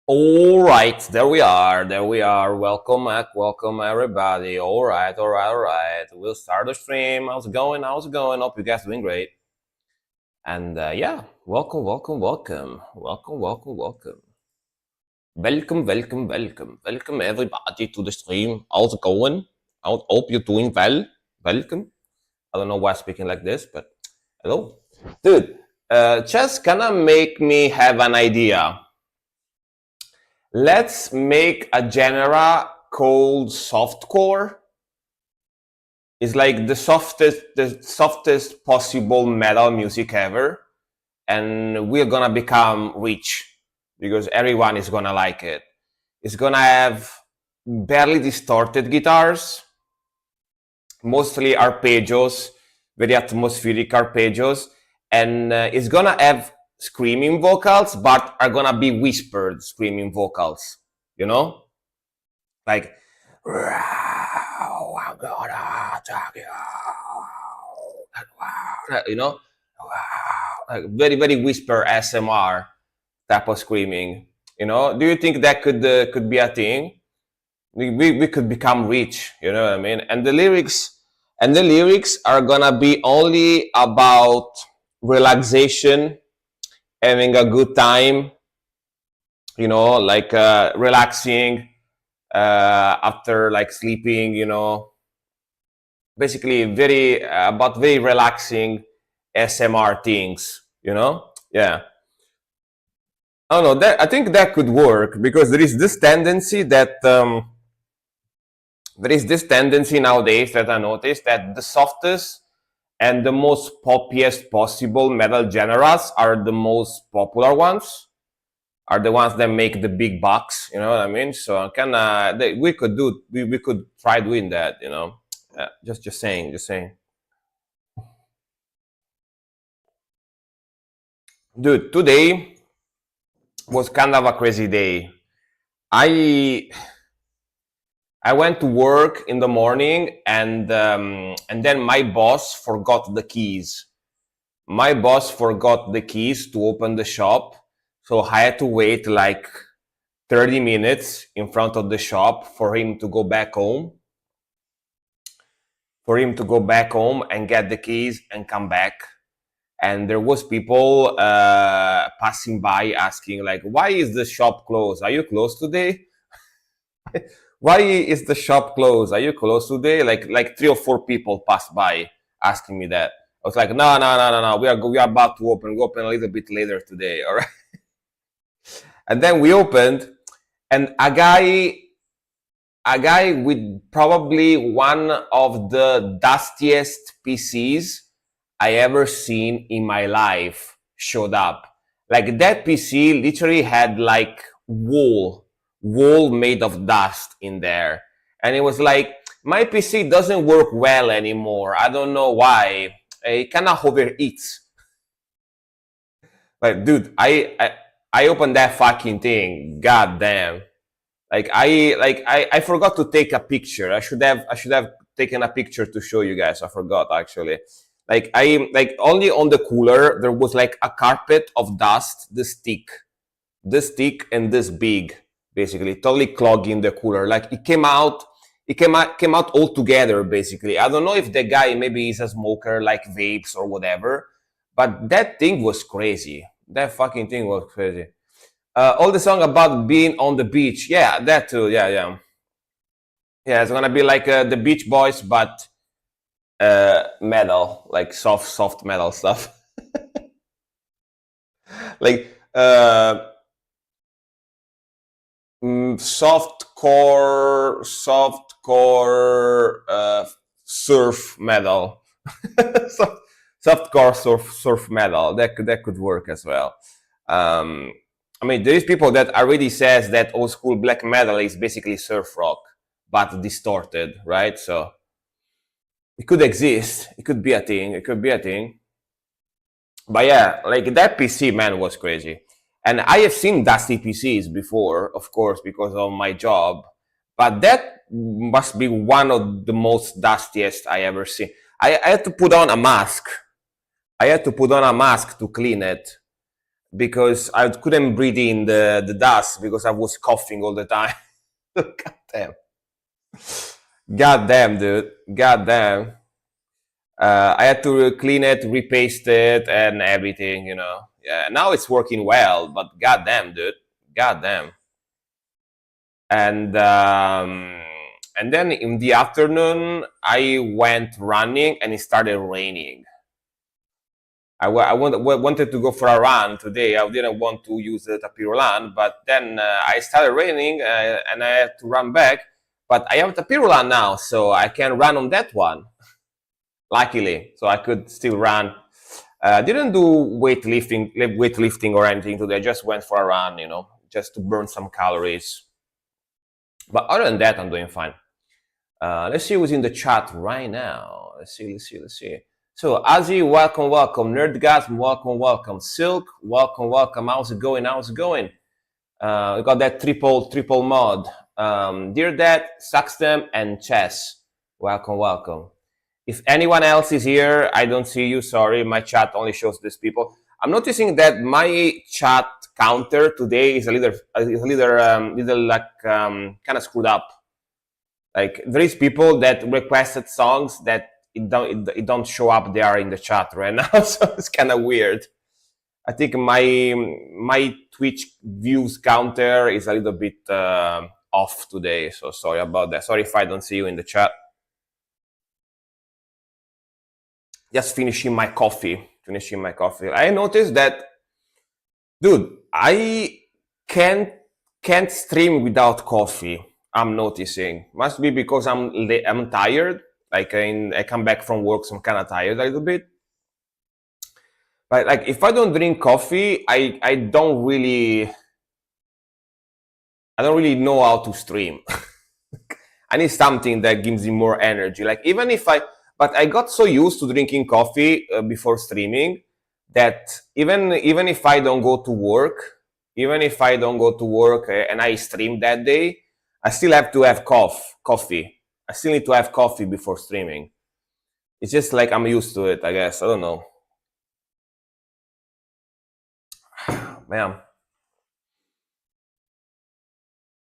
All right, there we are. There we are. Welcome back. Welcome everybody. All right, all right, all right. We'll start the stream. How's it going? How's it going? Hope you guys doing great. And yeah, welcome, welcome, welcome, welcome, welcome, welcome. Welcome, welcome, welcome, welcome everybody to the stream. How's it going? I hope you're doing well. Welcome. I don't know why I'm speaking like this, but hello, dude. Just gonna make me have an idea. Let's make a genre called softcore. It's like the softest possible metal music ever, and we're gonna become rich because everyone is gonna like it. It's gonna have barely distorted guitars, mostly arpeggios, very atmospheric arpeggios, and it's gonna have screaming vocals, but are gonna be whispered screaming vocals. You know, like I'm gonna talk you know, like very very whisper SMR type of screaming. You know, do you think that could be a thing? We could become rich. You know what I mean? And the lyrics are gonna be only about relaxation, having a good time. You know, like relaxing after like sleeping. You know, basically very about very relaxing SMR things. You know, yeah. I don't know. That I think that could work because there is this tendency nowadays that I noticed that the softest and the most poppiest possible metal genres are the most popular ones, are the ones that make the big bucks. You know what I mean? So kind of we could try doing that. You know, just saying, just saying. Dude, today was kind of a crazy day. I I went to work in the morning, and then my boss forgot the keys. My boss forgot the keys to open the shop, so I had to wait like 30 minutes in front of the shop for him to go back home, and get the keys and come back. And there was people passing by asking like, why is the shop closed? Are you closed today? Why is the shop closed? Are you closed today? Like 3 or 4 people passed by asking me that. I was like, no, no, no, no, no. We are about to open. We open a little bit later today. All right. And then we opened, and a guy with probably one of the dustiest PCs I ever seen in my life showed up. Like that PC literally had like wool made of dust in there. And it was like, my PC doesn't work well anymore. I don't know why. It kind of overheats. Like, dude, I opened that fucking thing. God damn. I forgot to take a picture. I should have taken a picture to show you guys. I forgot actually. Like only on the cooler there was like a carpet of dust, this thick and this big, basically totally clogging the cooler. Like it came out all together basically. I don't know if the guy maybe is a smoker, like vapes or whatever, but that thing was crazy. That fucking thing was crazy. All the song about being on the beach. Yeah, that too. Yeah, yeah, yeah. It's gonna be like the Beach Boys, but metal, like soft metal stuff. Like softcore surf metal. Soft- Softcore surf metal. That could work as well. Um, I mean, there is people that already says that old school black metal is basically surf rock, but distorted, right? So it could exist. It could be a thing. It could be a thing. But yeah, like that PC man was crazy. And I have seen dusty PCs before, of course, because of my job. But that must be one of the most dustiest I ever seen. I had to put on a mask. I had to put on a mask to clean it because I couldn't breathe in the dust because I was coughing all the time. God damn. God damn, dude. God damn. I had to clean it, repaste it, and everything. Yeah, now it's working well, but goddamn, dude, goddamn. And and then in the afternoon, I went running, and it started raining. Wanted to go for a run today. I didn't want to use the Tapirulan, but then I started raining, and I had to run back. But I have Tapirulan now, so I can run on that one. Luckily, so I could still run. Didn't do weightlifting or anything today. I just went for a run, just to burn some calories. But other than that, I'm doing fine. Let's see who's in the chat right now. Let's see. So, Azzy, welcome. Nerdgasm, welcome. Silk, welcome. How's it going? We got that triple mod. Dear Dad, Saxtem, and Chess, welcome. If anyone else is here, I don't see you. Sorry, my chat only shows these people. I'm noticing that my chat counter today is a little like kind of screwed up. Like there is people that requested songs that it don't show up there in the chat right now, so it's kind of weird. I think my Twitch views counter is a little bit off today, so sorry about that. Sorry if I don't see you in the chat. Just finishing my coffee. I noticed that, dude, I can't stream without coffee. I'm noticing. Must be because I'm tired. Like I come back from work, so I'm kind of tired a little bit. But like if I don't drink coffee, I don't really know how to stream. I need something that gives me more energy. Like but I got so used to drinking coffee before streaming that even if I don't go to work, and I stream that day, I still have to have coffee. I still need to have coffee before streaming. It's just like I'm used to it, I guess. I don't know. Man.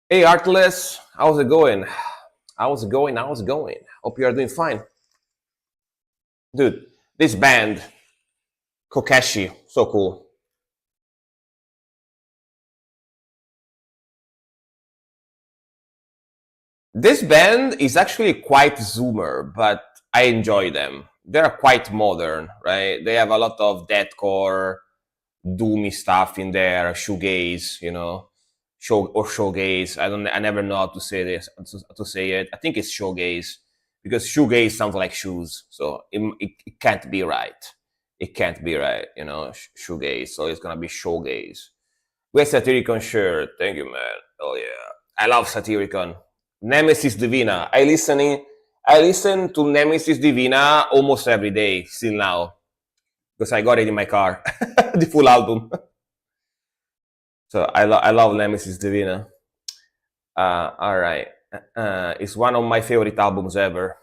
Hey, Artless, how's it going? Hope you are doing fine. Dude, this band, Kokeshi, so cool. This band is actually quite Zoomer, but I enjoy them. They're quite modern, right? They have a lot of deathcore, doomy stuff in there, shoegaze, showgaze. I never know how to say this, to say it. I think it's showgaze because shoegaze sounds like shoes, so it can't be right. It can't be right, shoegaze. So it's gonna be showgaze. Great Satyricon shirt, thank you, man. Oh yeah, I love Satyricon. Nemesis Divina. I listen to Nemesis Divina almost every day still now because I got it in my car, the full album. So I love Nemesis Divina. All right, it's one of my favorite albums ever.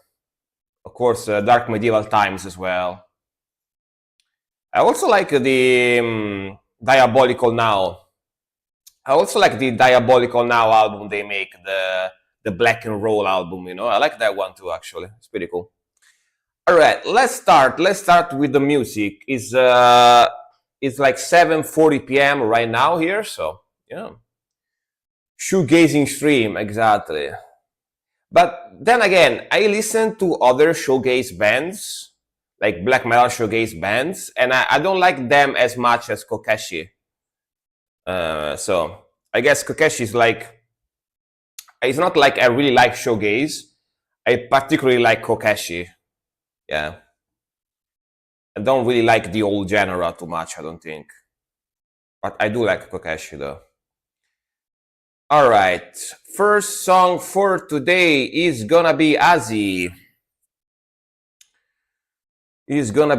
Of course, Dark Medieval Times as well. I also like the Diabolical Now. I also like the Diabolical Now album they make, the Black and Roll album. I like that one too. Actually, it's pretty cool. All right, let's start with the music. It's like 7:40 p.m. right now here, so shoegazing stream, exactly. But then again, I listen to other shoegaze bands, like black metal shoegaze bands, and I don't like them as much as Kokeshi. So I guess Kokeshi is like, it's not like I really like shoegaze. I particularly like Kokeshi. Yeah. I don't really like the old genre too much, I don't think. But I do like Kokeshi though. All right. First song for today is gonna be Azzy. And it's gonna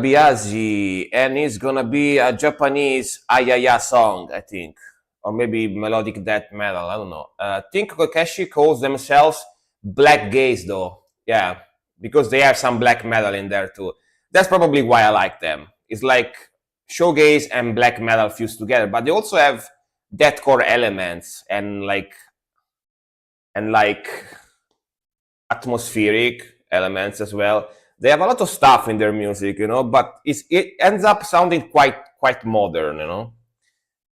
be a Japanese ayaya song, I think. Or maybe melodic death metal, I don't know. I think Kokeshi calls themselves black gaze though. Yeah, because they have some black metal in there too. That's probably why I like them. It's like shoegaze and black metal fused together, but they also have deathcore elements and like atmospheric elements as well. They have a lot of stuff in their music, but it ends up sounding quite modern,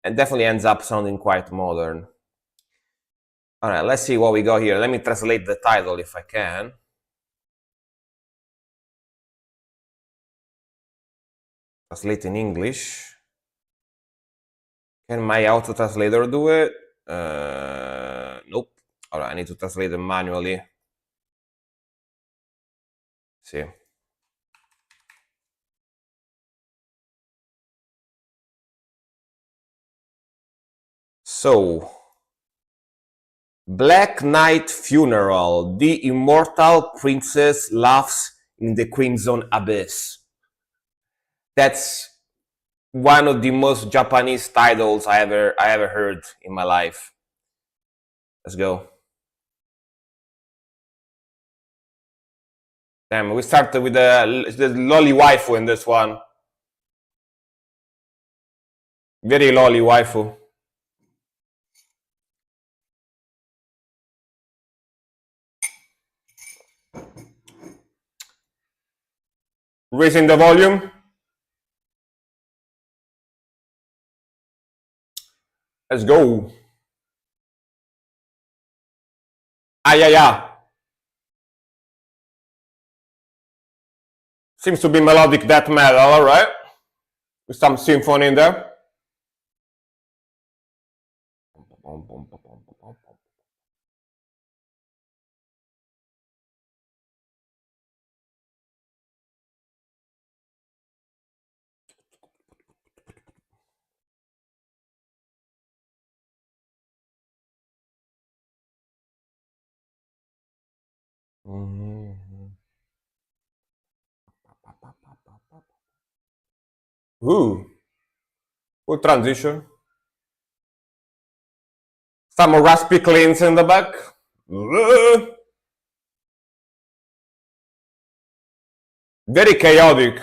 and definitely ends up sounding quite modern. All right, let's see what we got here. Let me translate the title if I can. Translate in English. Can my auto translator do it? Nope. All right, I need to translate it manually. See. So, Black Knight Funeral. The immortal princess laughs in the crimson abyss. That's one of the most Japanese titles I ever heard in my life. Let's go. Damn, we started with the lolly waifu in this one. Very lolly waifu. Raising the volume. Let's go. Yeah. Seems to be melodic death metal, alright? With some symphony in there. Ooh. Good transition. Some raspy cleans in the back. Very chaotic.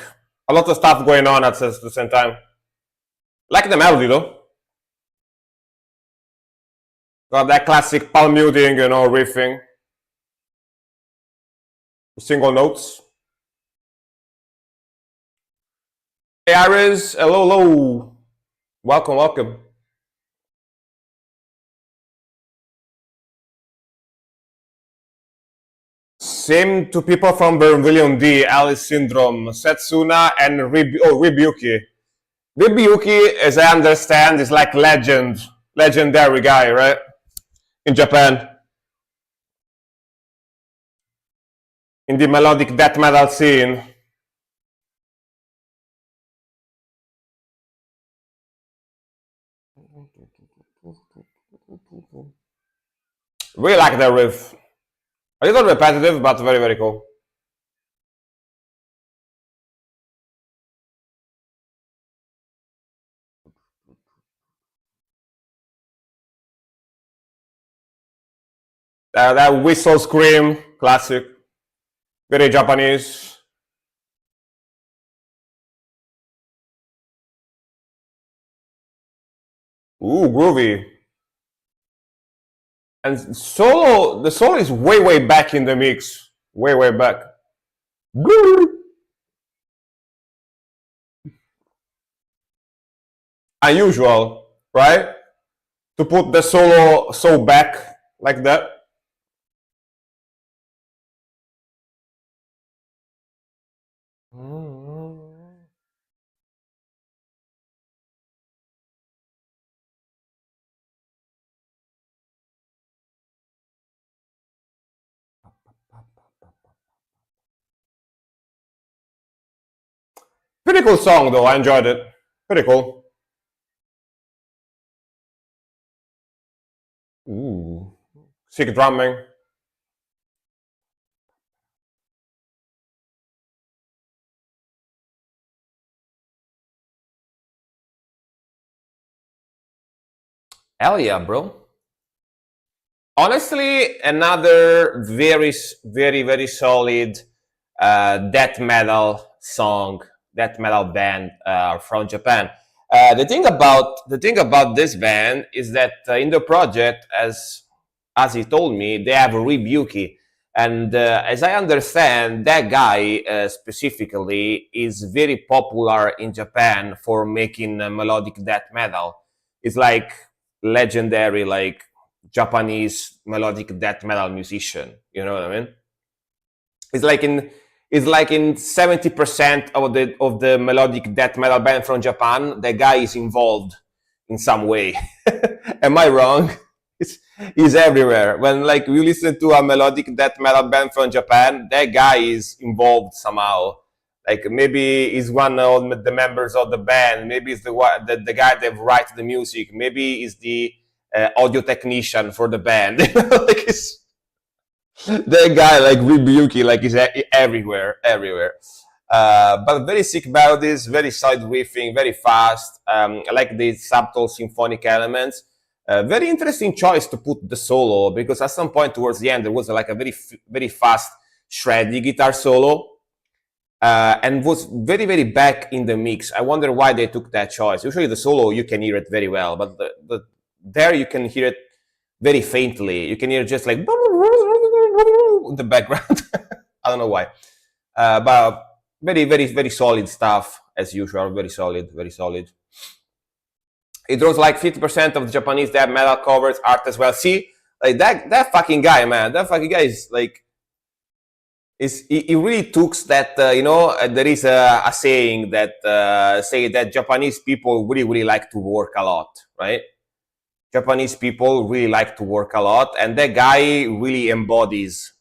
A lot of stuff going on at the same time. Like the melody though. Got that classic palm muting, riffing. Single notes. Hey Aries, hello. Welcome. Same to people from Vermilion D, Alice Syndrome, Setsuna, and Ribuki. Ribuki, as I understand, is like legendary guy, right? In Japan. In the melodic death metal scene. Really like the riff. A little repetitive, but very, very cool. That whistle scream, classic. Very Japanese. Ooh, groovy. And the solo is way back in the mix. Way back. Unusual, right? To put the solo so back like that. Pretty cool song though, I enjoyed it. Pretty cool. Ooh. Sick drumming. Hell yeah, bro. Honestly, another very solid death metal song, death metal band from Japan. The thing about this band is that in the project, as he told me, they have Ribuki. And as I understand, that guy specifically is very popular in Japan for making melodic death metal. It's like legendary, like Japanese melodic death metal musician. You know what I mean? It's like in 70% of the melodic death metal band from Japan, the guy is involved in some way. Am I wrong? He's everywhere. When like we listen to a melodic death metal band from Japan, that guy is involved somehow. Like maybe he's one of the members of the band. Maybe he's the guy that writes the music. Maybe he's the audio technician for the band. Like that guy, like Rebuki, like is everywhere. But very sick melodies, very solid riffing, very fast. I like the subtle symphonic elements. Very interesting choice to put the solo, because at some point towards the end there was like a very fast shreddy guitar solo, and was very back in the mix. I wonder why they took that choice. Usually the solo you can hear it very well, but there you can hear it very faintly. You can hear just like in the background. I don't know why, but very solid stuff as usual. Very solid. It draws like 50% of the Japanese death metal covers art as well. See, like that fucking guy, man. That fucking guy is like, he really took that. There is a saying that say that Japanese people really like to work a lot, right? Japanese people really like to work a lot, and that guy really embodies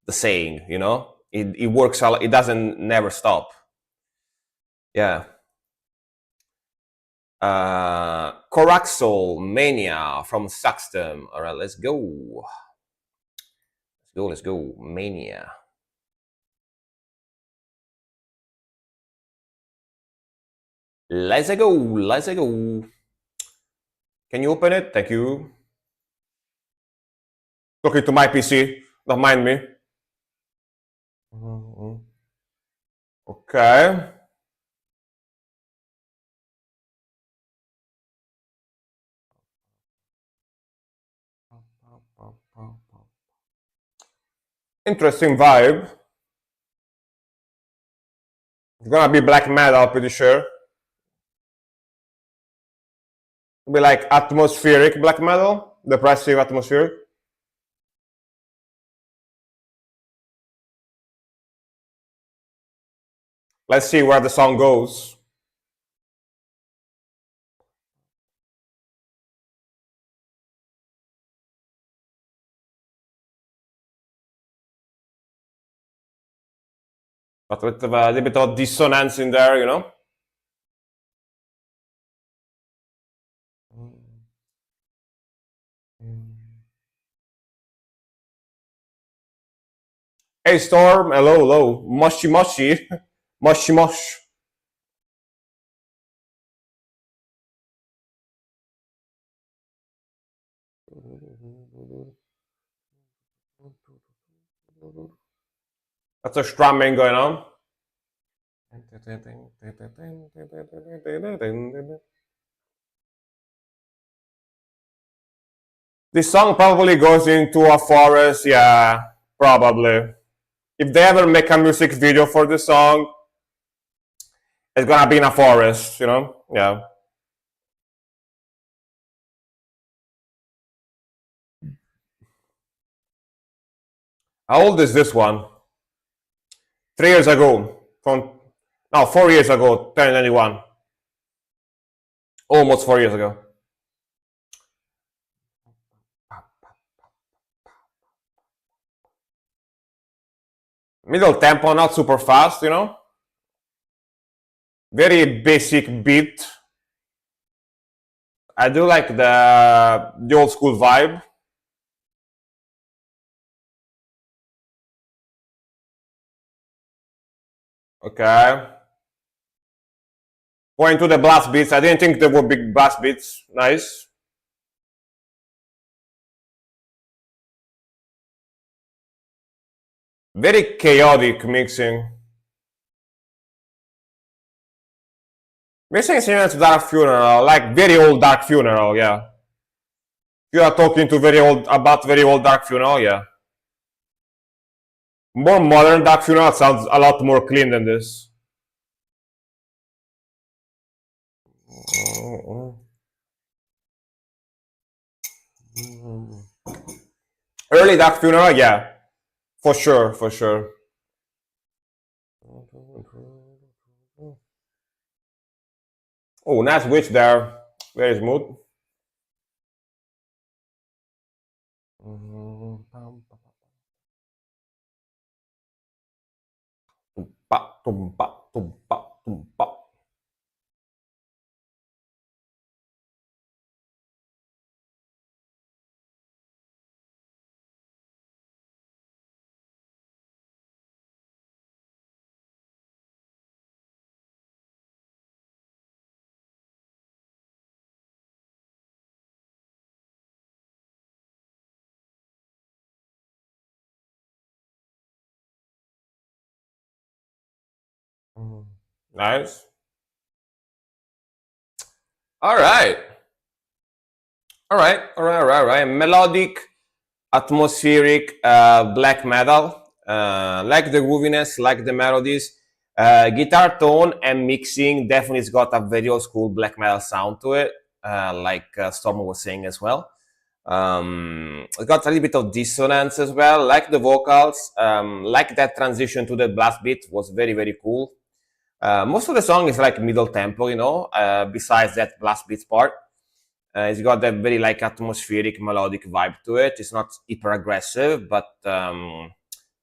the saying. You know, it works a lot. It doesn't never stop. Yeah. Coraxol Mania from Saxton. All right, let's go. Let's go. Mania. Let's go. Can you open it? Thank you. Talking to my PC. Don't mind me. Okay. Interesting vibe. It's gonna be black metal, pretty sure. It'll be like atmospheric black metal, depressive atmospheric. Let's see where the song goes. But with a little bit of dissonance in there, you know? Hey Storm, hello. Moshi. Mosh. That's a strumming going on. This song probably goes into a forest, yeah, probably. If they ever make a music video for this song, it's gonna be in a forest, you know? Yeah. How old is this one? 3 years ago. 4 years ago, 2021. Almost 4 years ago. Middle tempo, not super fast, you know? Very basic beat. I do like the old school vibe. Okay. Going to the blast beats. I didn't think there were big blast beats. Nice. Very chaotic mixing. Mixing similar to Dark Funeral, like very old Dark Funeral, yeah. You are talking to very old Dark Funeral, yeah. More modern Dark Funeral sounds a lot more clean than this. Early Dark Funeral, yeah, for sure, for sure. Oh, nice witch there. Very smooth. Tumpa, tumpa, tumpa, tumpa. Nice. All right. All right. All right. All right. All right. Melodic, atmospheric, black metal. Like the grooviness, like the melodies. Guitar tone and mixing definitely has got a very old school black metal sound to it, like Storm was saying as well. It got a little bit of dissonance as well, like the vocals, like that transition to the blast beat was very, very cool. Most of the song is like middle tempo, besides that blast beat part. It's got that very like atmospheric melodic vibe to it. It's not hyper aggressive, but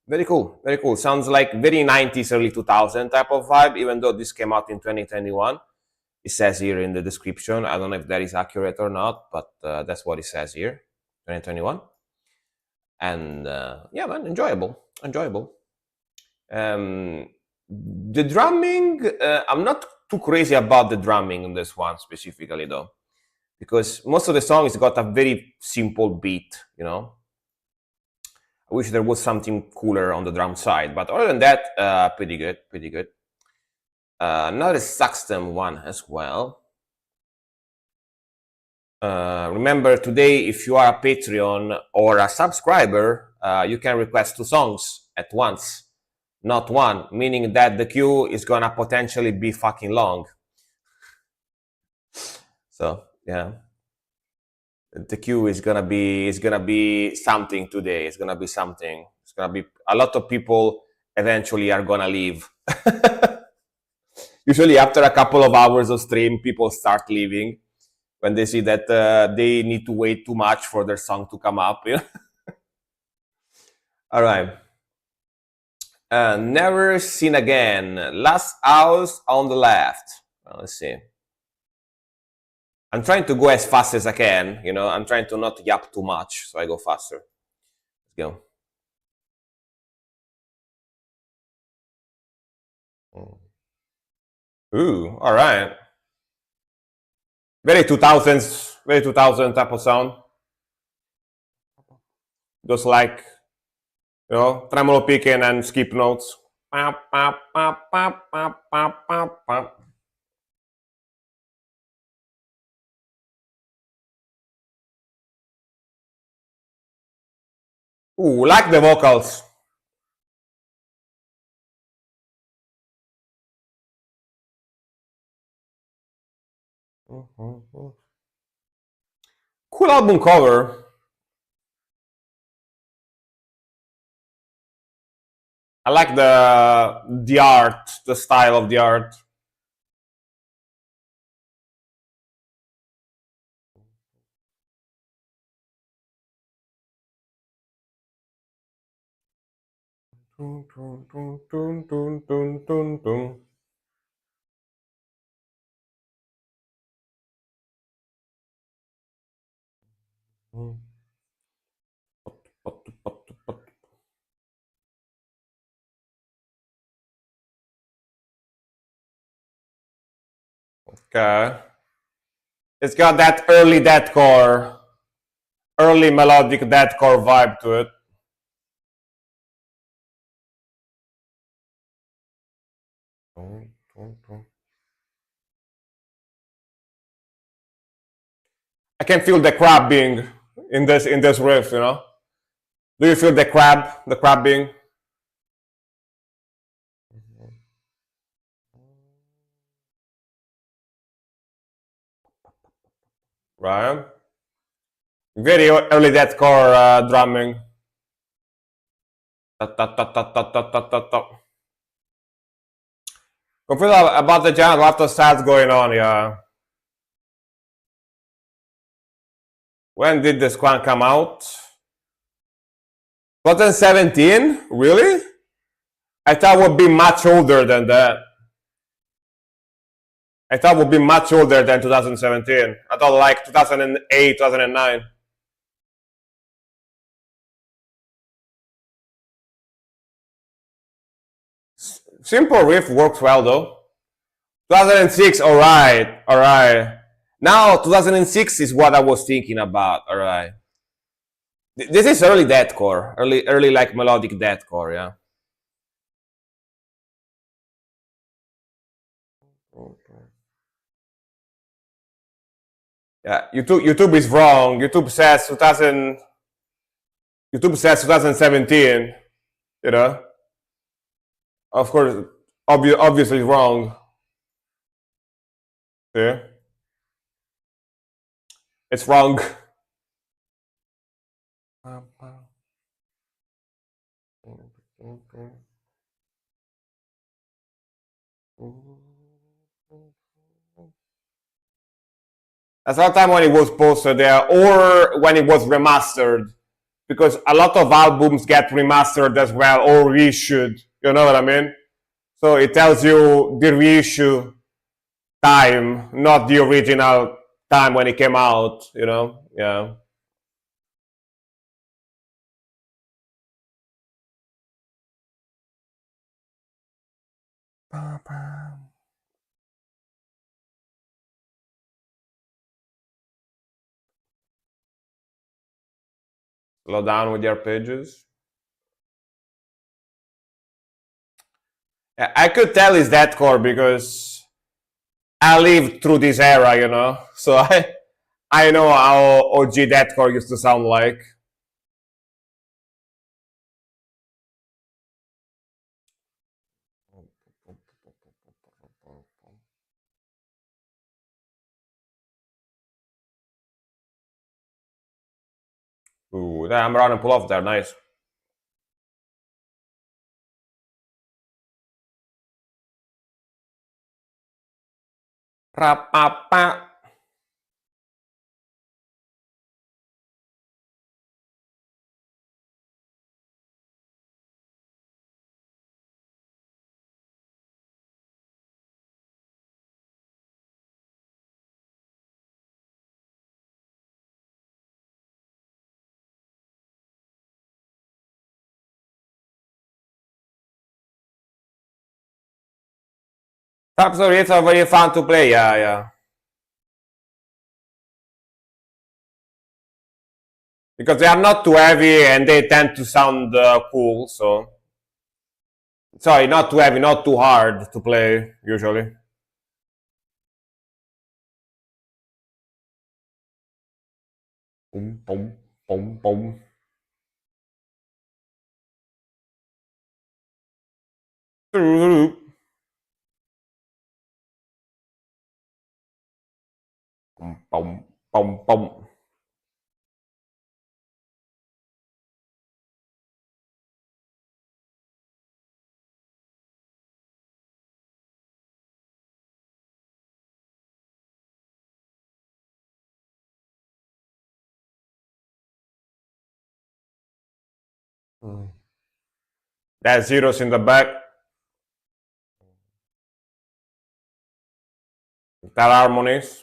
very cool, very cool. Sounds like very 90s, early 2000 type of vibe, even though this came out in 2021. It says here in the description. I don't know if that is accurate or not, but that's what it says here, 2021. And yeah, man, enjoyable. The drumming, I'm not too crazy about the drumming in this one specifically, though, because most of the songs got a very simple beat, I wish there was something cooler on the drum side, but other than that, pretty good. Another Saxton one as well. Remember today, if you are a Patreon or a subscriber, you can request 2 songs at once, not one, meaning that the queue is gonna potentially be fucking long. So yeah, the queue is gonna be something today. It's gonna be something. It's gonna be a lot of people eventually are gonna leave. Usually after a couple of hours of stream, people start leaving when they see that they need to wait too much for their song to come up. All right. Never Seen Again. Last House on the Left. Well, let's see. I'm trying to go as fast as I can. I'm trying to not yap too much, so I go faster. Let's go. Ooh, all right. Very 2000s, very 2000 type of sound. Just like, tremolo picking and skip notes. Ooh, like the vocals. Cool album cover. I like the art, the style of the art. Okay. It's got that early deathcore, early melodic deathcore vibe to it. I can feel the crabbing in this riff, Do you feel the crabbing? right? Very early deathcore drumming. Confused about the genre, lot of stats going on, yeah. When did this one come out? 2017? Really? I thought it would be much older than that. I thought it would be much older than 2017. I thought like 2008, 2009. Simple riff works well though. 2006, alright, alright. Now 2006 is what I was thinking about, alright. This is early deathcore, early like melodic deathcore, yeah. Yeah, YouTube is wrong. YouTube says 2017. You know, of course, obviously wrong. Yeah, it's wrong. That's the time when it was posted there, or when it was remastered, because a lot of albums get remastered as well or reissued. You know what I mean? So it tells you the reissue time, not the original time when it came out. You know? Yeah. Slow down with your pages. Yeah, I could tell it's deathcore because I lived through this era, you know. So I know how OG deathcore used to sound like. Ooh, I'm around and pull off there, nice. Ra-pa-pa. Rhapsody are very fun to play, yeah, yeah. Because they are not too heavy and they tend to sound cool, so. Sorry, not too heavy, not too hard to play, usually. Boom, boom, boom, boom. Boom, boom, boom, boom. That zeros in the back. That harmonies.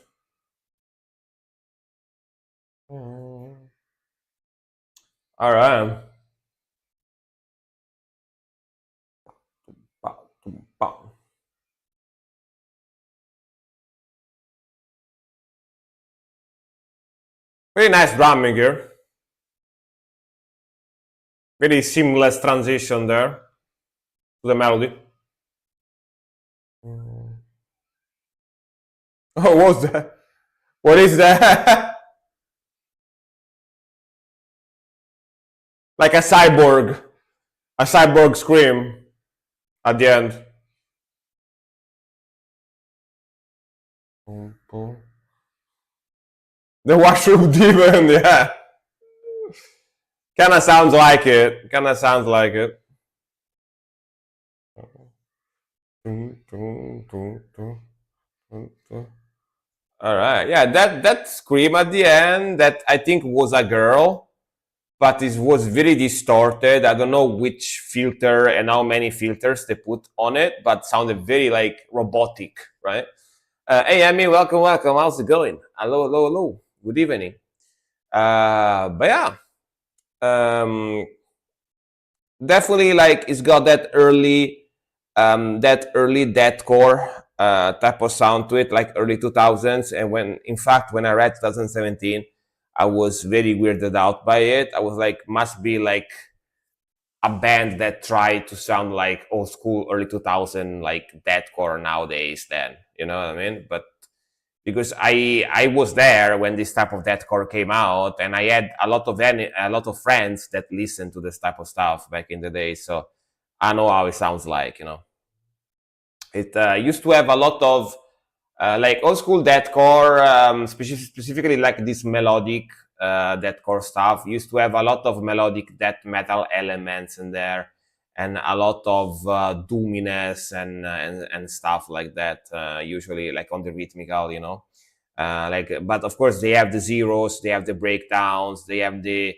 All right. Very nice drumming here. Very seamless transition there to the melody. Oh, what's that? What is that? Like a cyborg scream at the end. The washroom demon, yeah. Kinda sounds like it. Kinda sounds like it. All right, yeah, that scream at the end, that I think was a girl, but it was very distorted. I don't know which filter and how many filters they put on it, but sounded very like robotic, right? Hey, Amy, welcome, welcome. How's it going? Hello, hello, hello. Good evening. But yeah, um, definitely like it's got that early deathcore type of sound to it, like early 2000s. And when, in fact, when I read 2017, I was very weirded out by it. I was like, must be like a band that tried to sound like old school early 2000 like deathcore nowadays. Then you know what I mean? But because I was there when this type of deathcore came out, and I had a lot of friends that listened to this type of stuff back in the day, so I know how it sounds like. You know, it used to have a lot of like old school deathcore, specifically like this melodic deathcore stuff. Used to have a lot of melodic death metal elements in there, and a lot of doominess and stuff like that. Usually, like on the rhythmical, you know. But of course, they have the zeros, they have the breakdowns, they have the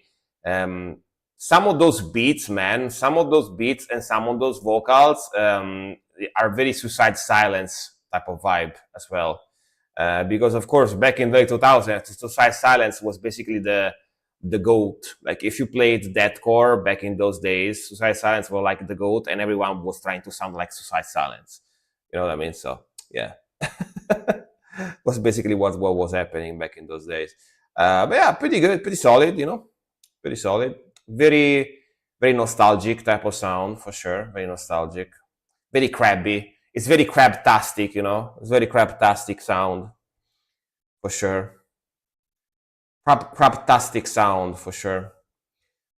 some of those beats, man. Some of those beats and some of those vocals are very Suicide Silence type of vibe as well. Because of course, back in the 2000s, Suicide Silence was basically the goat. Like if you played deathcore back in those days, Suicide Silence were like the goat, and everyone was trying to sound like Suicide Silence. You know what I mean? So yeah, was basically what was happening back in those days. But yeah, pretty good, pretty solid. You know, pretty solid. Very nostalgic type of sound for sure. Very nostalgic. Very crabby. It's very crabtastic. You know, it's very crabtastic sound for sure. Crabtastic sound for sure.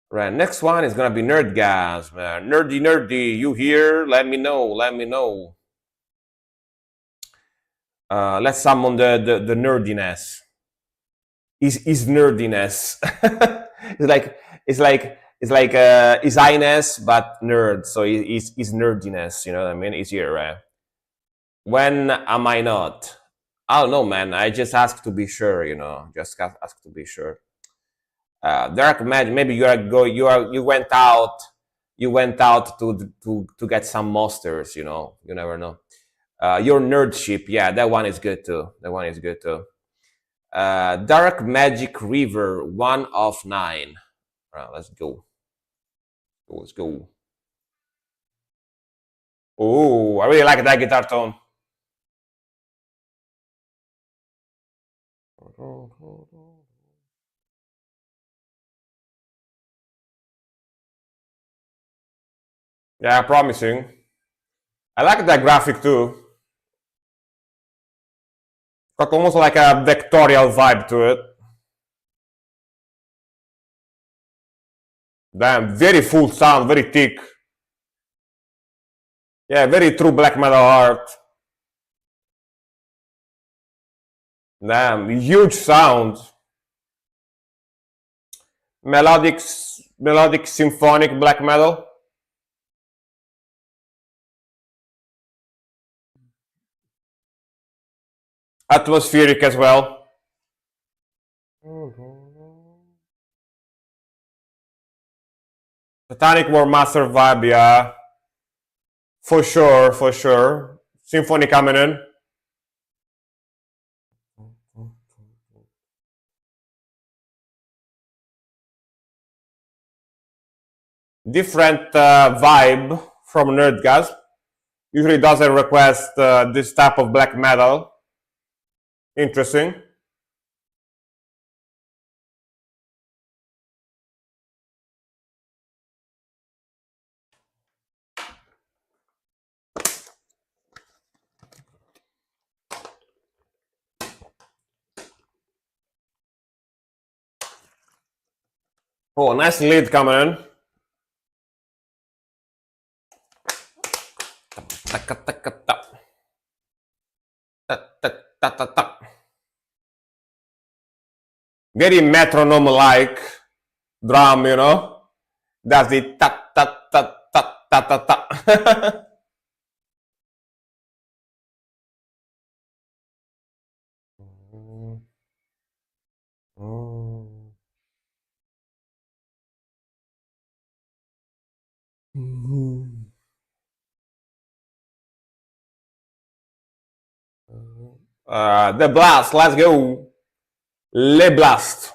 Right. Next one is gonna be Nerdgasm. Nerdy, nerdy. You here? Let me know. Let me know. Let's summon the nerdiness. Is nerdiness. It's like is highness but nerd. So is nerdiness. You know what I mean? It's here, right? When am I not? I don't know, man. I just ask to be sure. You know, just ask to be sure. Dark magic. Maybe you went out to get some monsters. You know, you never know. Your nerdship, yeah, that one is good too. That one is good too. Dark Magic River, 1 of 9. All right, let's go. Let's go. Oh, I really like that guitar tone. Yeah, promising. I like that graphic too. Got almost like a vectorial vibe to it. Damn, very full sound, very thick. Yeah, very true black metal art. Damn, huge sound. Melodic symphonic black metal. Atmospheric as well. Satanic War Master vibe, yeah. For sure, for sure. Symphony coming in. Different vibe from Nerdgasm. Usually doesn't request this type of black metal. Interesting. Oh, nice lead coming in. Very metronome like drum, you know? Does the ta ta ta ta ta ta ta. The blast, let's go. Le blast.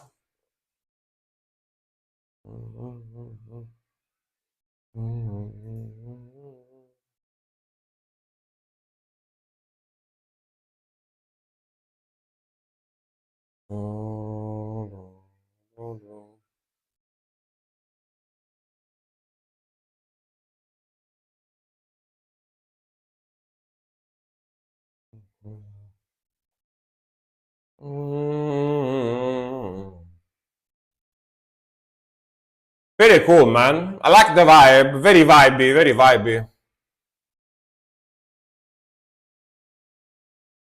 Very cool, man. I like the vibe. Very vibey, very vibey.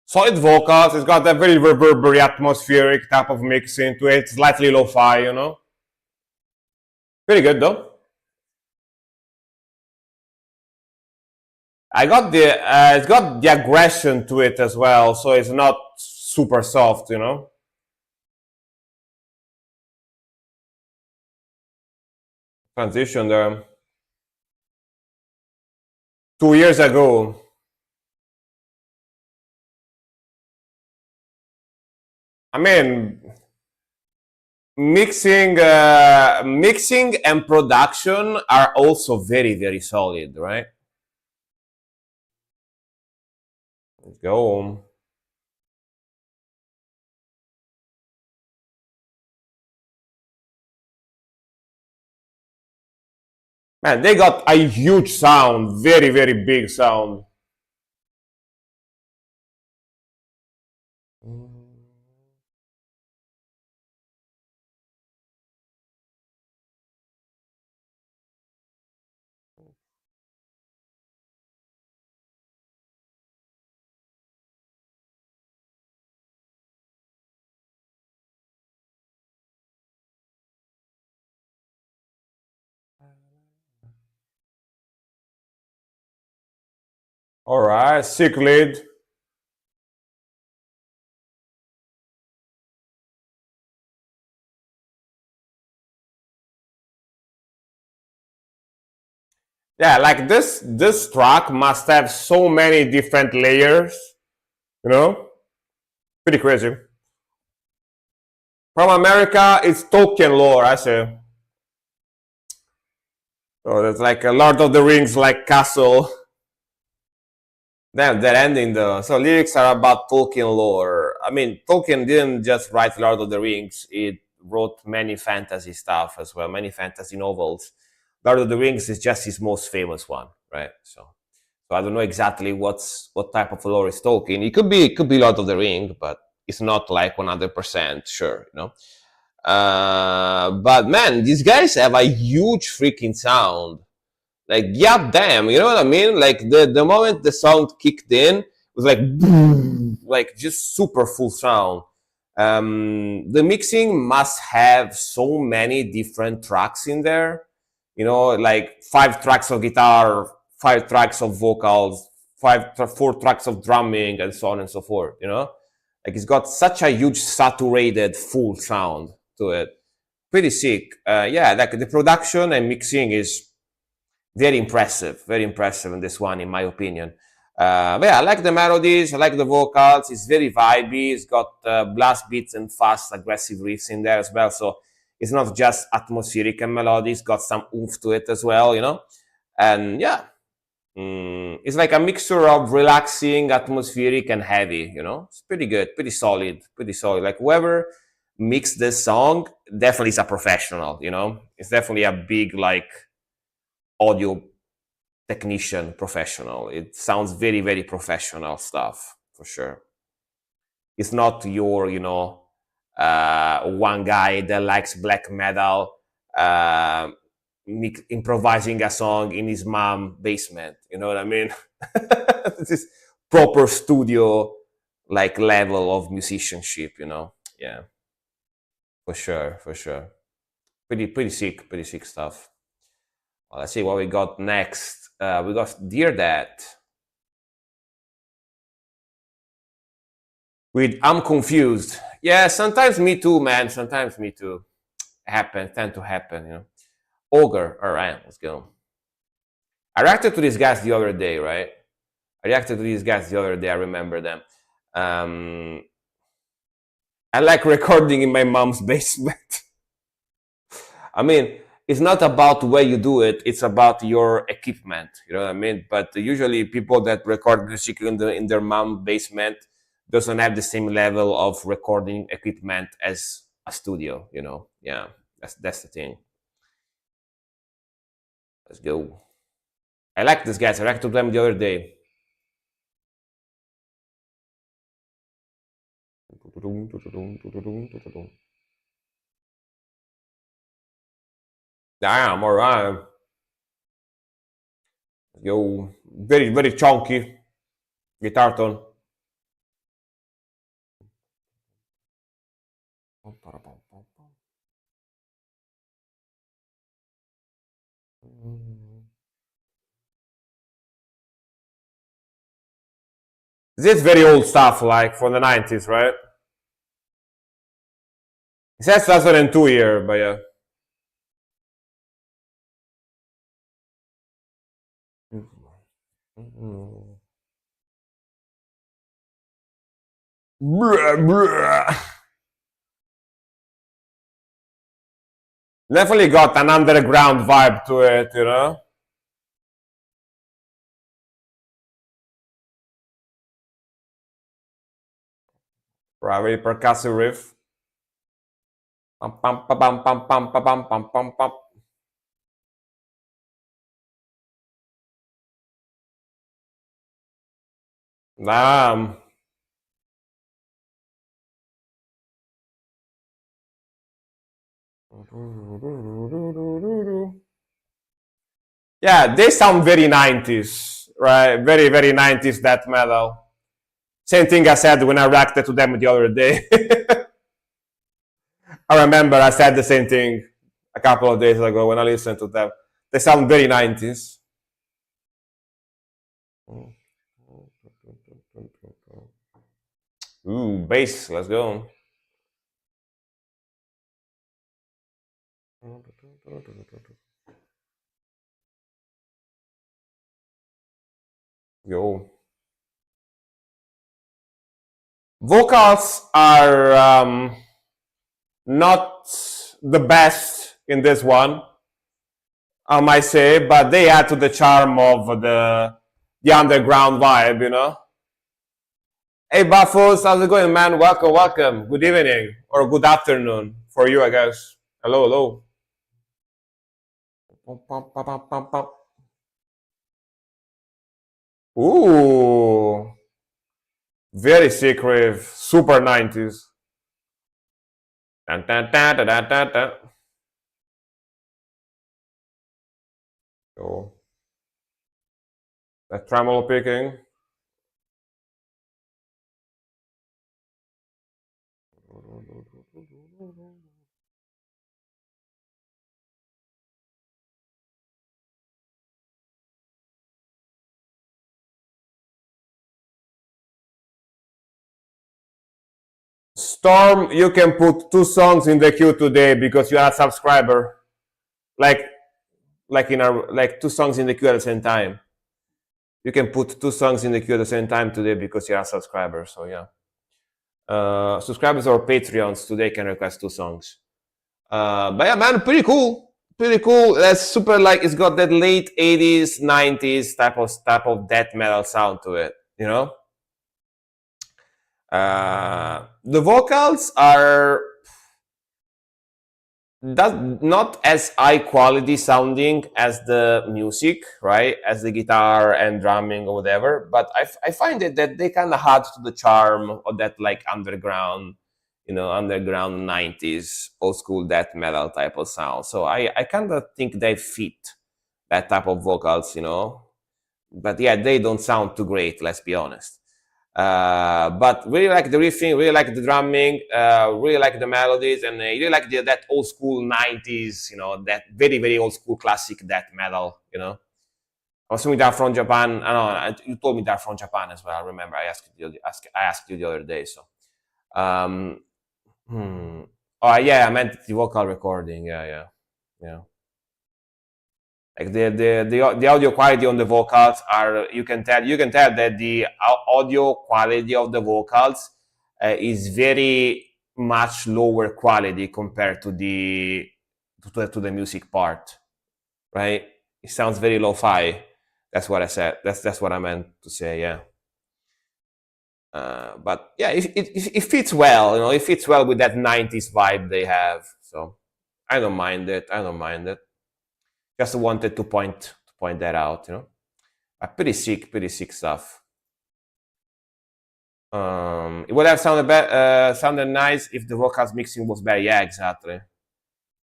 Solid vocals. It's got that very reverberant, atmospheric type of mixing to it. Slightly lo-fi, you know. Pretty good though. I got the it's got the aggression to it as well, so it's not super soft, you know. Transition there. 2 years ago. I mean, mixing and production are also very solid, right? Let's go. Man, they got a huge sound, very big sound. All right, sick lead. Yeah, like this track must have so many different layers, you know? Pretty crazy. From America, it's Tolkien lore, I say. So that's like a Lord of the Rings like castle. Damn, that ending though. So lyrics are about Tolkien lore. I mean, Tolkien didn't just write Lord of the Rings. It wrote many fantasy stuff as well, many fantasy novels. Lord of the Rings is just his most famous one, right? So I don't know exactly what type of lore is Tolkien. It could be Lord of the Ring, but it's not like 100% sure, you know. But man, these guys have a huge freaking sound. Like, yeah, damn, you know what I mean? Like the moment the sound kicked in, it was like boom, like just super full sound. The mixing must have so many different tracks in there. You know, like 5 tracks of guitar, 5 tracks of vocals, 4 tracks of drumming, and so on and so forth. You know, like it's got such a huge saturated full sound to it. Pretty sick. Yeah, like the production and mixing is very impressive in this one, in my opinion. But yeah, I like the melodies, I like the vocals. It's very vibey. It's got blast beats and fast, aggressive riffs in there as well. So it's not just atmospheric and melody. It's got some oomph to it as well, you know. And yeah, it's like a mixture of relaxing, atmospheric, and heavy. You know, it's pretty good, pretty solid, pretty solid. Like whoever mixed this song definitely is a professional. You know, it's definitely a big like audio technician professional. It sounds very professional stuff for sure. It's not your, you know, one guy that likes black metal uh, improvising a song in his mom basement. You know what I mean? This is proper studio like level of musicianship. You know? Yeah. For sure, for sure. Pretty sick stuff. Well, let's see what we got next. We got Dear Dad with I'm Confused. Yeah, sometimes me too, man. Sometimes me too. Tend to happen, you know. Ogre. All right, let's go. I reacted to these guys the other day, right? I remember them. Um, I like recording in my mom's basement. I mean, it's not about the way you do it; it's about your equipment. You know what I mean? But usually, people that record music in their mom basement doesn't have the same level of recording equipment as a studio. You know? Yeah, that's the thing. Let's go. I like these guys. I reacted to them the other day. Damn, all right. Yo, very chunky guitar tone. This is very old stuff, like from the 90s, right? It says 2002 here, but yeah. Bruh, bruh. Definitely got an underground vibe to it, you know? Very percussive riff. Pam pam pam pam pam pam pam pam pam pam. Damn. Yeah, they sound very 90s, right? Very 90s death metal. Same thing I said when I reacted to them the other day. I remember I said the same thing a couple of days ago when I listened to them. They sound very 90s. Ooh, bass, let's go. Yo. Vocals are not the best in this one, I might say, but they add to the charm of the underground vibe, you know. Hey Buffos, how's it going, man? Welcome. Good evening or good afternoon for you, I guess. Hello. Ooh, very sick riff, super 90s. Dun, dun, dun, dun, dun, dun, dun. So, that tremolo picking. Storm, you can put 2 songs in the queue today because you are a subscriber. Like in our like 2 songs in the queue at the same time. You can put 2 songs in the queue at the same time today because you are a subscriber. So yeah. Subscribers or Patreons today can request 2 songs. But yeah, man, pretty cool. That's super like it's got that late 80s, 90s type of death metal sound to it, you know? The vocals are not as high quality sounding as the music, right? As the guitar and drumming or whatever. But I find it that they kind of add to the charm of that like underground 90s old school death metal type of sound. So I kind of think they fit that type of vocals, you know. But yeah, they don't sound too great, let's be honest. But really like the riffing, really like the drumming, really like the melodies, and really like that old school 90s, that very, very old school classic death metal, I'm assuming they're from Japan. I know you told me they're from Japan as well. I remember I asked you the other day. So, um, oh yeah, I meant the vocal recording. Yeah. Like the audio quality on the vocals are, you can tell that the audio quality of the vocals is very much lower quality compared to the music part, right? It sounds very lo-fi. That's what I said. That's what I meant to say. Yeah. But yeah, it fits well. It fits well with that 90s vibe they have. So I don't mind it. I don't mind it. Just wanted to point that out. Pretty sick stuff. It would have sounded nice if the vocals mixing was better. Yeah, exactly.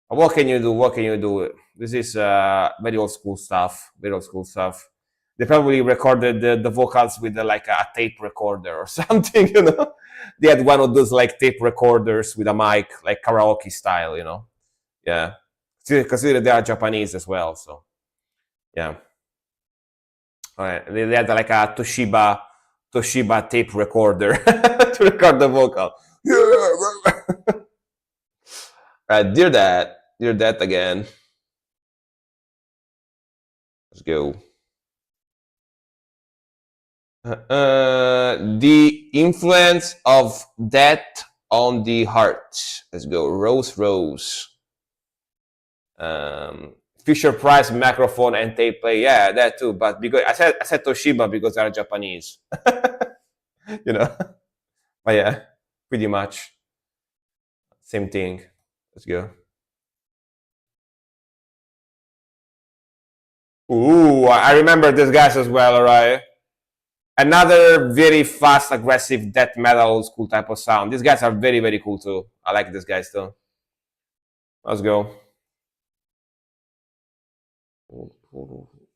What can you do? What can you do? This is very old school stuff. Very old school stuff. They probably recorded the vocals with like a tape recorder or something. They had one of those like tape recorders with a mic, like karaoke style. Yeah. Consider they are Japanese as well, so yeah. All right. They had like a Toshiba tape recorder to record the vocal. Right, dear that again. Let's go. The influence of death on the heart. Let's go. Rose. Fisher Price microphone and tape play. Yeah, that too. But because I said Toshiba because they're Japanese. But yeah, pretty much same thing. Let's go. Ooh, I remember these guys as well. All right. Another very fast, aggressive death metal old school type of sound. These guys are very, very cool too. I like these guys too. Let's go.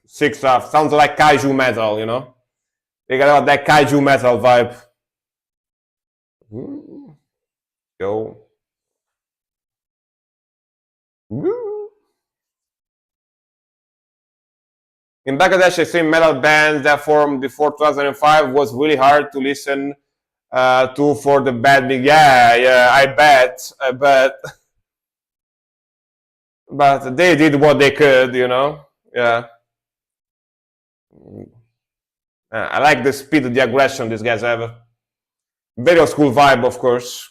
Sick stuff. Sounds like kaiju metal. They got that kaiju metal vibe. Go. In Bangladesh, extreme metal bands that formed before 2005 was really hard to listen to for the bad. Yeah, I bet. But they did what they could. Yeah. I like the speed, the aggression these guys have. Very old school vibe, of course.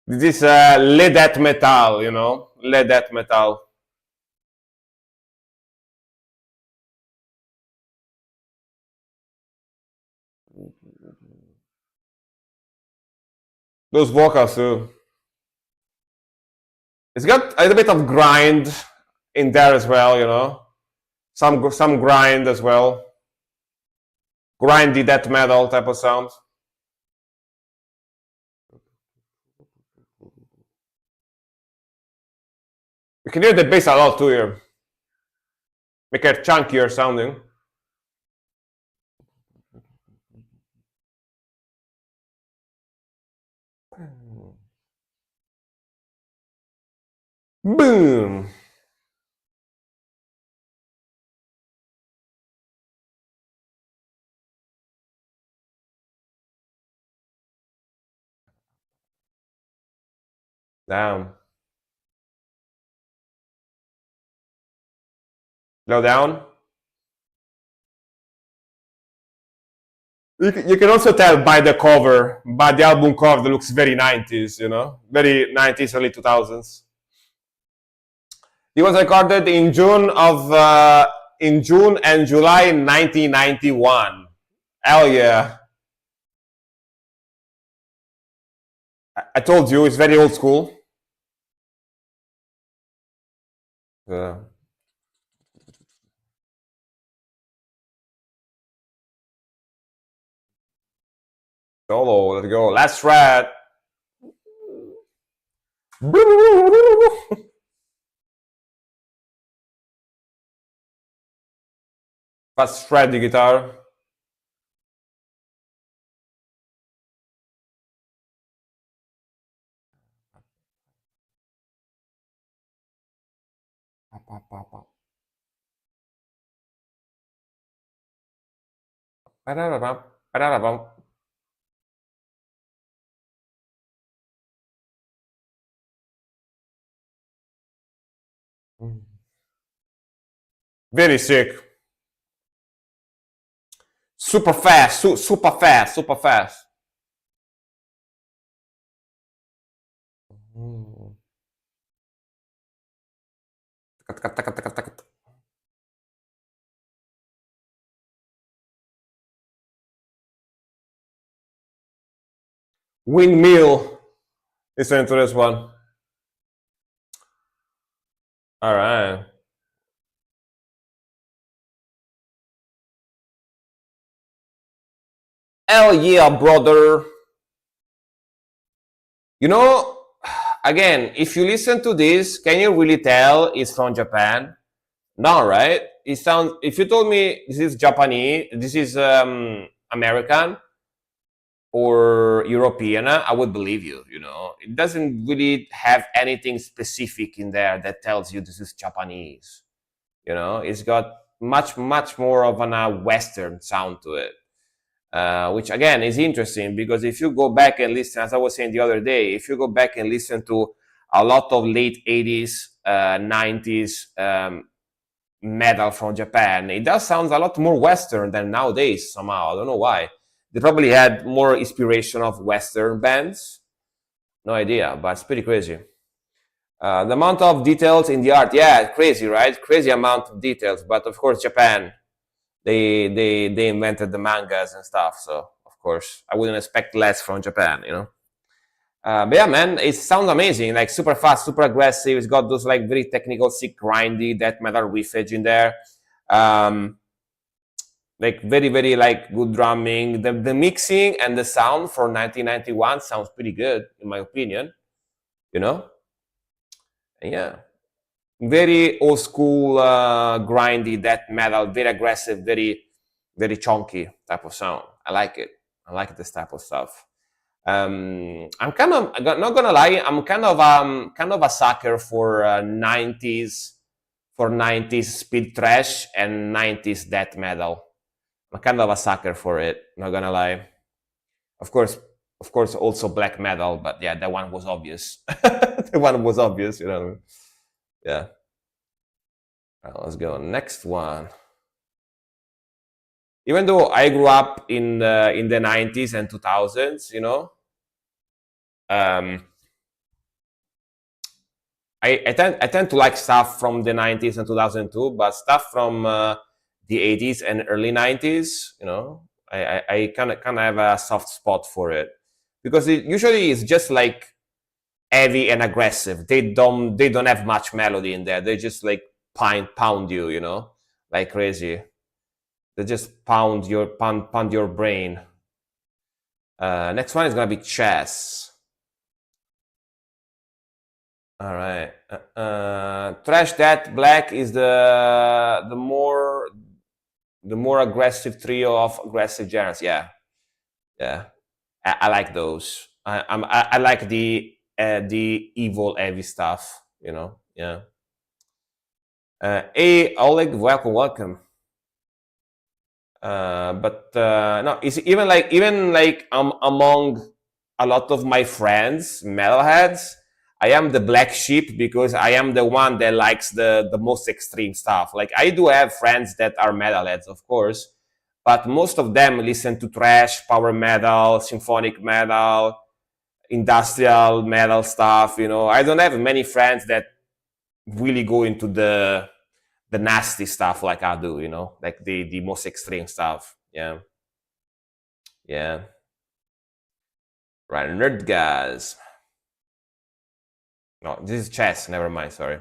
This is lead death metal, lead death metal. Those vocals too. It's got a little bit of grind in there as well. Some grind as well. Grindy death metal type of sound. You can hear the bass a lot too here. Make it chunkier sounding. Boom. Down. Low down. You can also tell by the cover, by the album cover, that looks very 90s, very 90s, early 2000s. It was recorded in June and July 1991. Hell yeah! I told you it's very old school. Yeah. Solo, let's go. Last rat. But shred the guitar. Very sick. Super fast, super fast, super fast. Windmill. Listen to this one. All right. Hell yeah, brother. You know, again, if you listen to this, can you really tell it's from Japan? No, right? It sounds. If you told me this is Japanese, this is American or European, I would believe you. You know, it doesn't really have anything specific in there that tells you this is Japanese. You know, it's got much more of a Western sound to it. Which again is interesting because if you go back and listen, as I was saying the other day, if you go back and listen to a lot of late 80s, 90s metal from Japan, it does sound a lot more Western than nowadays somehow. I don't know why. They probably had more inspiration of Western bands. No idea, but it's pretty crazy. The amount of details in the art, yeah, crazy, right? Crazy amount of details. But of course, Japan, they invented the mangas and stuff. So of course, I wouldn't expect less from Japan, you know. But yeah, man, it sounds amazing. Like super fast, super aggressive. It's got those like very technical, sick, grindy death metal riffage in there. Like very like good drumming. The mixing and the sound for 1991 sounds pretty good in my opinion. You know, and yeah, very old school, grindy death metal, very aggressive, very chunky type of sound. I like it. I like this type of stuff. I'm kind of not gonna lie. I'm kind of a sucker for 90s speed thrash and 90s death metal. I'm kind of a sucker for it. Not gonna lie. Of course, also black metal, but yeah, that one was obvious. The one was obvious, you know. Yeah. Let's go next one. Even though I grew up in the 90s and 2000s, you know, um, I tend to like stuff from the 90s and 2002, but stuff from the 80s and early 90s, you know, I kind of have a soft spot for it because it usually is just like heavy and aggressive. They don't have much melody in there. They just like pound you, you know, like crazy. They just pound your brain. Next one is gonna be chess. All right. Trash That Black is the more aggressive trio of aggressive genres. Yeah, yeah. I like those. I like the evil heavy stuff. You know. Yeah. Hey Oleg, welcome. But no, it's even like among a lot of my friends, metalheads, I am the black sheep because I am the one that likes the most extreme stuff. Like I do have friends that are metalheads, of course, but most of them listen to thrash, power metal, symphonic metal, industrial metal stuff. You know, I don't have many friends that really go into the nasty stuff like I do, you know, like the most extreme stuff. Yeah, yeah. Right, nerd guys. No, this is chess. Never mind. Sorry.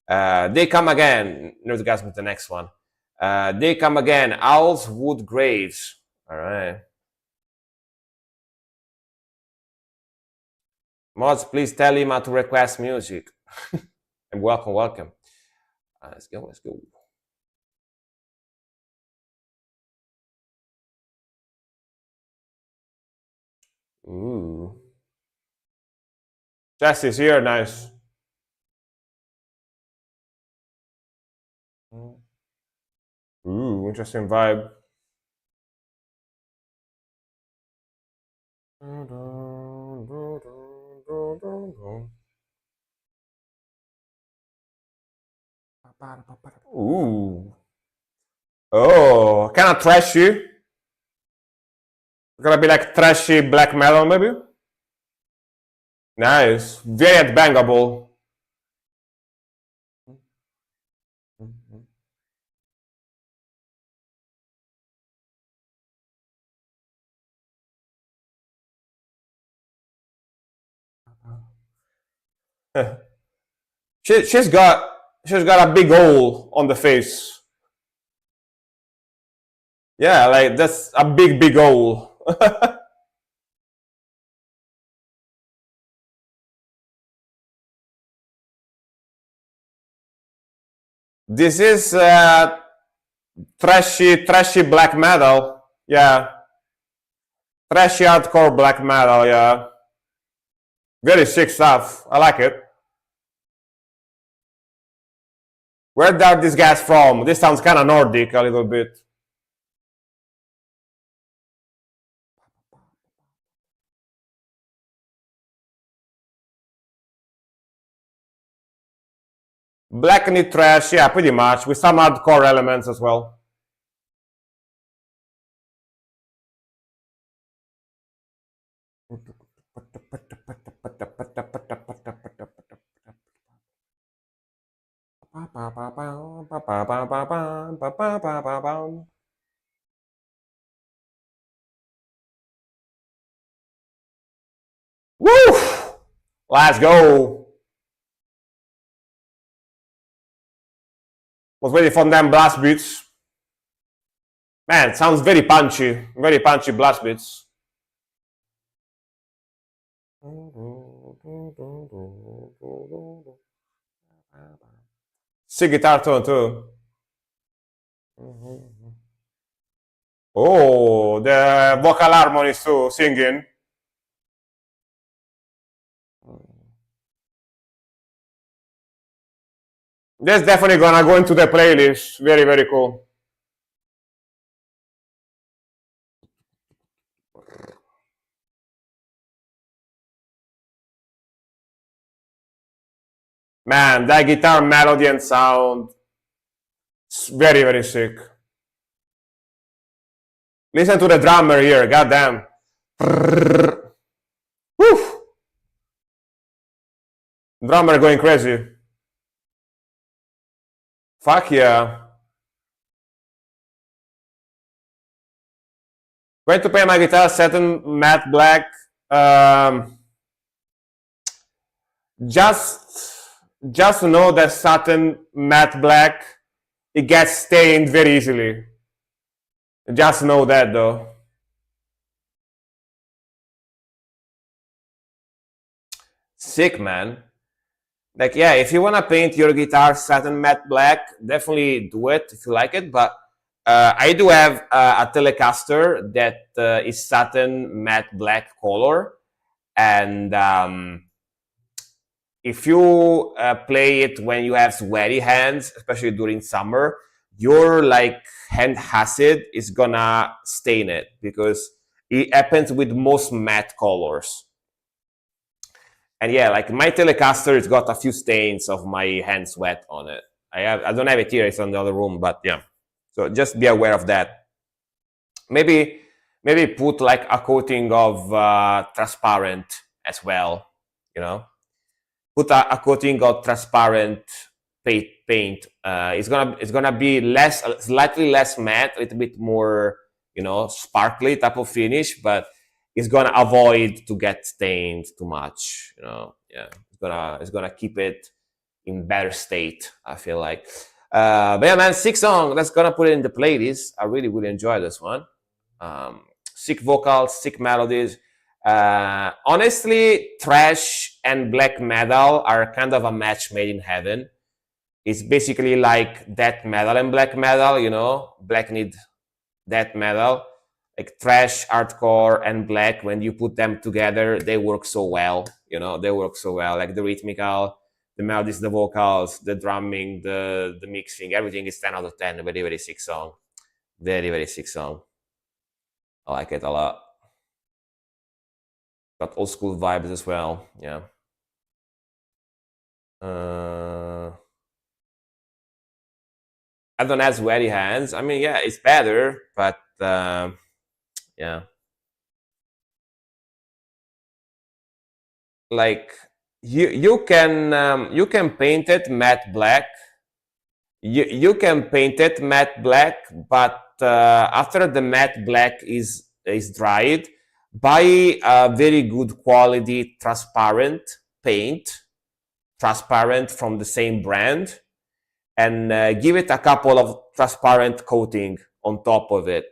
They come again. Nerd guys with the next one. They come again. Owls, wood, graves. All right. Mods, please tell him how to request music. And welcome. Let's go. Ooh. Jess is here, nice. Ooh, interesting vibe. Ooh. Oh, kind of trashy. Gonna be like trashy black metal, maybe? Nice. Very bangable. She's got a big hole on the face. Yeah, like that's a big hole. This is trashy black metal. Yeah, trashy hardcore black metal. Yeah, very sick stuff. I like it. Where are these guys from? This sounds kind of Nordic a little bit. Black and trash, yeah, pretty much, with some hardcore elements as well. Woo! Let's go. Was waiting for them blast beats. Man, it sounds very punchy blast beats. Sick guitar tone too. Oh, the vocal harmonies too, singing. That's definitely gonna go into the playlist. Very cool. Man, that guitar melody and sound, it's very sick. Listen to the drummer here, goddamn. Woo! Drummer going crazy. Fuck yeah. Going to play my guitar Satin matte black. Just know that Satin matte black, it gets stained very easily. Just know that though. Sick, man. Like, yeah, if you want to paint your guitar satin matte black, definitely do it if you like it. But I do have a Telecaster that is satin matte black color. And if you play it when you have sweaty hands, especially during summer, your like hand acid is gonna stain it, because it happens with most matte colors. And yeah, like my Telecaster, it's got a few stains of my hand sweat on it. I don't have it here; it's in the other room. But yeah, so just be aware of that. Maybe put like a coating of transparent as well. You know, put a coating of transparent paint. It's gonna be slightly less matte, a little bit more, you know, sparkly type of finish, but it's gonna avoid to get stained too much. You know, yeah, it's gonna keep it in better state, I feel like. But yeah, man, sick song. Let's gonna put it in the playlist. I really enjoy this one. Sick vocals, sick melodies. Honestly, thrash and black metal are kind of a match made in heaven. It's basically like death metal and black metal, you know, black need death metal. like thrash, hardcore, and black, when you put them together, they work so well. You know, they work so well. Like the rhythmical, the melodies, the vocals, the drumming, the mixing, everything is 10 out of 10. Very, very sick song. Very, very sick song. I like it a lot. Got old school vibes as well. Yeah. I don't have sweaty hands. I mean, yeah, it's better, but yeah, like you can paint it matte black. You can paint it matte black, but after the matte black is dried, buy a very good quality transparent paint, transparent from the same brand, and give it a couple of transparent coating on top of it.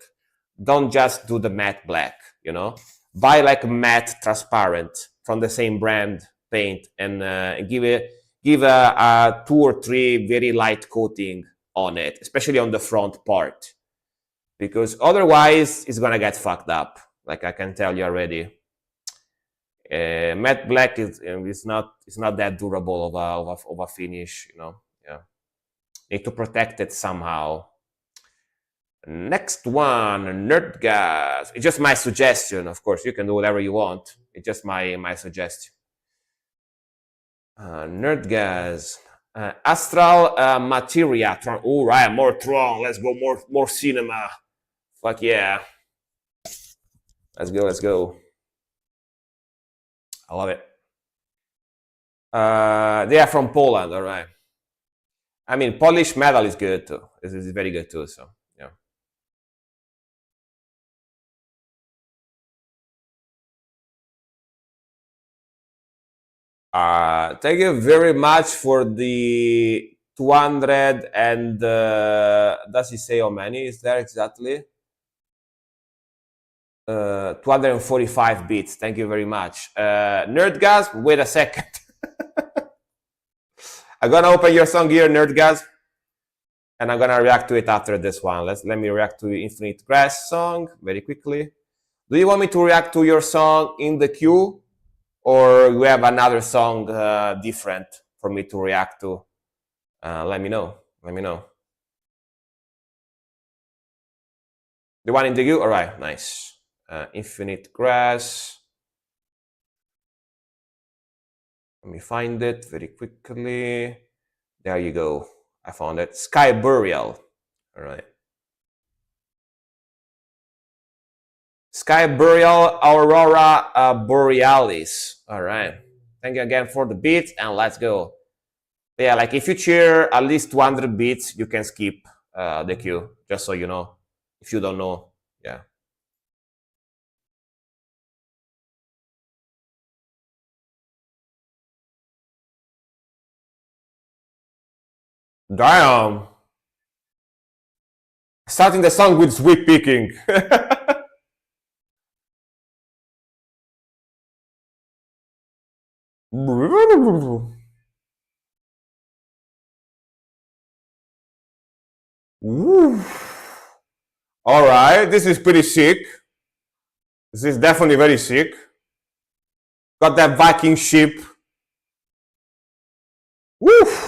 Don't just do the matte black, you know. Buy like matte transparent from the same brand paint, and give a 2 or 3 very light coating on it, especially on the front part, because otherwise it's gonna get fucked up. Like I can tell you already. Matte black is not that durable of a finish, you know. Yeah, need to protect it somehow. Next one, Nerdgas. It's just my suggestion. Of course, you can do whatever you want. It's just my suggestion. Nerdgas. Astral Materia. All right, more Tron. Let's go, more cinema. Fuck yeah. Let's go. I love it. They are from Poland, all right. I mean, Polish metal is good too. It's very good too. So yeah. Thank you very much for the 200 and does he say how many is there exactly? 245 bits. Thank you very much. Nerdgas, wait a second. I'm gonna open your song here, Nerdgas, and I'm gonna react to it after this one. Let me react to Infinite Grass song very quickly. Do you want me to react to your song in the queue, or we have another song different for me to react to? Let me know. Let me know. The one in the queue? All right, nice. Infinite Grass. Let me find it very quickly. There you go. I found it. Sky Burial. All right. Sky Burial, Aurora Borealis. All right. Thank you again for the beats, and let's go. Yeah, like if you cheer at least 200 beats, you can skip the queue, just so you know. If you don't know, yeah. Damn. Starting the song with sweep picking. All right, this is pretty sick. This is definitely very sick. Got that Viking ship. Woof.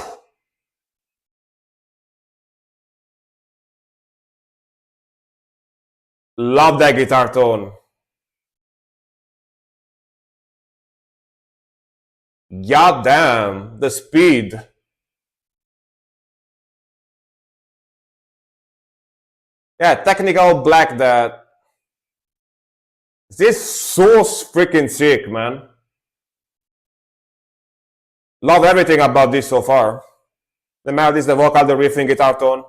Love that guitar tone. God damn, the speed. Yeah, technical black that. This is so freaking sick, man. Love everything about this so far. The melodies, the vocal, the riffing, guitar tone.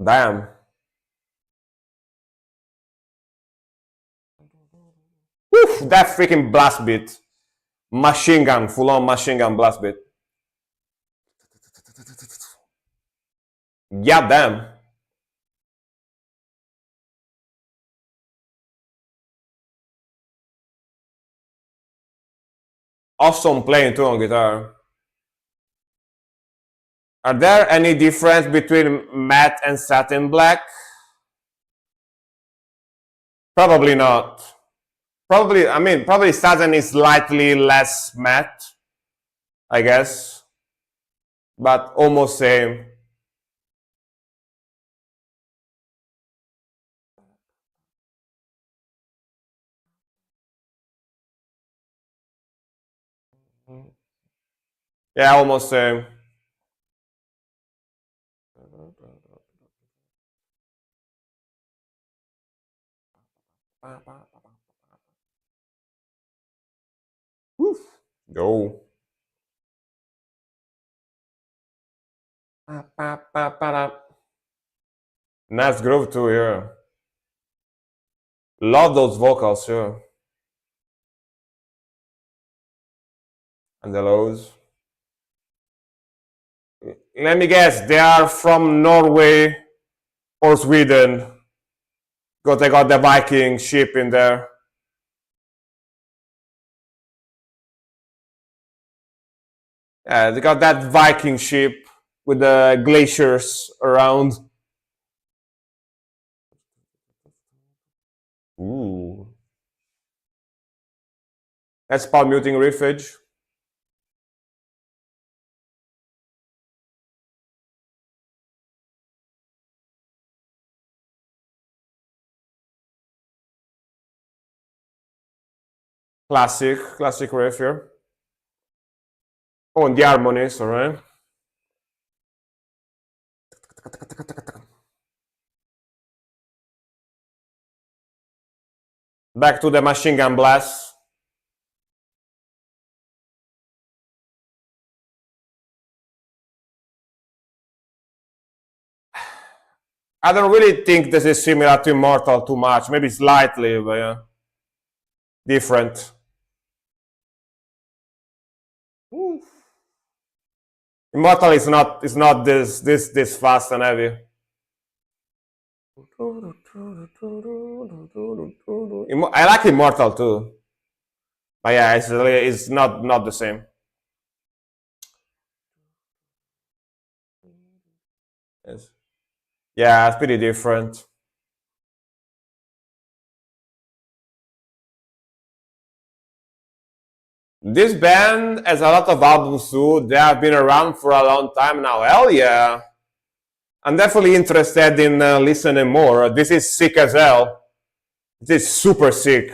Damn. Woof, that freaking blast beat. Machine gun, full on machine gun blast beat. Yeah, damn. Awesome playing too on guitar. Are there any difference between matte and satin black? Probably not. Probably, I mean, probably Saturn is slightly less matte, I guess, but almost same. Yeah, almost same. Woof. Go. Nice groove too, yeah. Love those vocals, yeah. And the lows. Let me guess, they are from Norway or Sweden. Because they got the Viking ship in there. Yeah, they got that Viking ship with the glaciers around. Ooh. That's palm muting riffage. Classic riff here. Oh, and the harmonies, alright. Back to the machine gun blast. I don't really think this is similar to Immortal too much. Maybe slightly, but yeah. Different. Oof. Immortal is not this fast and heavy. I like Immortal too, but yeah, it's not the same. Yes. Yeah, it's pretty different. This band has a lot of albums too. They have been around for a long time now. Hell yeah. I'm definitely interested in listening more. This is sick as hell. This is super sick.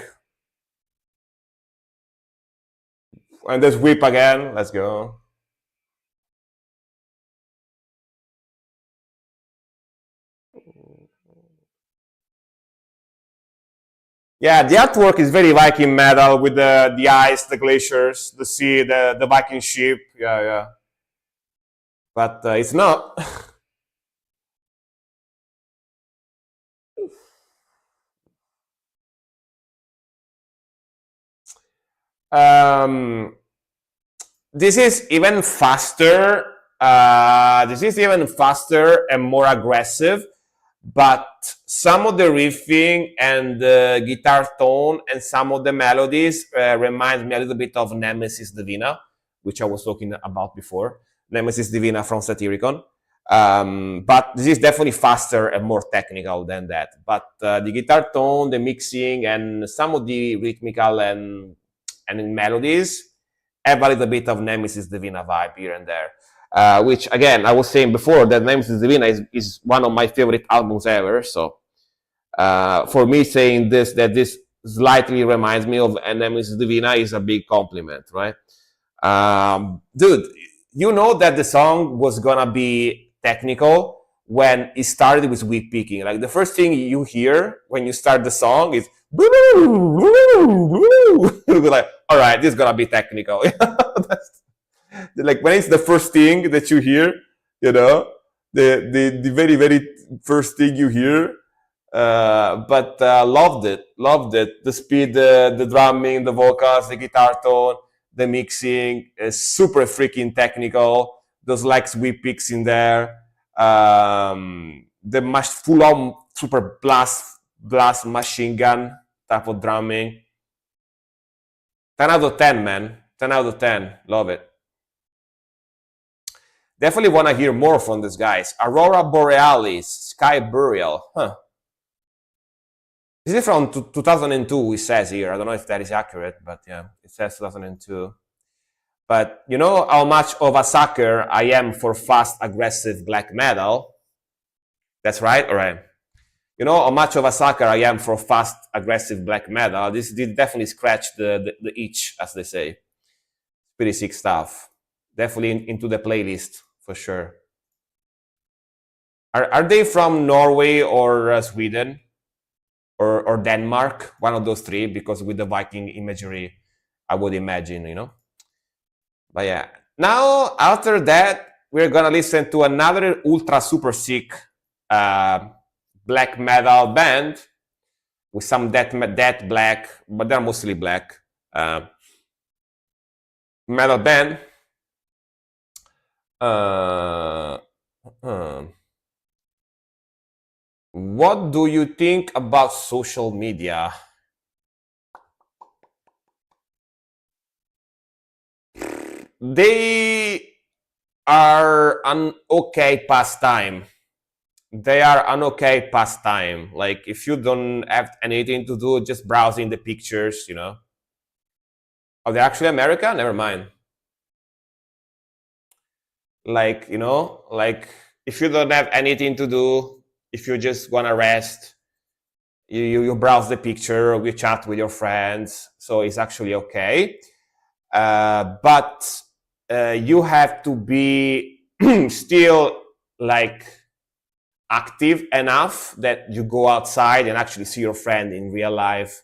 And this whip again. Let's go. Yeah, the artwork is very Viking metal with the ice, the glaciers, the sea, the Viking ship. Yeah, yeah. But it's not. um, this is even faster. This is even faster and more aggressive. But some of the riffing and the guitar tone and some of the melodies remind me a little bit of Nemesis Divina, which I was talking about before. Nemesis Divina from Satyricon. But this is definitely faster and more technical than that. But the guitar tone, the mixing, and some of the rhythmical and melodies have a little bit of Nemesis Divina vibe here and there. Which again, I was saying before that Nemesis Divina is one of my favorite albums ever. So for me, saying that this slightly reminds me of Nemesis Divina is a big compliment, right? Dude, you know that the song was gonna be technical when it started with whip picking. Like the first thing you hear when you start the song is you'll be like, all right, this is gonna be technical. Like when it's the first thing that you hear, you know, the very first thing you hear. But loved it. The speed, the drumming, the vocals, the guitar tone, the mixing is super freaking technical. Those like sweep picks in there. The full on super blast machine gun type of drumming. 10 out of 10, man. 10 out of 10. Love it. Definitely want to hear more from these guys. Aurora Borealis, Sky Burial. Huh. Is it from 2002? It says here. I don't know if that is accurate, but yeah, it says 2002. But you know how much of a sucker I am for fast, aggressive black metal? That's right, all right. You know how much of a sucker I am for fast, aggressive black metal? This did definitely scratch the itch, as they say. Pretty sick stuff. Definitely into the playlist for sure. Are they from Norway or Sweden or Denmark? One of those three, because with the Viking imagery, I would imagine, you know. But yeah, now after that, we're gonna listen to another ultra super sick black metal band with some death black, but they're mostly black metal band. What do you think about social media? They are an okay pastime. They are an okay pastime. Like if you don't have anything to do, just browsing the pictures, you know. Oh, they're actually America? Never mind. Like, you know, like if you don't have anything to do, if you just wanna rest, you browse the picture, or you chat with your friends, so it's actually okay. But you have to be still like active enough that you go outside and actually see your friend in real life,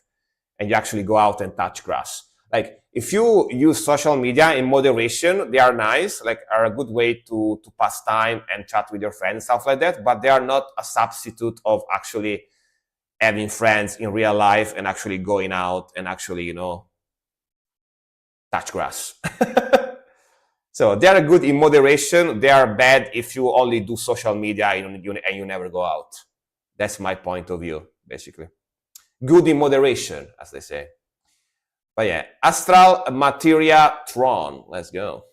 and you actually go out and touch grass. Like if you use social media in moderation, they are nice, like are a good way to pass time and chat with your friends, stuff like that, but they are not a substitute of actually having friends in real life and actually going out and actually, you know, touch grass. So they are good in moderation. They are bad if you only do social media and you never go out. That's my point of view, basically. Good in moderation, as they say. But yeah, Astral Materia Tron. Let's go.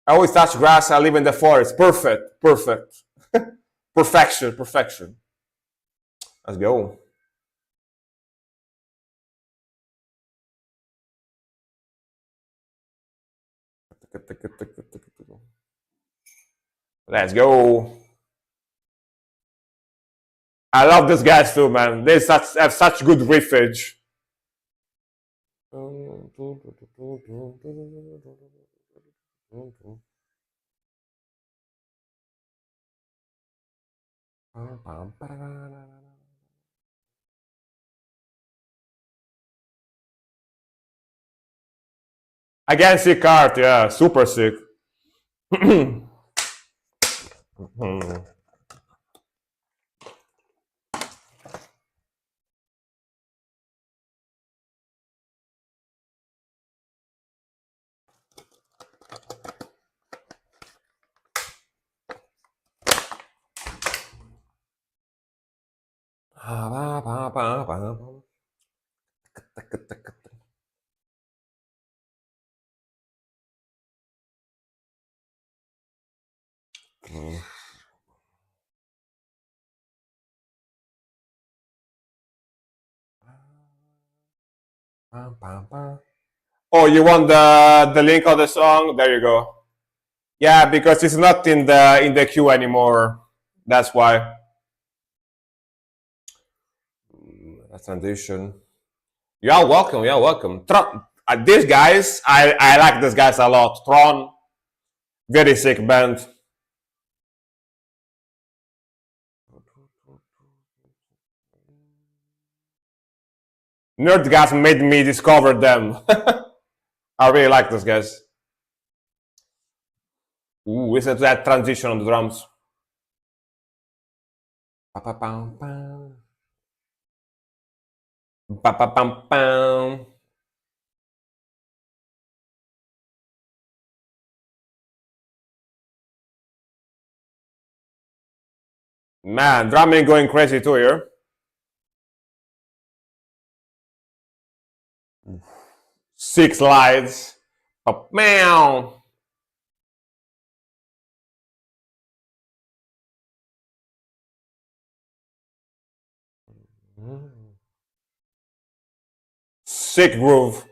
I always touch grass. I live in the forest. Perfect. Perfect. Perfection. Perfection. Let's go. Let's go. I love these guys too, man. They have such good riffage. Again, sick art, yeah, super sick. Oh, you want the link of the song? There you go. Yeah, because it's not in the queue anymore. That's why. That's transition. You're welcome. You're welcome. These guys, I like these guys a lot. Tron, very sick band. Nerdgasm made me discover them. I really like those guys. Ooh, listen to that transition on the drums. Man, drumming going crazy too here. Six slides. Meow. Sick groove.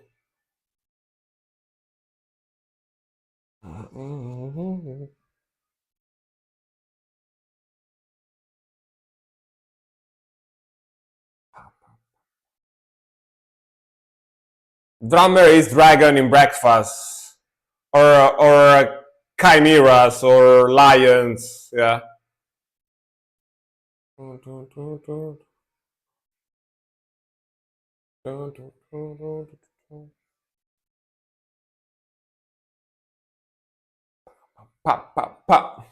Drummer is dragon in breakfast, or chimeras or lions. Yeah. Pop, pop, pop.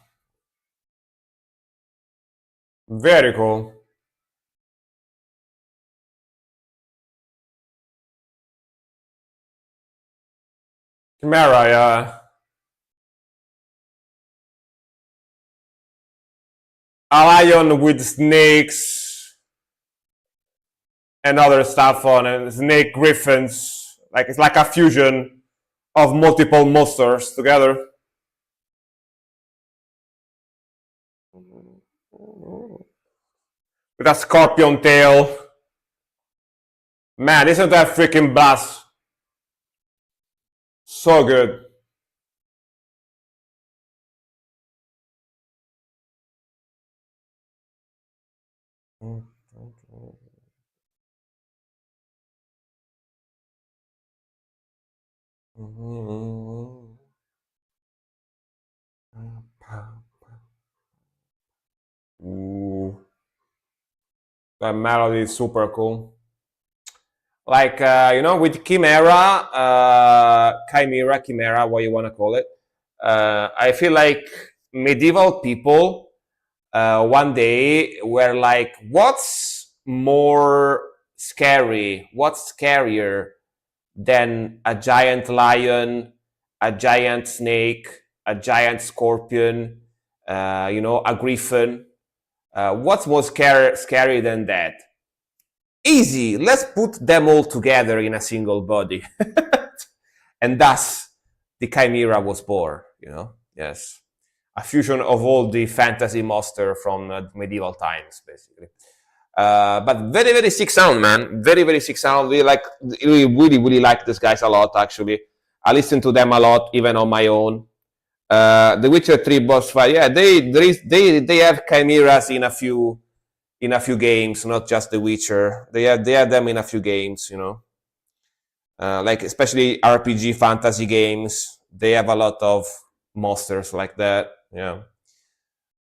Very cool. Chimera, yeah. A lion with snakes and other stuff on, and snake griffins. Like it's like a fusion of multiple monsters together. With a scorpion tail. Man, isn't that freaking blast? So good. Ooh, that melody is super cool. Like with Chimera, Chimera, what you want to call it. I feel like medieval people one day were like, what's more scary? What's scarier than a giant lion, a giant snake, a giant scorpion, a griffin? What's more scary than that? Easy. Let's put them all together in a single body. And thus, the Chimera was born, Yes. A fusion of all the fantasy monster from medieval times, basically. But very, very sick sound, man. Very, very sick sound. Really like these guys a lot, actually. I listen to them a lot, even on my own. The Witcher 3 boss fight, yeah, they have chimeras in a few games, not just The Witcher. They have them in a few games, like especially RPG fantasy games. They have a lot of monsters like that, yeah.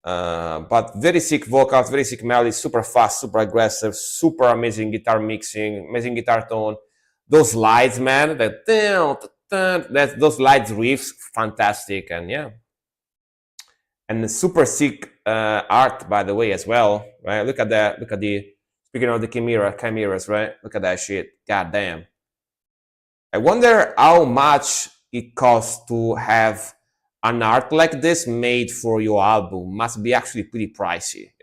But very sick vocals, very sick melody, super fast, super aggressive, super amazing guitar mixing, amazing guitar tone. Those slides, man, those slides riffs, fantastic, and yeah. And super sick art, by the way, as well, right? Look at the speaking of the chimeras, right? Look at that shit. God damn. I wonder how much it costs to have an art like this made for your album. Must be actually pretty pricey,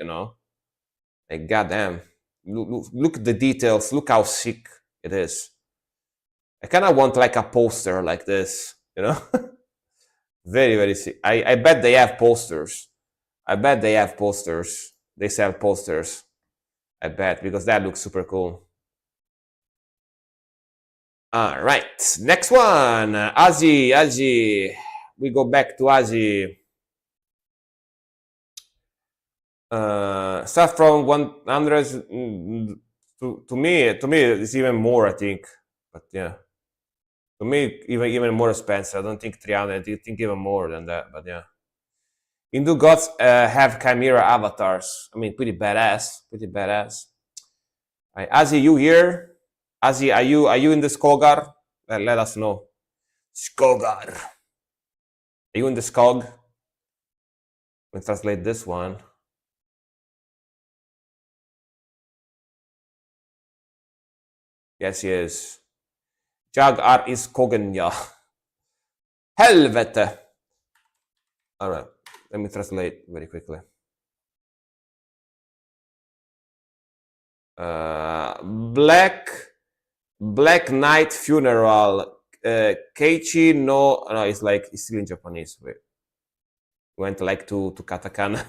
Like, goddamn. Look at the details. Look how sick it is. I kind of want like a poster like this, Very, very sick. I bet they have posters. They sell posters. I bet, because that looks super cool. All right, next one. Ozzy. We go back to Ozzy. Stuff from 100 to me it's even more, I think. But yeah, to me even more expensive. I don't think 300. I think even more than that. But yeah, Hindu gods have chimera avatars. I mean, pretty badass. Right, Ozzy, you here? Ozzy, are you in the Skogar? Let us know. Skogar. Are you in the Skog? Let's translate this one. Yes, he is. Jag is Kogenya. Helvete. All right, let me translate very quickly. Black Knight Funeral. Keiichi no, it's still in Japanese. Wait, went like to katakana.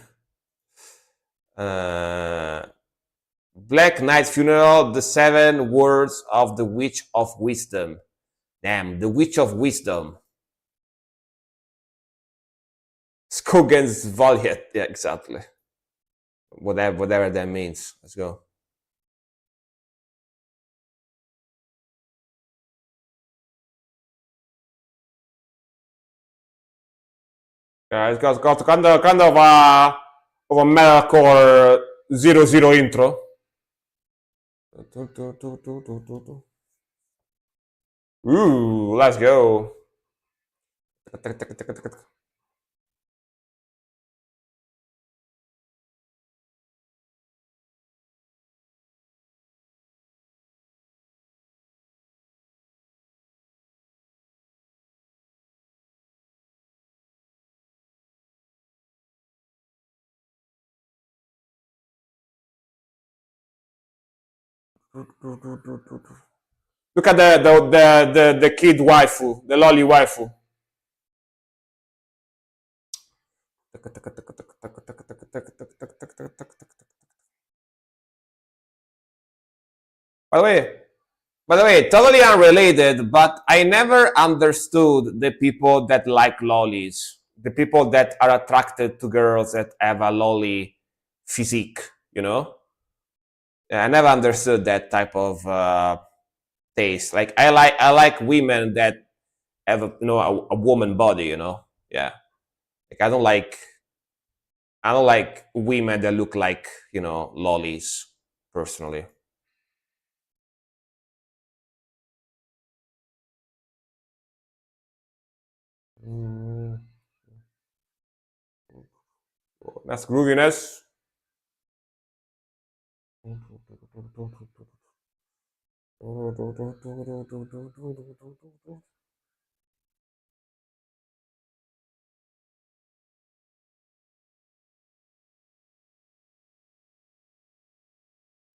Black Knight's Funeral, The Seven Words of the Witch of Wisdom. Damn, the Witch of Wisdom. Skogen's Valiant. Yeah, exactly. Whatever that means. Let's go. It's got kind of a metalcore 0-0 intro. Ooh, let's go. Look at the kid waifu, the lolly waifu. By the way, totally unrelated, but I never understood the people that like lollies, the people that are attracted to girls that have a lolly physique, you know? I never understood that type of taste. Like I like women that have a woman body, you know? Yeah. Like I don't like women that look like, lollies personally. Mm. That's grooviness.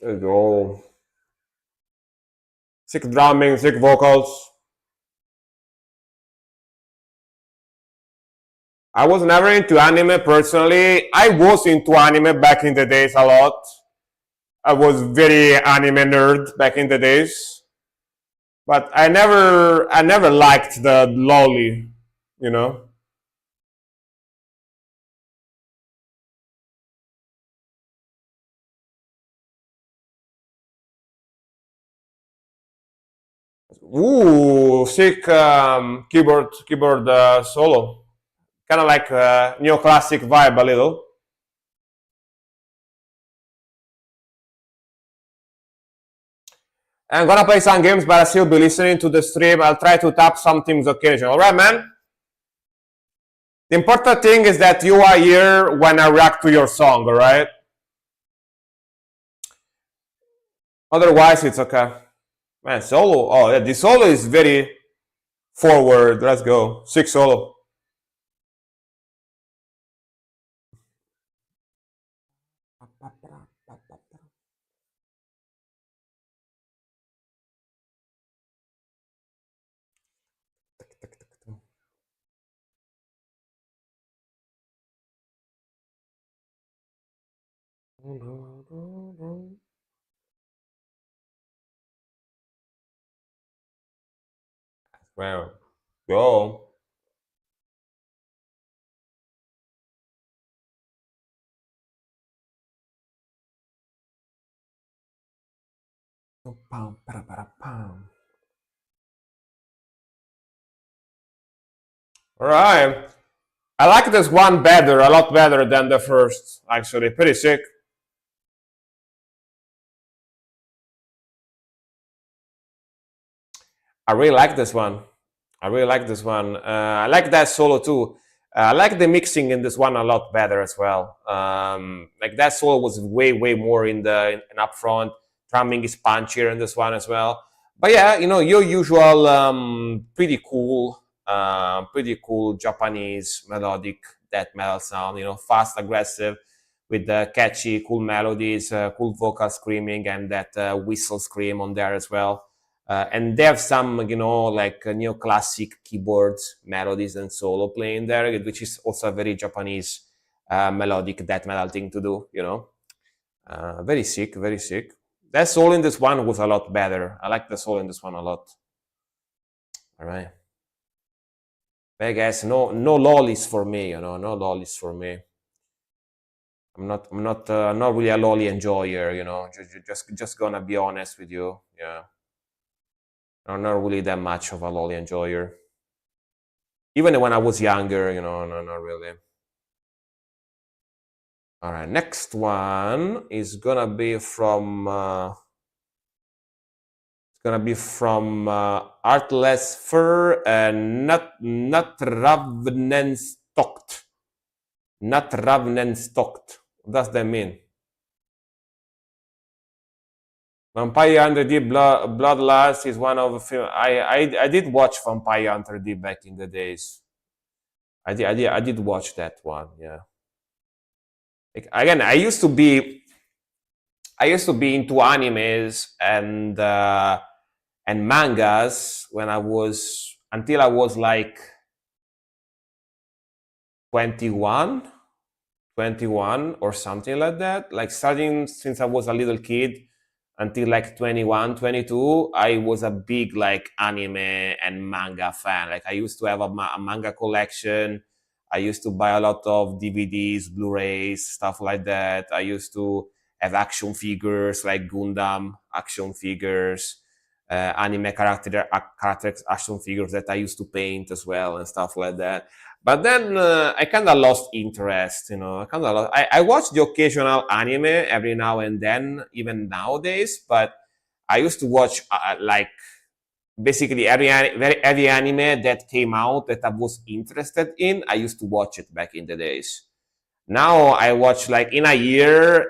There you go. Sick drumming, sick vocals. I was never into anime personally. I was into anime back in the days a lot. I was very anime nerd back in the days. But I never liked the lolly, you know. Ooh, sick keyboard solo. Kind of like neoclassic vibe a little. I'm gonna play some games, but I'll still be listening to the stream. I'll try to tap some things occasionally. All right, man. The important thing is that you are here when I react to your song. All right. Otherwise, it's okay. Man, solo. Oh, yeah, the solo is very forward. Let's go. Sick solo. Wow. Go. All right. I like this one better, a lot better than the first, actually. Pretty sick. I really like this one. I really like this one. I like that solo too. I like the mixing in this one a lot better as well. Like that solo was way more in upfront. Drumming is punchier in this one as well. But yeah, your usual pretty cool Japanese melodic death metal sound. Fast, aggressive, with the catchy, cool melodies, cool vocal screaming, and that whistle scream on there as well. And they have some, like neoclassic keyboards, melodies, and solo playing there, which is also a very Japanese melodic death metal thing to do. Very sick, very sick. That Soul in this one was a lot better. I like the Soul in this one a lot. All right. I guess no lollies for me, no lollies for me. I'm not really a lolly enjoyer, just gonna be honest with you. Yeah. I'm not really that much of a lolly enjoyer. Even when I was younger, no, not really. All right, next one is gonna be from Artless Fur and Not Ravnenstokt. Not Ravnenstokt. What does that mean? Vampire Hunter D Bloodlust is one of the film. I did watch Vampire Hunter D back in the days. I did watch that one. Yeah. Again, I used to be into animes and mangas when I was until I was like 21, 21 or something like that. Like starting since I was a little kid until like 21, 22, I was a big like anime and manga fan. Like I used to have a manga collection. I used to buy a lot of DVDs, Blu-rays, stuff like that. I used to have action figures like Gundam action figures, anime characters action figures that I used to paint as well and stuff like that. But then I kind of lost interest. I watch the occasional anime every now and then, even nowadays. But I used to watch like basically every anime that came out that I was interested in. I used to watch it back in the days. Now I watch like in a year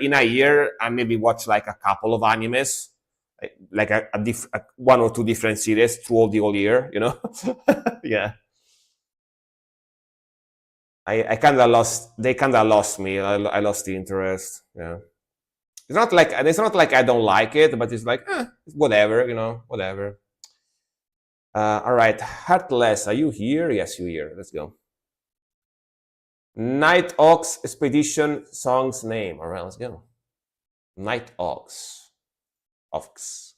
I maybe watch like a couple of animes, like one or two different series through the whole year. Yeah. I kind of lost. They kind of lost me. I lost the interest. Yeah, it's not like I don't like it, but it's like whatever, whatever. All right, Heartless, are you here? Yes, you here. Let's go. Night Ox Expedition song's name. All right, let's go. Night Ox. Ox.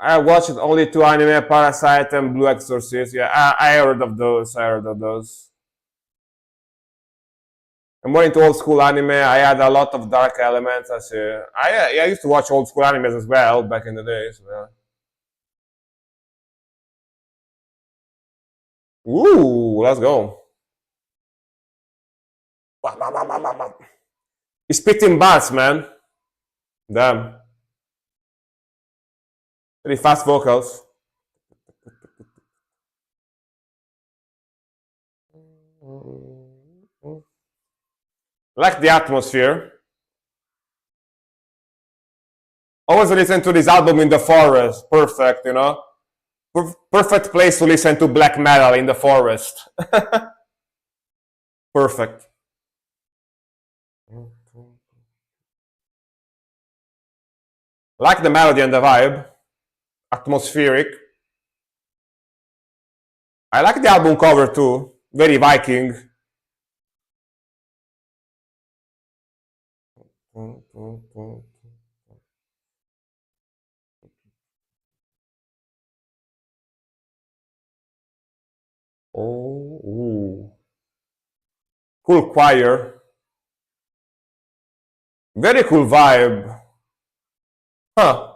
I watched only two anime, Parasite and Blue Exorcist. Yeah, I heard of those. I heard of those. I'm more into old school anime. I had a lot of dark elements. I used to watch old school animes as well back in the days. Yeah. Ooh, let's go. He's spitting bars, man. Damn. Very fast vocals. Like the atmosphere. Always listen to this album in the forest. Perfect, Perfect place to listen to black metal in the forest. Perfect. Like the melody and the vibe. Atmospheric. I like the album cover too. Very Viking. Oh, ooh. Cool choir. Very cool vibe. Huh.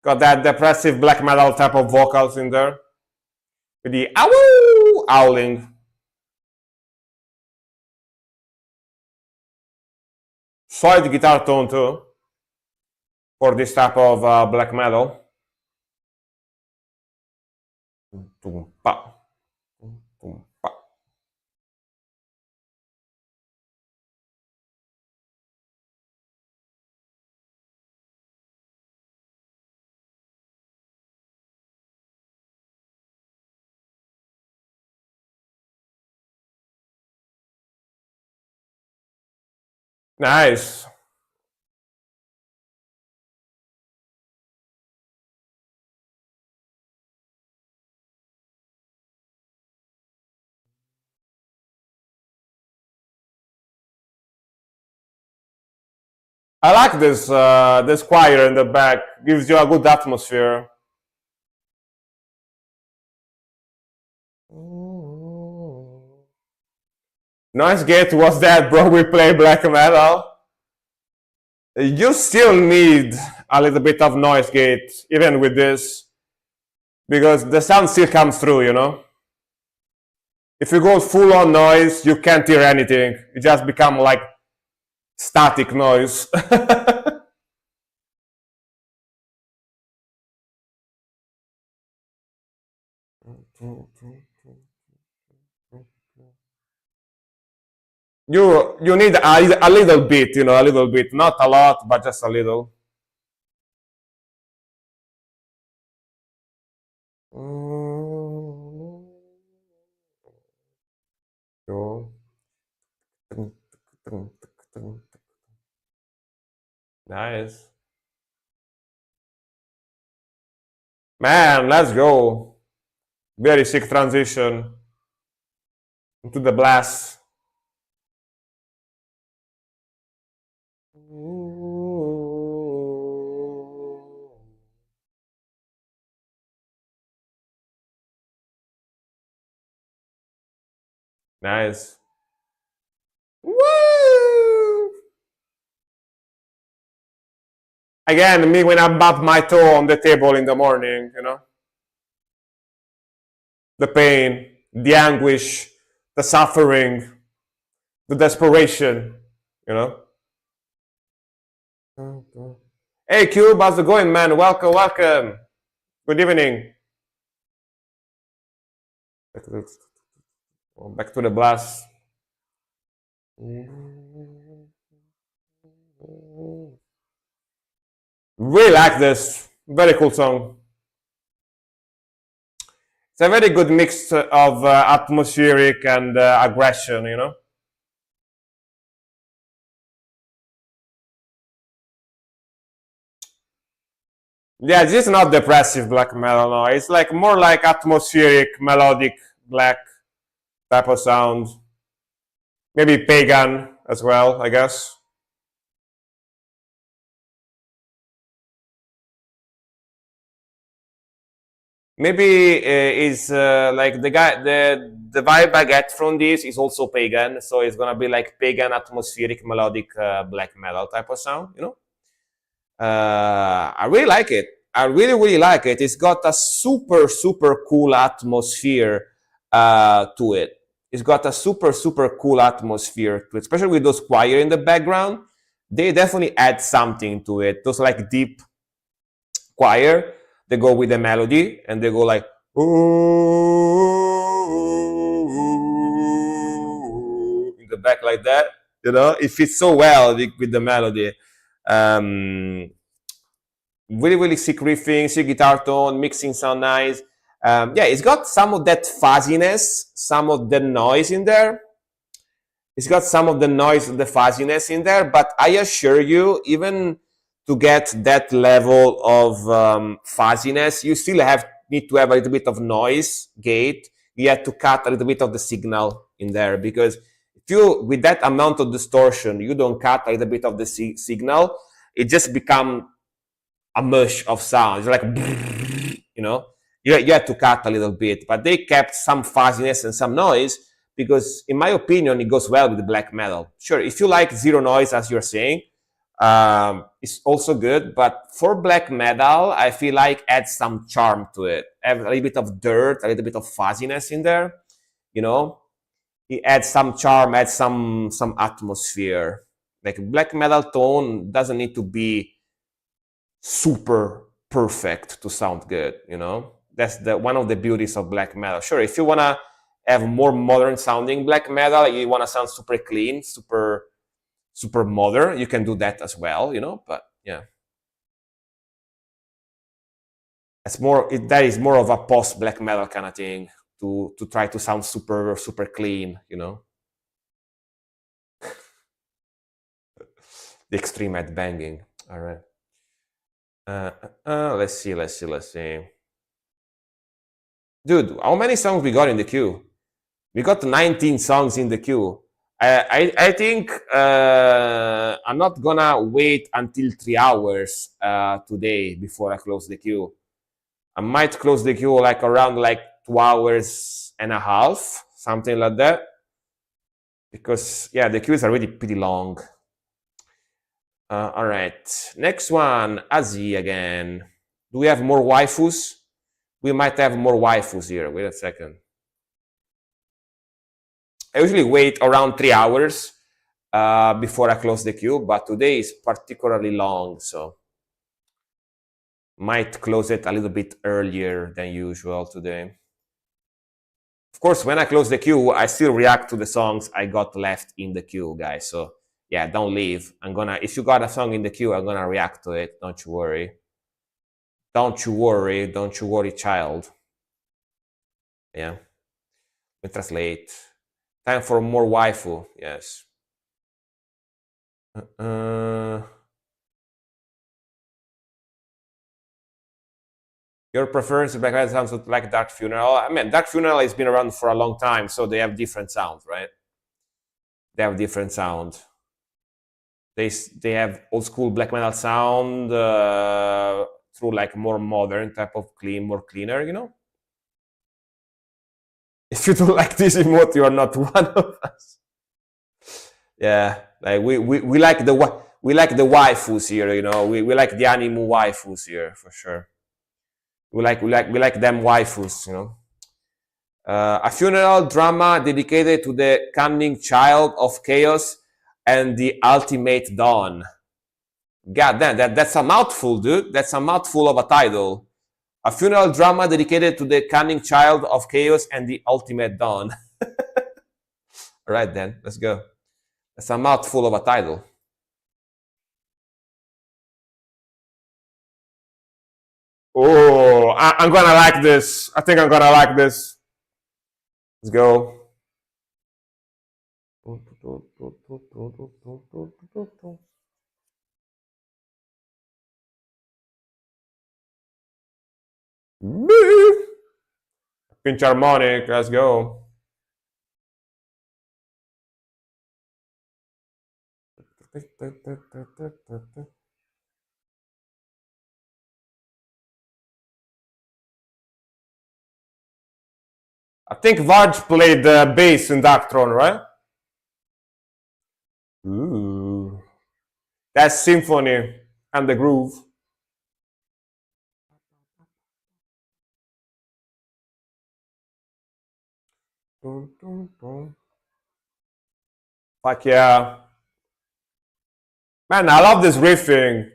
Got that depressive black metal type of vocals in there. With the ow howling. Solid guitar tone too. For this type of black metal. Nice. I like this choir in the back. Gives you a good atmosphere. Noise gate was that, bro. We play black metal. You still need a little bit of noise gate, even with this, because the sound still comes through, you know? If you go full on noise, you can't hear anything. It just become like static noise. You need a little bit, you know, a little bit, not a lot, but just a little. Nice. Man, let's go. Very sick transition into the blast. Nice. Woo! Again, me when I bump my toe on the table in the morning, you know? The pain, the anguish, the suffering, the desperation, you know? Hey Cube, how's it going, man? Welcome, welcome. Good evening. Back to the blast. Really like this. Very cool song. It's a very good mix of atmospheric and aggression, you know? Yeah, this is not depressive black metal, no. It's like more like atmospheric, melodic black type of sound. Maybe pagan as well, I guess. Maybe is like the vibe I get from this is also pagan, so it's gonna be like pagan atmospheric melodic black metal type of sound, you know. I really like it. I really like it. It's got a super cool atmosphere to it. It's got a super cool atmosphere to it, especially with those choir in the background. They definitely add something to it. Those like deep choir, they go with the melody and they go like ooh, in the back like that. You know, it fits so well with the melody. Really sick riffing, sick guitar tone, mixing sound nice. Yeah, it's got some of that fuzziness, some of the noise in there. It's got some of the noise and the fuzziness in there, but I assure you, even to get that level of fuzziness, you still need to have a little bit of noise gate. You have to cut a little bit of the signal in there, because if you, with that amount of distortion, you don't cut a little bit of the signal, it just becomes a mush of sound. It's like, you know, you have to cut a little bit, but they kept some fuzziness and some noise, because in my opinion, it goes well with the black metal. Sure, if you like zero noise, as you're saying, it's also good, but for black metal, I feel like add some charm to it. Have a little bit of dirt, a little bit of fuzziness in there, you know. It adds some charm, adds some atmosphere. Like black metal tone doesn't need to be super perfect to sound good, you know. That's one of the beauties of black metal. Sure, if you wanna have more modern sounding black metal, you wanna sound super clean, super modern, you can do that as well, you know. But yeah, that is more of a post black metal kind of thing, to try to sound super clean, you know. The extreme head banging. All right. Let's see. Dude, how many songs we got in the queue? We got 19 songs in the queue. I think I'm not gonna wait until 3 hours today before I close the queue. I might close the queue like around like 2 hours and a half, something like that. Because yeah, the queue is already pretty long. All right, next one, Azi again. Do we have more waifus? We might have more waifus here. Wait a second. I usually wait around 3 hours before I close the queue, but today is particularly long, so might close it a little bit earlier than usual today. Of course, when I close the queue, I still react to the songs I got left in the queue, guys. So yeah, don't leave. If you got a song in the queue, I'm gonna react to it. Don't you worry. Don't you worry. Don't you worry, child. Yeah. Let me translate. Time for more waifu. Yes. Your preference background sounds like Dark Funeral. I mean, Dark Funeral has been around for a long time, so they have different sounds, right? They have different sound. They have old school black metal sound through like more modern type of more cleaner, you know. If you don't like this emote, you are not one of us. Yeah, like we like the waifus here, you know. We like the anime waifus here for sure. We like them waifus, you know. A funeral drama dedicated to the cunning child of chaos and the ultimate dawn. God damn, that's a mouthful, dude. That's a mouthful of a title. A funeral drama dedicated to the cunning child of chaos and the ultimate dawn. All right, then, let's go. That's a mouthful of a title. Oh, I'm gonna like this. I think I'm gonna like this. Let's go. Pinch harmonic, let's go. I think Varg played the bass in Darkthrone, right? Ooh. That's symphony and the groove. Fuck yeah. Man, I love this riffing.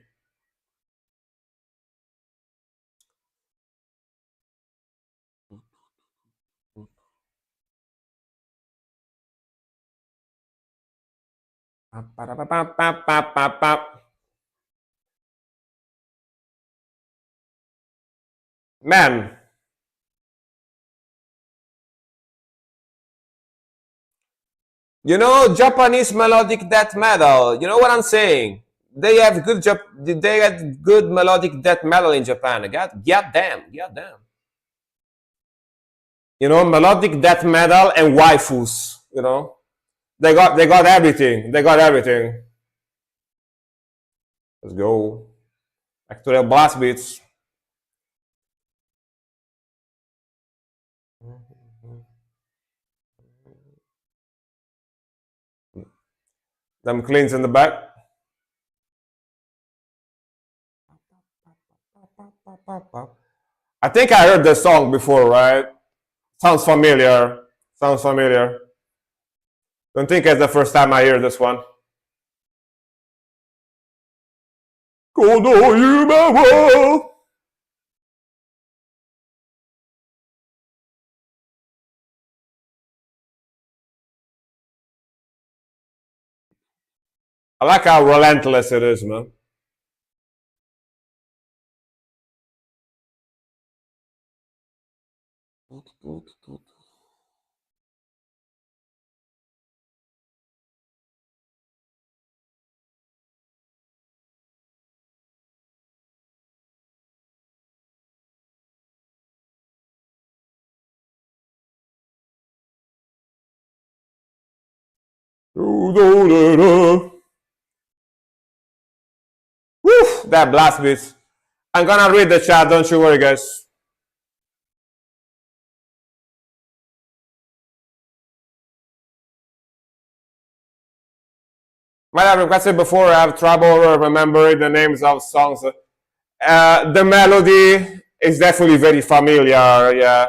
Man, you know Japanese melodic death metal. You know what I'm saying? They have they had good melodic death metal in Japan. God damn. You know, melodic death metal and waifus. You know, they got everything. They got everything. Let's go back to the blast beats. Them cleans in the back. I think I heard the song before, right? Sounds familiar. Sounds familiar. Don't think it's the first time I hear this one. I like how relentless it is, man. Woo, that blast beat. I'm gonna read the chat, don't you worry, guys. Might have requested before, I have trouble remembering the names of songs. The melody is definitely very familiar, yeah.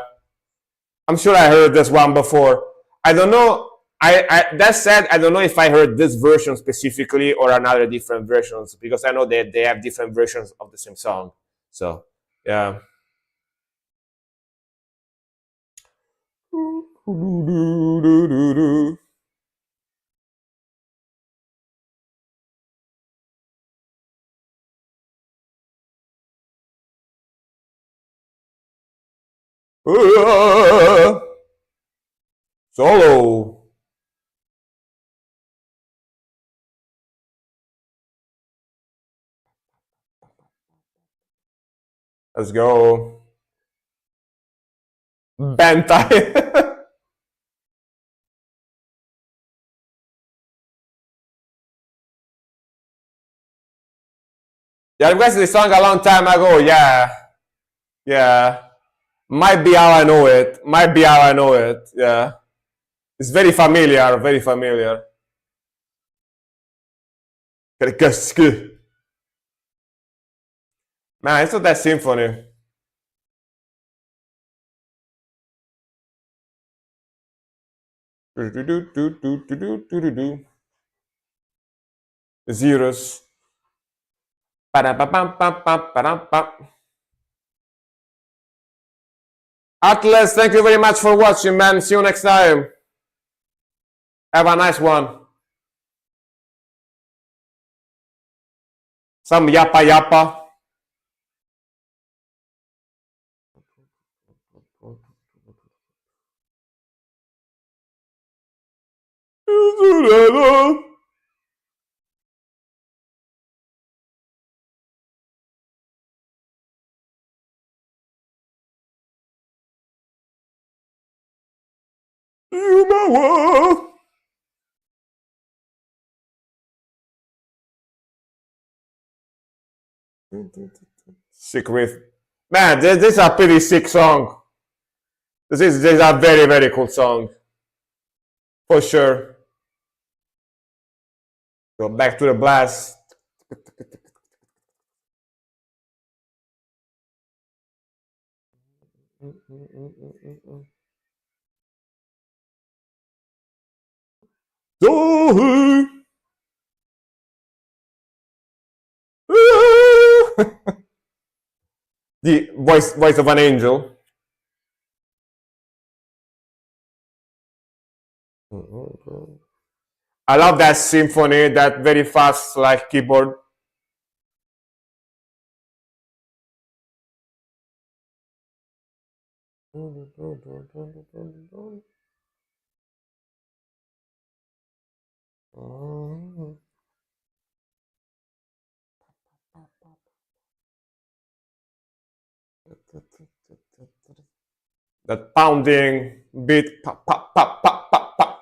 I'm sure I heard this one before. I don't know. That said, I don't know if I heard this version specifically or another different versions, because I know that they have different versions of the same song. So yeah. Solo. Let's go. Bantai. Yeah, I requested this song a long time ago. Yeah. Yeah. Might be how I know it. Might be how I know it. Yeah. It's very familiar. Very familiar. Man, it's not that symphony. Zeros. Atlas, thank you very much for watching, man. See you next time. Have a nice one. Some yappa yappa. Sick riff. Man, this is a pretty sick song. This is a very, very cool song. For sure. Go back to the blast. The voice of an angel. I love that symphony, that very fast like keyboard. That pounding beat, pop, pop, pop, pop, pop, pop.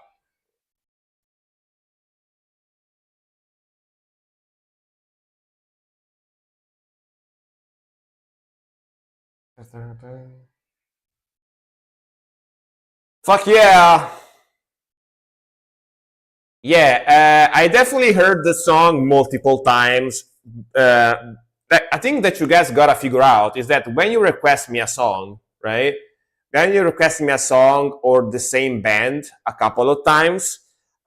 Fuck yeah. Yeah, I definitely heard the song multiple times. I think that you guys gotta figure out is that when you request me a song, right? Then you request me a song or the same band a couple of times.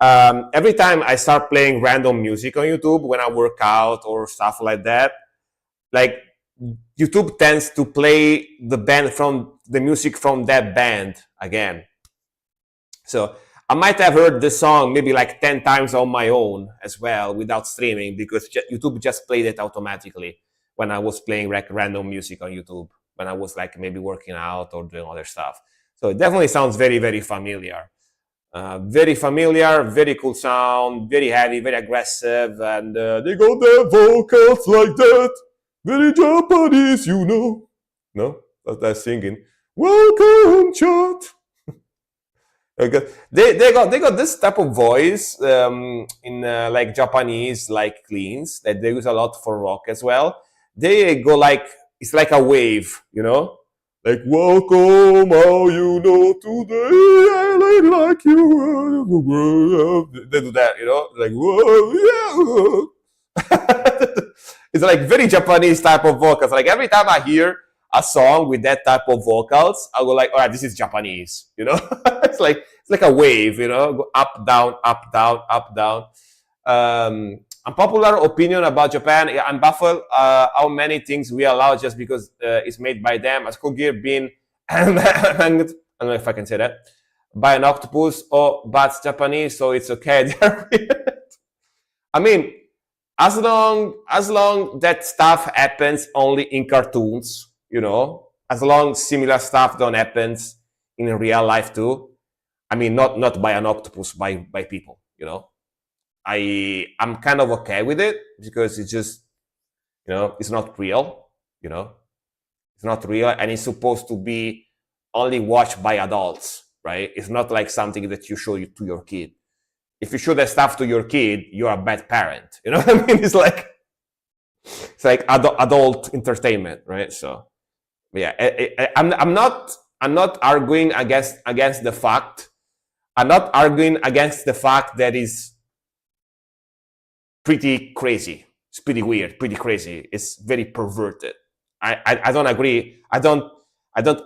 Every time I start playing random music on YouTube when I work out or stuff like that, like YouTube tends to play the music from that band again. So I might have heard this song maybe like 10 times on my own as well without streaming, because YouTube just played it automatically when I was playing random music on YouTube, when I was like maybe working out or doing other stuff. So it definitely sounds very, very familiar. Very familiar, very cool sound, very heavy, very aggressive, and they got their vocals like that. Very Japanese, you know. No? That's singing. Welcome, chat. Because they got this type of voice in like Japanese like cleans that they use a lot for rock as well. They go like it's like a wave, you know, like welcome, how you know today I like you. They do that, you know, like whoa, yeah. It's like very Japanese type of vocals. Like every time I hear a song with that type of vocals, I go like, all right, this is Japanese, you know. It's like a wave, you know, go up down up down up down. Unpopular opinion about Japan. Yeah, I'm baffled how many things we allow just because it's made by them. As Cool Gear being, I don't know if I can say that, by an octopus. Oh, but it's Japanese, so it's okay. I mean, as long that stuff happens only in cartoons, you know, as long similar stuff don't happens in real life too. I mean, not by an octopus, by people, you know. I'm kind of okay with it because it's just, you know, it's not real, you know, it's not real, and it's supposed to be only watched by adults, right? It's not like something that you show to your kid. If you show that stuff to your kid, you're a bad parent. You know what I mean? It's like adult entertainment, right? So yeah, I'm not arguing against the fact. I'm not arguing against the fact that is pretty crazy. It's pretty weird, pretty crazy. It's very perverted. I don't agree. I don't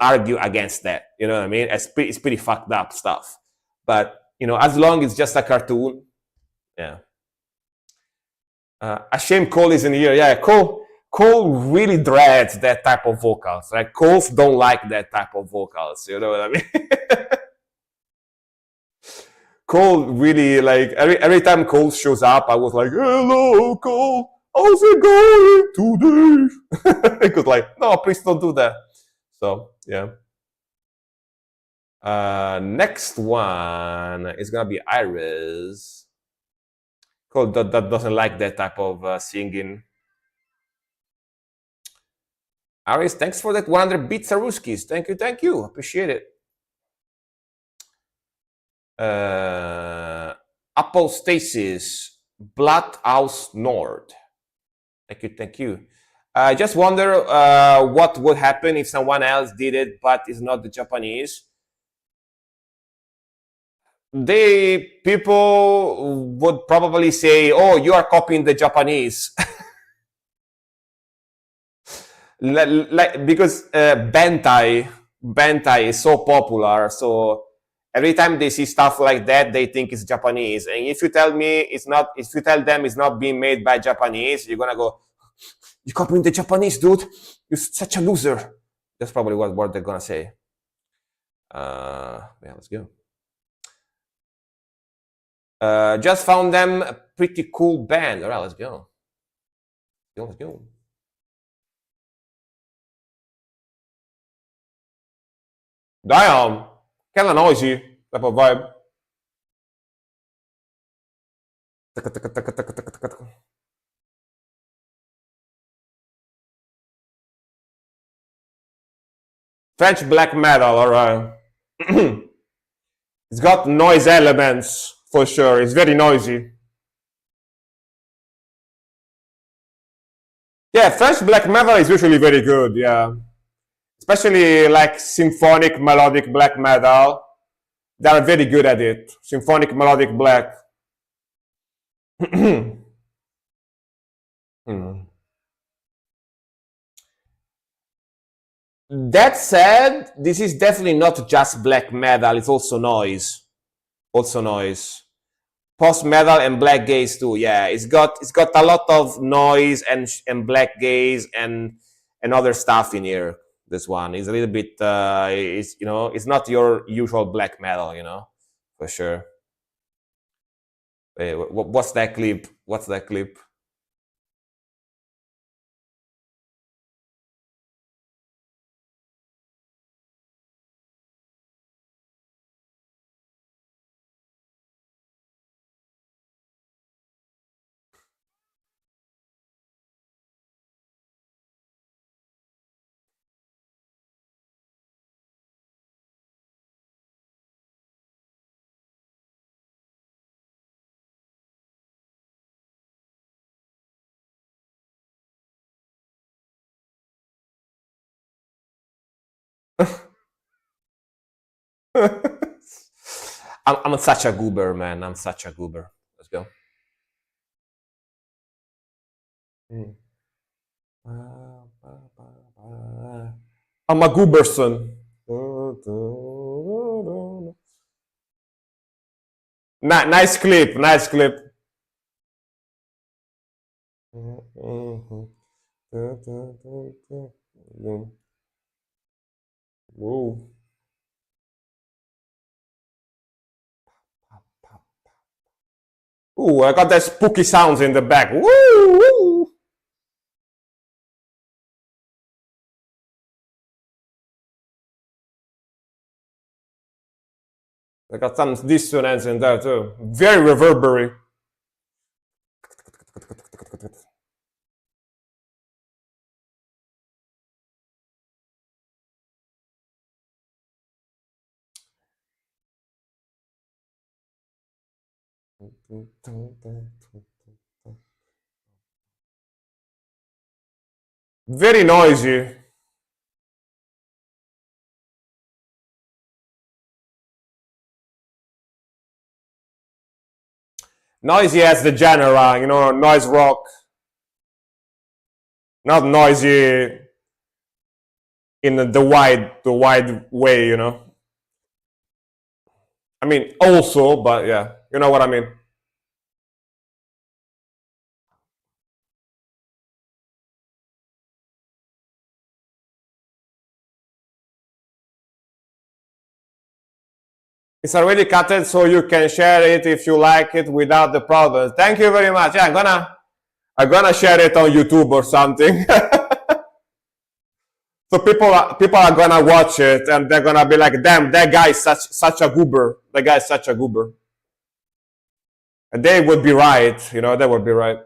argue against that. You know what I mean? It's pretty fucked up stuff. But you know, as long as it's just a cartoon, yeah. A shame Cole isn't here. Yeah, Cole really dreads that type of vocals. Like Coles don't like that type of vocals. You know what I mean? Cole really like every time Cole shows up, I was like, "Hello, Cole. How's it going today?" Because like, no, please don't do that. So yeah. Next one is gonna be Iris. Cole that doesn't like that type of singing. Iris, thanks for that 100 bits, Aruskis. Thank you. Appreciate it. Apostasis, Bloodhouse Nord. Thank you. I just wonder what would happen if someone else did it, but it's not the Japanese. People would probably say, "Oh, you are copying the Japanese," like because Bentai is so popular, so every time they see stuff like that, they think it's Japanese. And if you tell me it's not, if you tell them it's not being made by Japanese, you're gonna go, "You copying the Japanese, dude? You're such a loser." That's probably what they're gonna say. Yeah, let's go. Just found them a pretty cool band. All right, let's go. Let's go. Damn, kind of noisy type of vibe. French black metal, alright. It's got noise elements for sure. It's very noisy. Yeah, French black metal is usually very good. Yeah, especially like symphonic melodic black metal. They are very good at it. Symphonic melodic black. Hmm. That said, this is definitely not just black metal. It's also noise. Also noise. Post metal and black gaze too. Yeah, it's got a lot of noise and black gaze and other stuff in here. This one is a little bit. It's, you know, it's not your usual black metal. You know, for sure. Hey, what's that clip? What's that clip? I'm such a goober, man. I'm such a goober. Let's go. Mm. I'm a gooberson. Nice clip. Nice clip. Whoa. Ooh, I got that spooky sounds in the back. Woo! Woo. I got some dissonance in there too. Very reverberary. Very noisy. Noisy as the genre, you know, noise rock. Not noisy in the wide way, you know. I mean, also, but yeah, you know what I mean. It's already cutted, so you can share it if you like it without the problems. Thank you very much. Yeah, I'm gonna share it on YouTube or something. So people are gonna watch it and they're gonna be like, "Damn, that guy is such a goober. That guy is such a goober." And they would be right, you know. They would be right.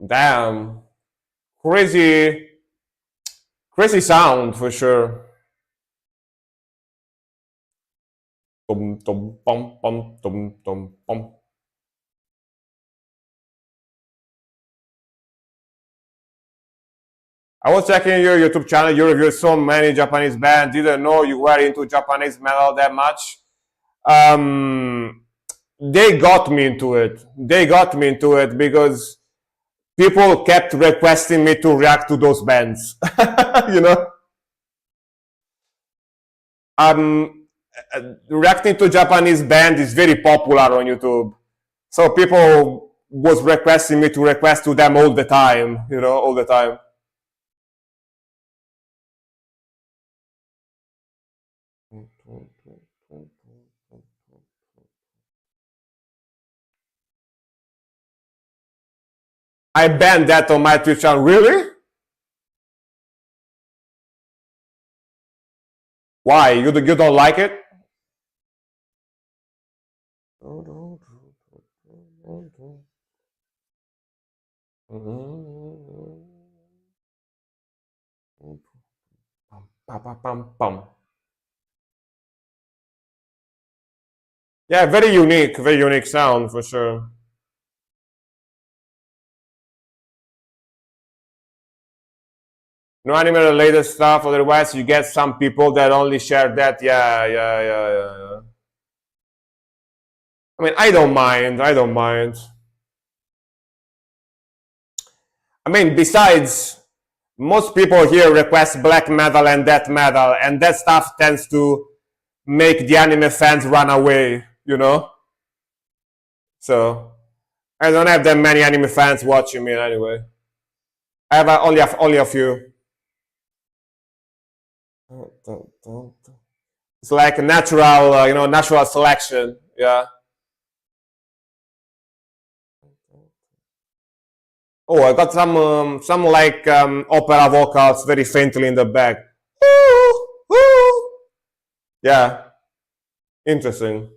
Damn, crazy, crazy sound for sure. Tum tum pom pom tum tum pom. I was checking your YouTube channel. You reviewed so many Japanese bands. Didn't know you were into Japanese metal that much. Um, they got me into it. They got me into it because people kept requesting me to react to those bands. You know, reacting to Japanese band is very popular on YouTube. So people was requesting me to request to them all the time. You know, all the time. I banned that on my Twitch channel. Really? Why? You don't like it? Yeah, very unique sound for sure. No anime related stuff, otherwise you get some people that only share that. Yeah. I mean, I don't mind. I don't mind. I mean, besides, most people here request black metal and death metal, and that stuff tends to make the anime fans run away, you know? So, I don't have that many anime fans watching me anyway. I have only a few. It's like a natural, natural selection. Yeah. Oh, I got some like opera vocals very faintly in the back. Ooh, ooh. Yeah, interesting.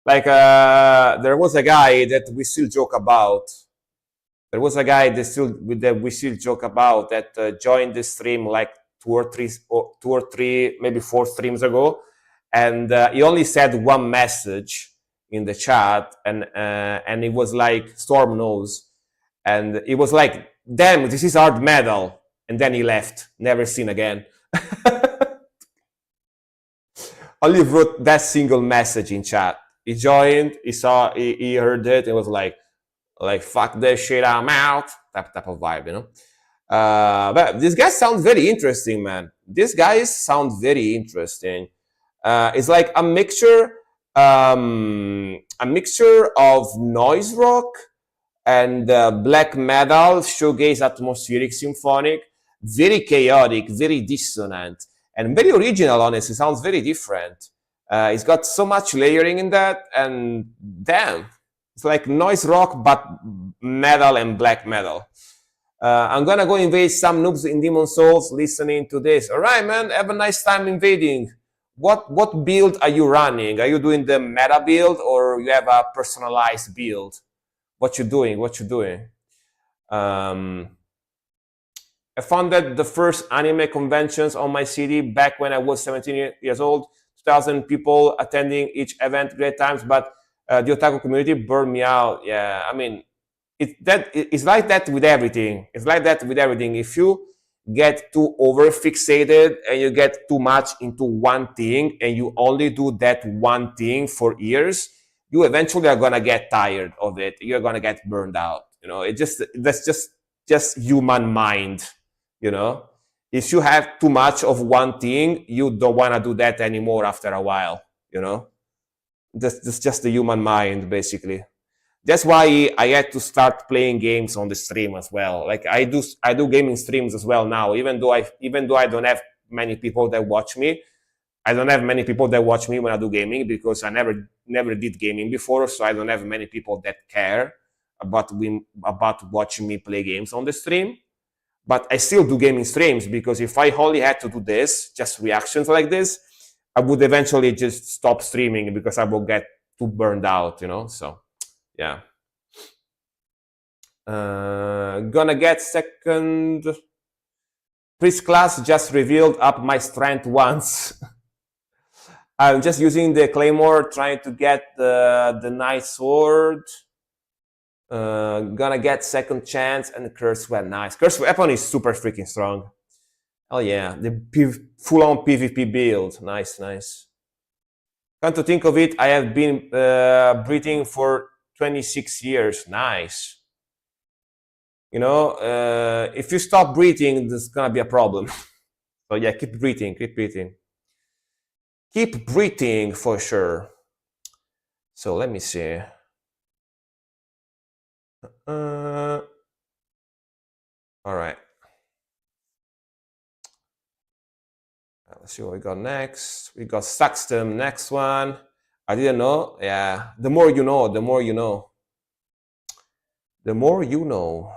Like there was a guy that we still joke about. There was a guy that we still joke about that joined the stream like two or three, maybe four streams ago, and he only said one message in the chat, and it was like Storm knows, and it was like, "Damn, this is hard metal," and then he left, never seen again. Only wrote that single message in chat. He joined, he heard it, and was like fuck this shit, I'm out. That type of vibe, you know. But these guys sound very interesting, man. These guys sound very interesting. It's like a mixture of noise rock and black metal, shoegaze, atmospheric, symphonic, very chaotic, very dissonant, and very original. Honestly, sounds very different. It's got so much layering in that, and damn, it's like noise rock but metal and black metal. I'm gonna go invade some noobs in Demon Souls listening to this. All right, man. Have a nice time invading. What build are you running? Are you doing the meta build or you have a personalized build? What you doing? I founded the first anime conventions on my city back when I was 17 years old. 2,000 people attending each event, great times, but the otaku community burned me out. Yeah, I mean, it's like that with everything. It's like that with everything. If you get too over fixated and you get too much into one thing and you only do that one thing for years, you eventually are gonna get tired of it. You're gonna get burned out. You know, that's just human mind. You know, if you have too much of one thing, you don't want to do that anymore after a while. You know, that's just the human mind, basically. That's why I had to start playing games on the stream as well. Like I do gaming streams as well now. Even though I don't have many people that watch me, I don't have many people that watch me when I do gaming because I never did gaming before, so I don't have many people that care about watching me play games on the stream. But I still do gaming streams because if I only had to do this, just reactions like this, I would eventually just stop streaming because I will get too burned out, you know. So, yeah. Gonna get second. Priest class just revealed up my strength once. I'm just using the claymore, trying to get the nice sword. Gonna get second chance and curse weapon. Nice. Curse weapon is super freaking strong. Oh yeah, the full-on PvP build. Nice. Come to think of it, I have been breathing for 26 years. Nice. You know, if you stop breathing, there's gonna be a problem. So yeah, keep breathing. Keep breathing for sure. So let me see. All right. Let's see what we got next. We got Saxton, next one. I didn't know. Yeah, the more you know, the more you know. The more you know.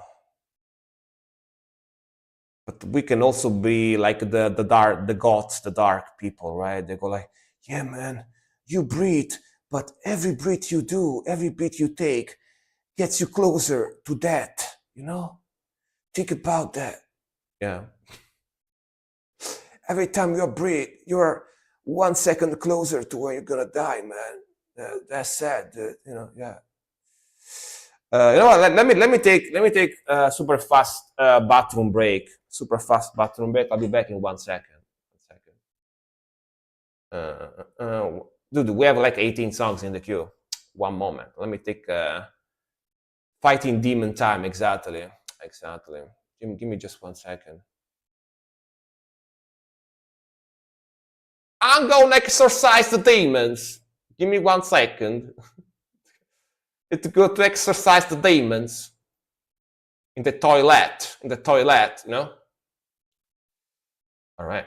But we can also be like the gods, the dark people, right? They go like, yeah, man, you breathe, but every breath you do, every breath you take gets you closer to death, you know? Think about that. Yeah. Every time you breathe, you're 1 second closer to where you're gonna die, man. That's sad, dude. You know, yeah. You know what? Let me take a super fast bathroom break. Super fast bathroom break. I'll be back in 1 second. 1 second. Dude, we have like 18 songs in the queue. One moment. Let me take fighting demon time. Exactly. Give me just 1 second. I'm gonna exorcise the demons. Give me 1 second. It's good to exorcise the demons in the toilet. You know. All right.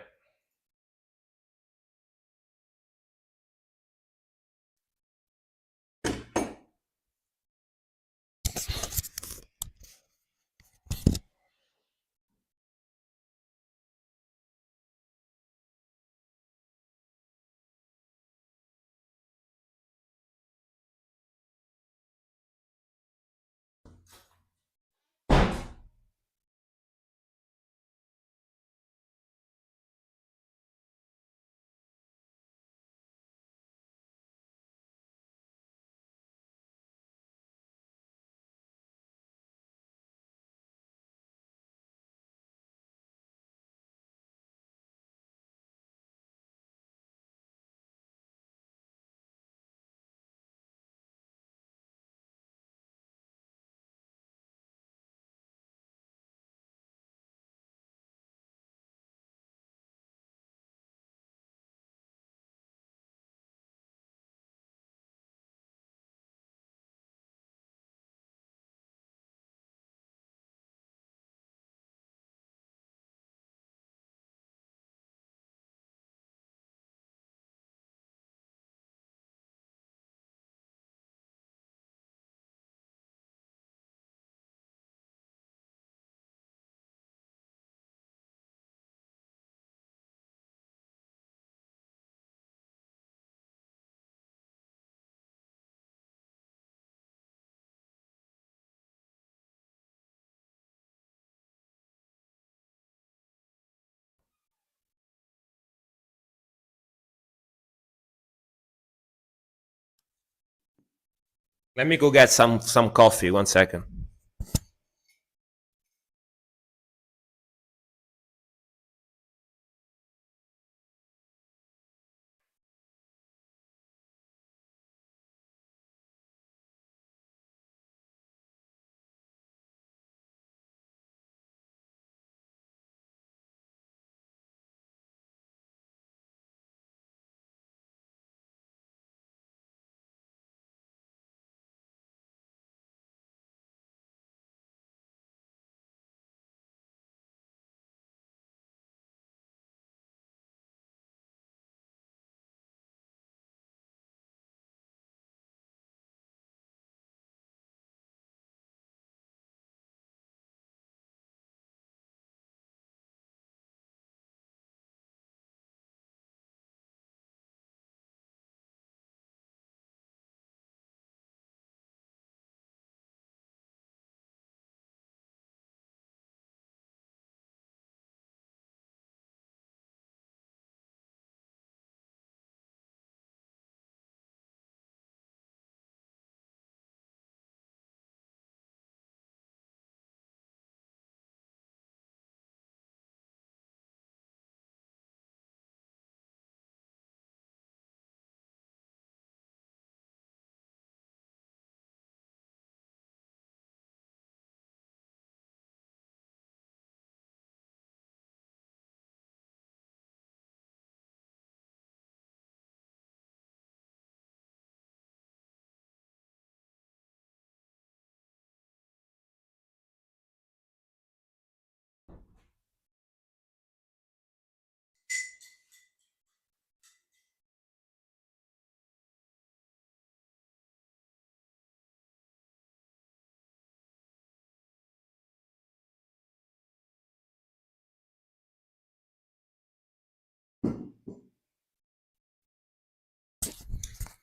Let me go get some coffee. 1 second.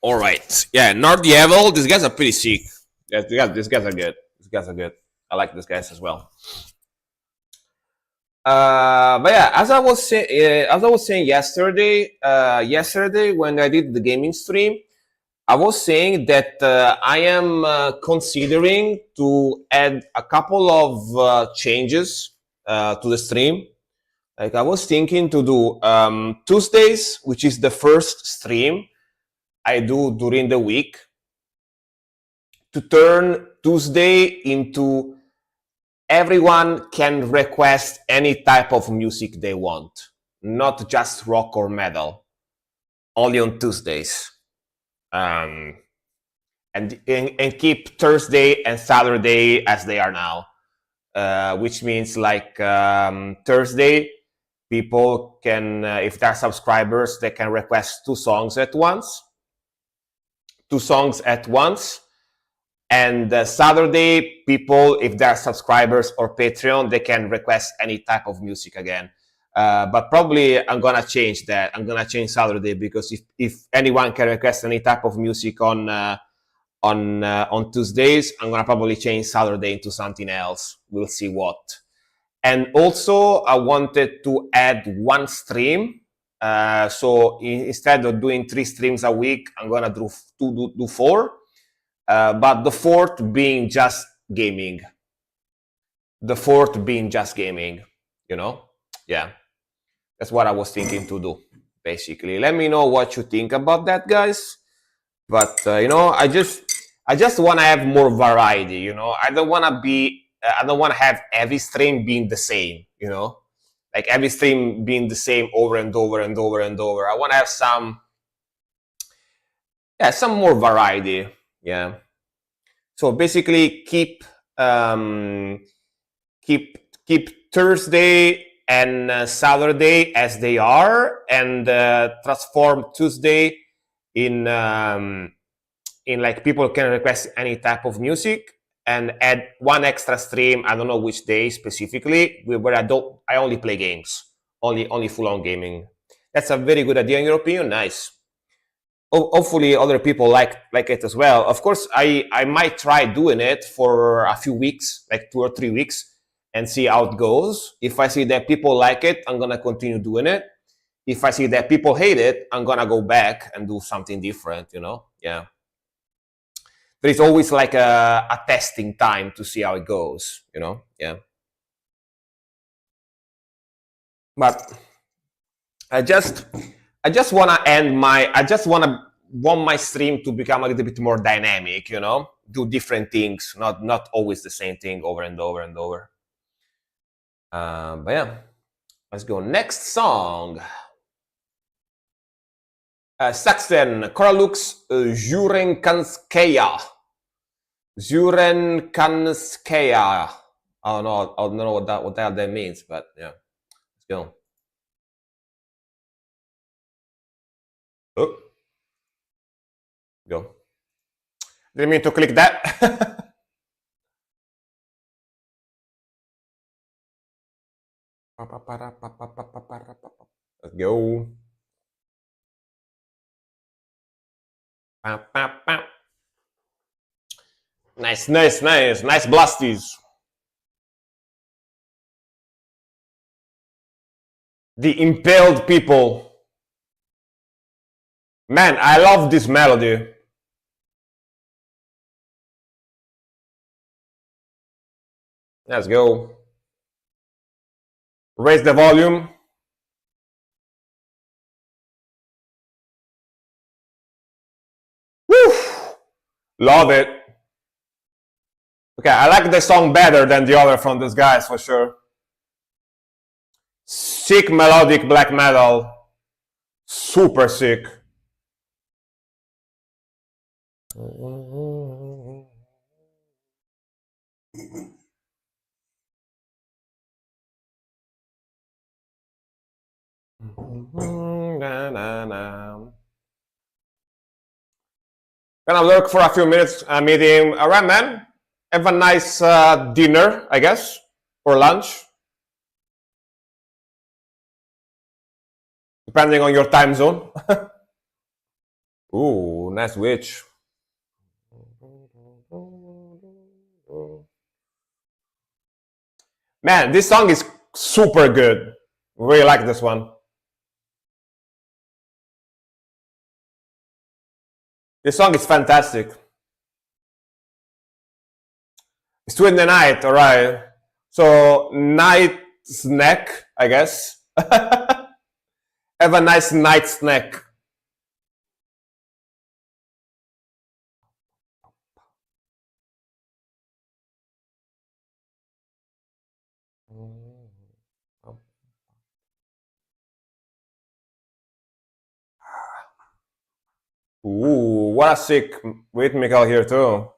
All right. Yeah, Nordievel. These guys are pretty sick. Yeah, these guys are good. These guys are good. I like these guys as well. But yeah, as I was saying yesterday when I did the gaming stream, I was saying that I am considering to add a couple of changes to the stream. Like I was thinking to do Tuesdays, which is the first stream I do during the week, to turn Tuesday into everyone can request any type of music they want, not just rock or metal, only on Tuesdays. Um, and keep Thursday and Saturday as they are now, which means like Thursday, people can, if they're subscribers, they can request two songs at once. And Saturday, people, if they're subscribers or Patreon, they can request any type of music again. But probably I'm gonna change that. I'm gonna change Saturday, because if anyone can request any type of music on Tuesdays, I'm gonna probably change Saturday into something else. We'll see what. And also, I wanted to add one stream. So instead of doing 3 streams a week, I'm gonna do 4. But the fourth being just gaming. Yeah, that's what I was thinking to do, basically. Let me know what you think about that, guys. But I just want to have more variety. I don't want to have every stream being the same. Like every stream being the same over and over and over and over. I want to have some more variety. Yeah. So basically, keep Thursday and Saturday as they are, and transform Tuesday in like people can request any type of music, and add one extra stream. I don't know which day specifically, where I only play games, only full on gaming. That's a very good idea in your opinion. Nice. Hopefully other people like it as well. Of course, I might try doing it for a few weeks, like 2 or 3 weeks, and see how it goes. If I see that people like it, I'm gonna continue doing it. If I see that people hate it, I'm gonna go back and do something different. Yeah. there is always like a testing time to see how it goes, you know? Yeah. But I just want to want my stream to become a little bit more dynamic, you know, do different things, not always the same thing over and over and over. But yeah, let's go next song. Saxon, Koralux, Jurenkanskaya. Jurenkanskaya. I don't know what the hell that means, but yeah, let's go. Oh. Go. Didn't mean to click that. Let's go. Nice blasties. The Impaled People. Man, I love this melody. Let's go. Raise the volume. Woo! Love it. Okay, I like the song better than the other from these guys for sure. Sick melodic black metal. Super sick. Gonna work for a few minutes, meeting. All right, man. Have a nice dinner, I guess, or lunch, depending on your time zone. Ooh, nice witch. Man, this song is super good. Really like this one. This song is fantastic. It's Twin the Night, alright. So, night snack, I guess. Have a nice night snack. Ooh, what a sick rhythmical here too.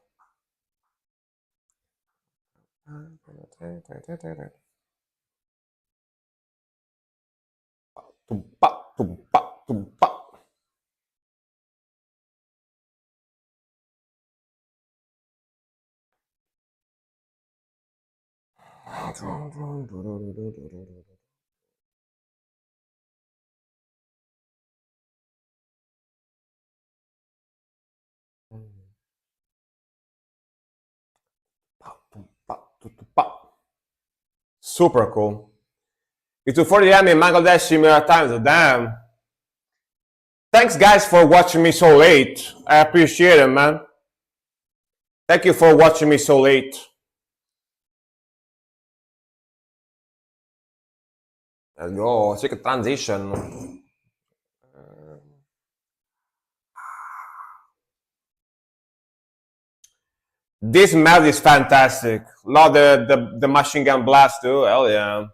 Super cool. It took 40 AM in Bangladesh similar times. Damn. Thanks, guys, for watching me so late. I appreciate it, man. Thank you for watching me so late. Let's go. Sick transition. This melody is fantastic. Love the machine gun blast too. Hell yeah.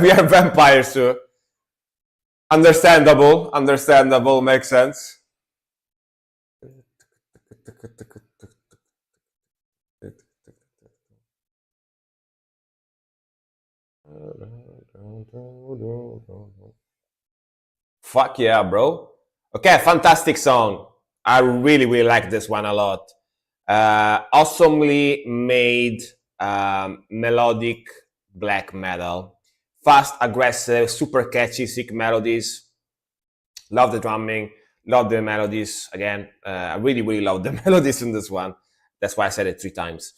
We are vampires too. Understandable, makes sense. Fuck yeah, bro. Okay, fantastic song. I really like this one a lot. Awesomely made melodic black metal. Fast, aggressive, super catchy, sick melodies. Love the drumming, love the melodies. Again, I really love the melodies in this one. That's why I said it 3 times.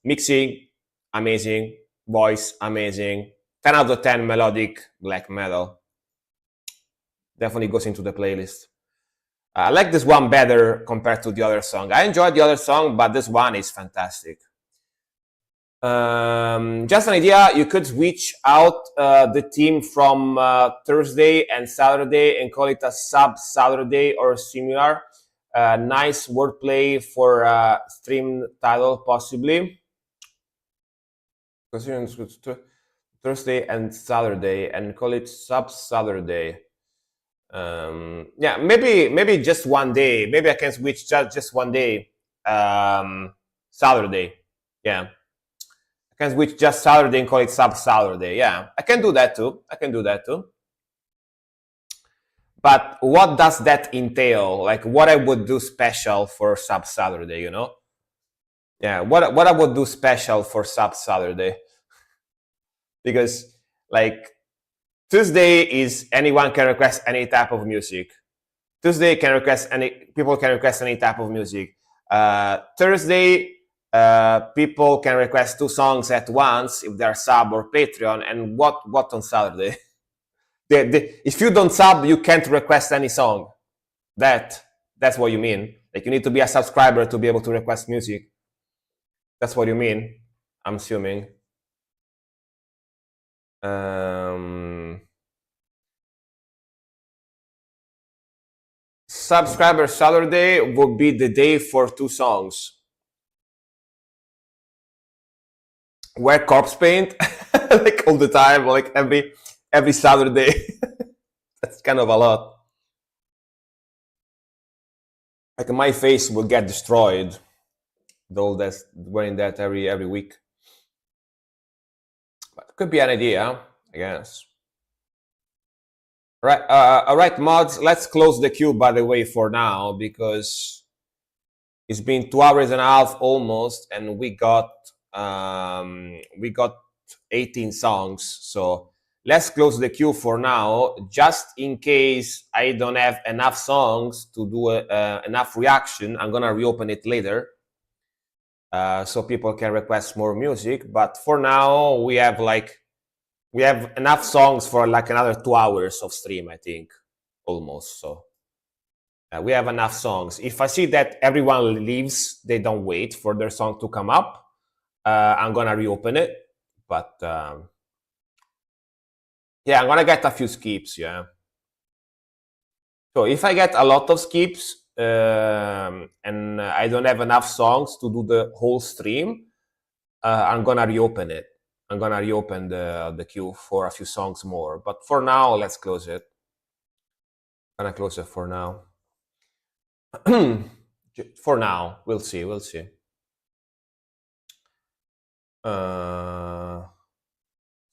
Mixing, amazing. Voice, amazing. 10 out of 10 melodic black metal. Definitely goes into the playlist. I like this one better compared to the other song. I enjoyed the other song, but this one is fantastic. Just an idea, you could switch out the theme from Thursday and Saturday and call it a sub Saturday or similar. Nice wordplay for stream title, possibly. Considering Thursday and Saturday and call it sub Saturday. Yeah, maybe just one day. Maybe I can switch just one day. Saturday. Yeah. I can switch just Saturday and call it sub Saturday. Yeah, I can do that too. I can do that too. But what does that entail? Like what I would do special for sub Saturday, you know? Yeah, what I would do special for sub Saturday. Because like Tuesday is anyone can request any type of music. Tuesday can request people can request any type of music. Thursday people can request 2 songs at once if they're sub or Patreon. And what on Saturday? If you don't sub, you can't request any song. That's what you mean. Like you need to be a subscriber to be able to request music. That's what you mean, I'm assuming. Subscriber Saturday would be the day for 2 songs. Wear corpse paint like all the time, like every Saturday. That's kind of a lot. Like my face will get destroyed. Though that's wearing that every week. But it could be an idea, I guess. Right, all right, mods. Let's close the queue, by the way, for now because it's been 2 hours and a half almost, and we got 18 songs. So let's close the queue for now, just in case I don't have enough songs to do enough reaction. I'm gonna reopen it later, so people can request more music. But for now, we have enough songs for like another 2 hours of stream, I think, almost. So we have enough songs. If I see that everyone leaves, they don't wait for their song to come up, I'm gonna reopen it. But yeah, I'm gonna get a few skips. Yeah. So if I get a lot of skips and I don't have enough songs to do the whole stream, I'm gonna reopen it. I'm gonna reopen the queue for a few songs more. But for now, let's close it. I'm gonna close it for now. For now, we'll see. We'll see.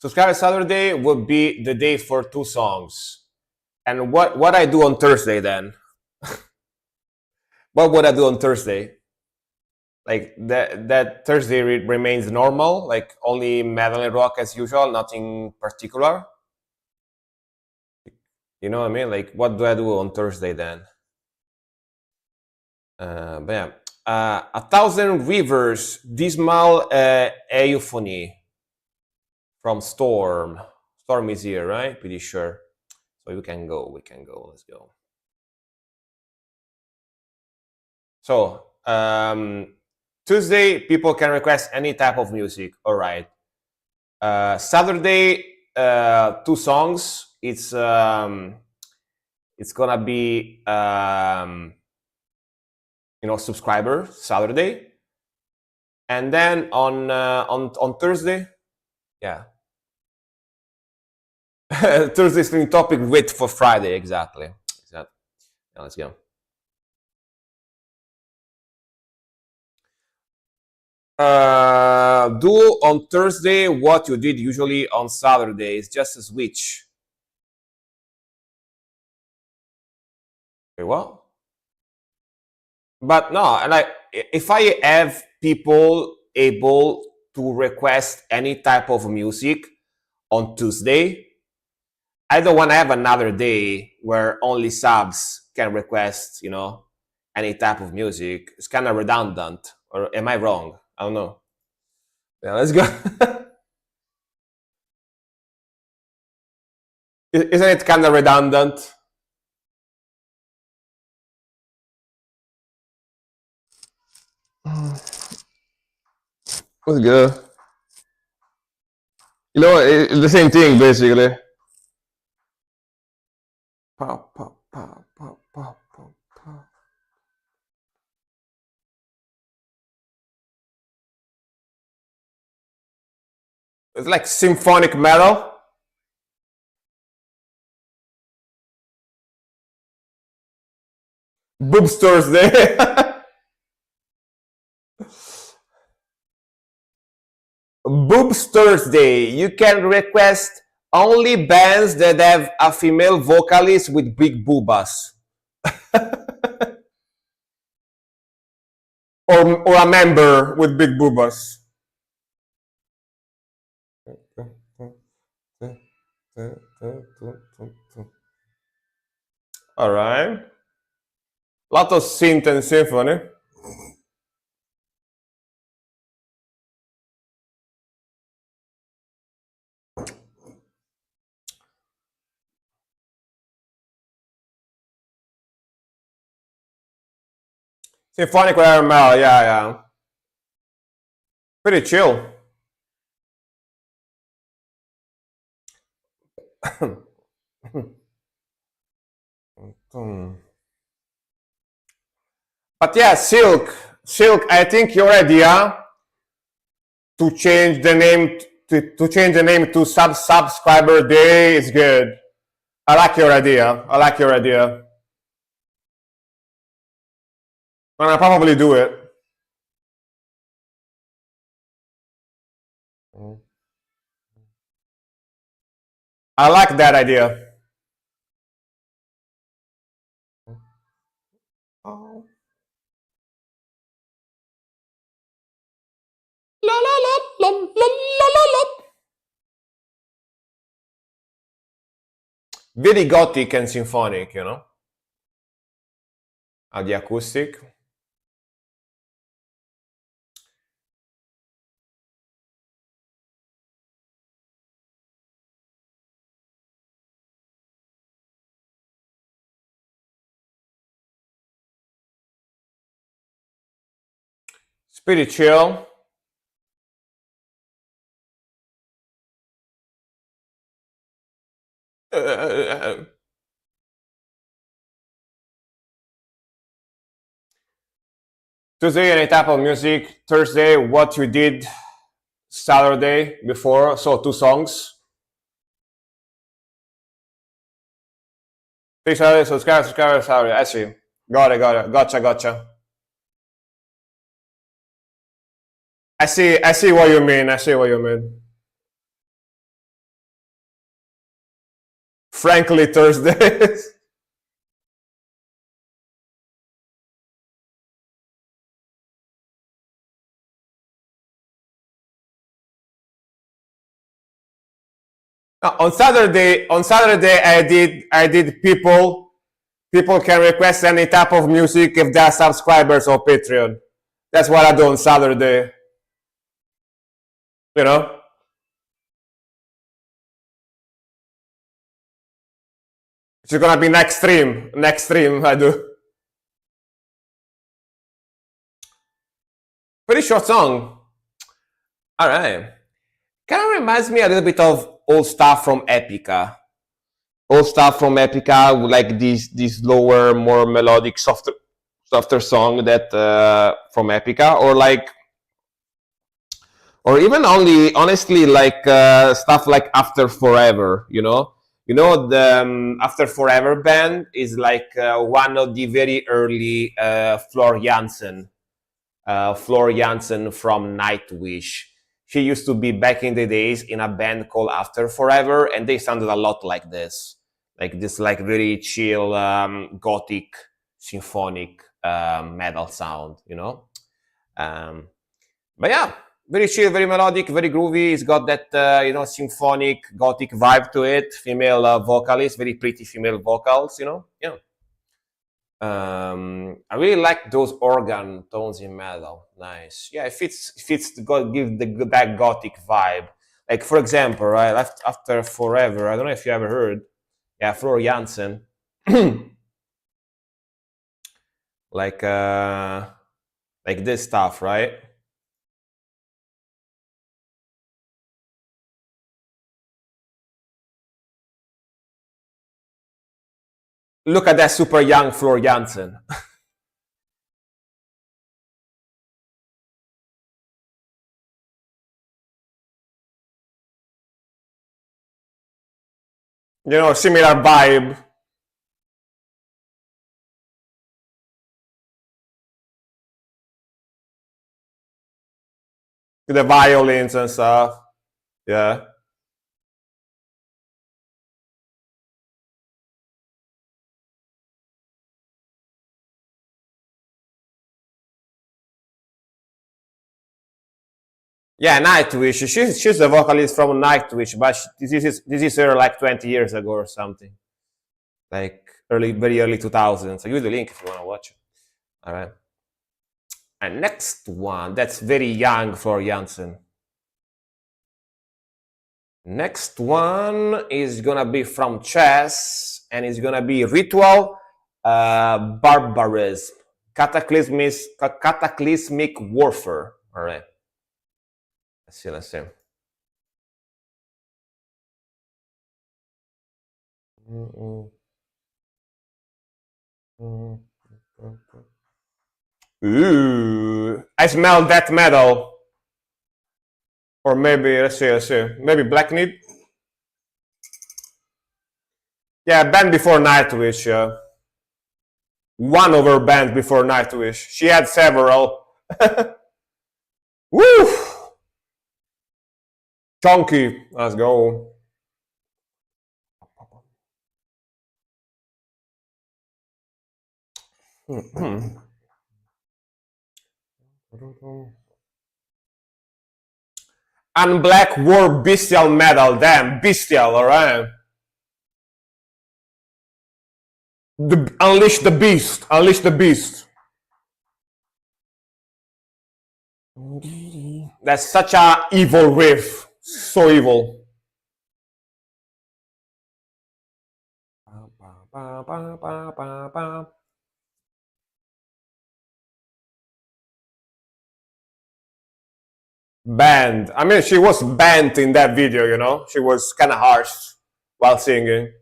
Subscriber Saturday would be the day for 2 songs. And what I do on Thursday then? What would I do on Thursday? Like that Thursday remains normal, like only metal and rock as usual, nothing particular. You know what I mean? Like what do I do on Thursday then? But yeah. 1,000 Rivers, Dismal Euphony from Storm. Storm is here, right? Pretty sure. So we can go. Let's go. So Tuesday, people can request any type of music. All right. Saturday, 2 songs. It's gonna be subscriber Saturday, and then on Thursday, yeah. Thursday stream topic, wait for Friday, exactly. Yeah, let's go. Do on Thursday what you did usually on Saturday. It's just a switch. Okay, well, but no, and if I have people able to request any type of music on Tuesday, I don't want to have another day where only subs can request, any type of music. It's kind of redundant. Or am I wrong? I don't know. Yeah, let's go. Isn't it kind of redundant? What's good? You know, it's the same thing basically. Pop, pop, pop, pop, pop, pop, pop. It's like symphonic metal. Boobsters Day. Boobs Thursday. You can request only bands that have a female vocalist with big boobas. or a member with big boobas. All right. Lot of synth and symphony. Symphonic with RML, yeah. Pretty chill. But yeah, Silk. I think your idea to change the name to subscriber day is good. I like your idea. And I'll probably do it. I like that idea. Oh. La la la la la la la. Very gothic and symphonic, you know. The acoustic. It's pretty chill. Tuesday and Apple Music. Thursday, what you did Saturday before. So 2 songs. Saturday, subscribe, Saturday. I see. Got it. Gotcha. I see what you mean. Frankly, Thursdays. On Saturday, I did people can request any type of music if they are subscribers or Patreon. That's what I do on Saturday. You know. It's gonna be next stream. I do. Pretty short song. All right. Kind of reminds me a little bit of old stuff from Epica. Like this lower, more melodic, softer song that from Epica, or even only honestly like stuff like After Forever. The After Forever band is like one of the very early Floor Jansen from Nightwish. She used to be back in the days in a band called After Forever, and they sounded a lot like this, like very chill, gothic, symphonic metal sound, But yeah, very chill, very melodic, very groovy. It's got that symphonic, gothic vibe to it. Female vocalist, very pretty female vocals, Yeah. I really like those organ tones in metal. Nice. Yeah, it fits give that gothic vibe. Like for example, right After Forever. I don't know if you ever heard. Yeah, Floor Jansen. like like this stuff, right? Look at that super young Floor Jansen. You know, similar vibe. The violins and stuff. Yeah. Yeah, Nightwish. She's the vocalist from Nightwish, but this is her like 20 years ago or something, like very early 2000s. I'll give you the link if you want to watch it. All right. And next one, that's very young for Janssen. Next one is gonna be from Chess, and it's gonna be Ritual Barbarism, Cataclysmic Warfare. All right. Let's see. Ooh, I smell death metal. Or maybe, let's see. Maybe Black Need? Yeah, band before Nightwish. One of her bands before Nightwish. She had several. Woo! Chunky. Let's go. And Black War Bestial Metal. Damn, Bestial, alright. Unleash the Beast. Unleash the Beast. That's such a evil riff. So evil. Banned. I mean, she was banned in that video, you know? She was kind of harsh while singing.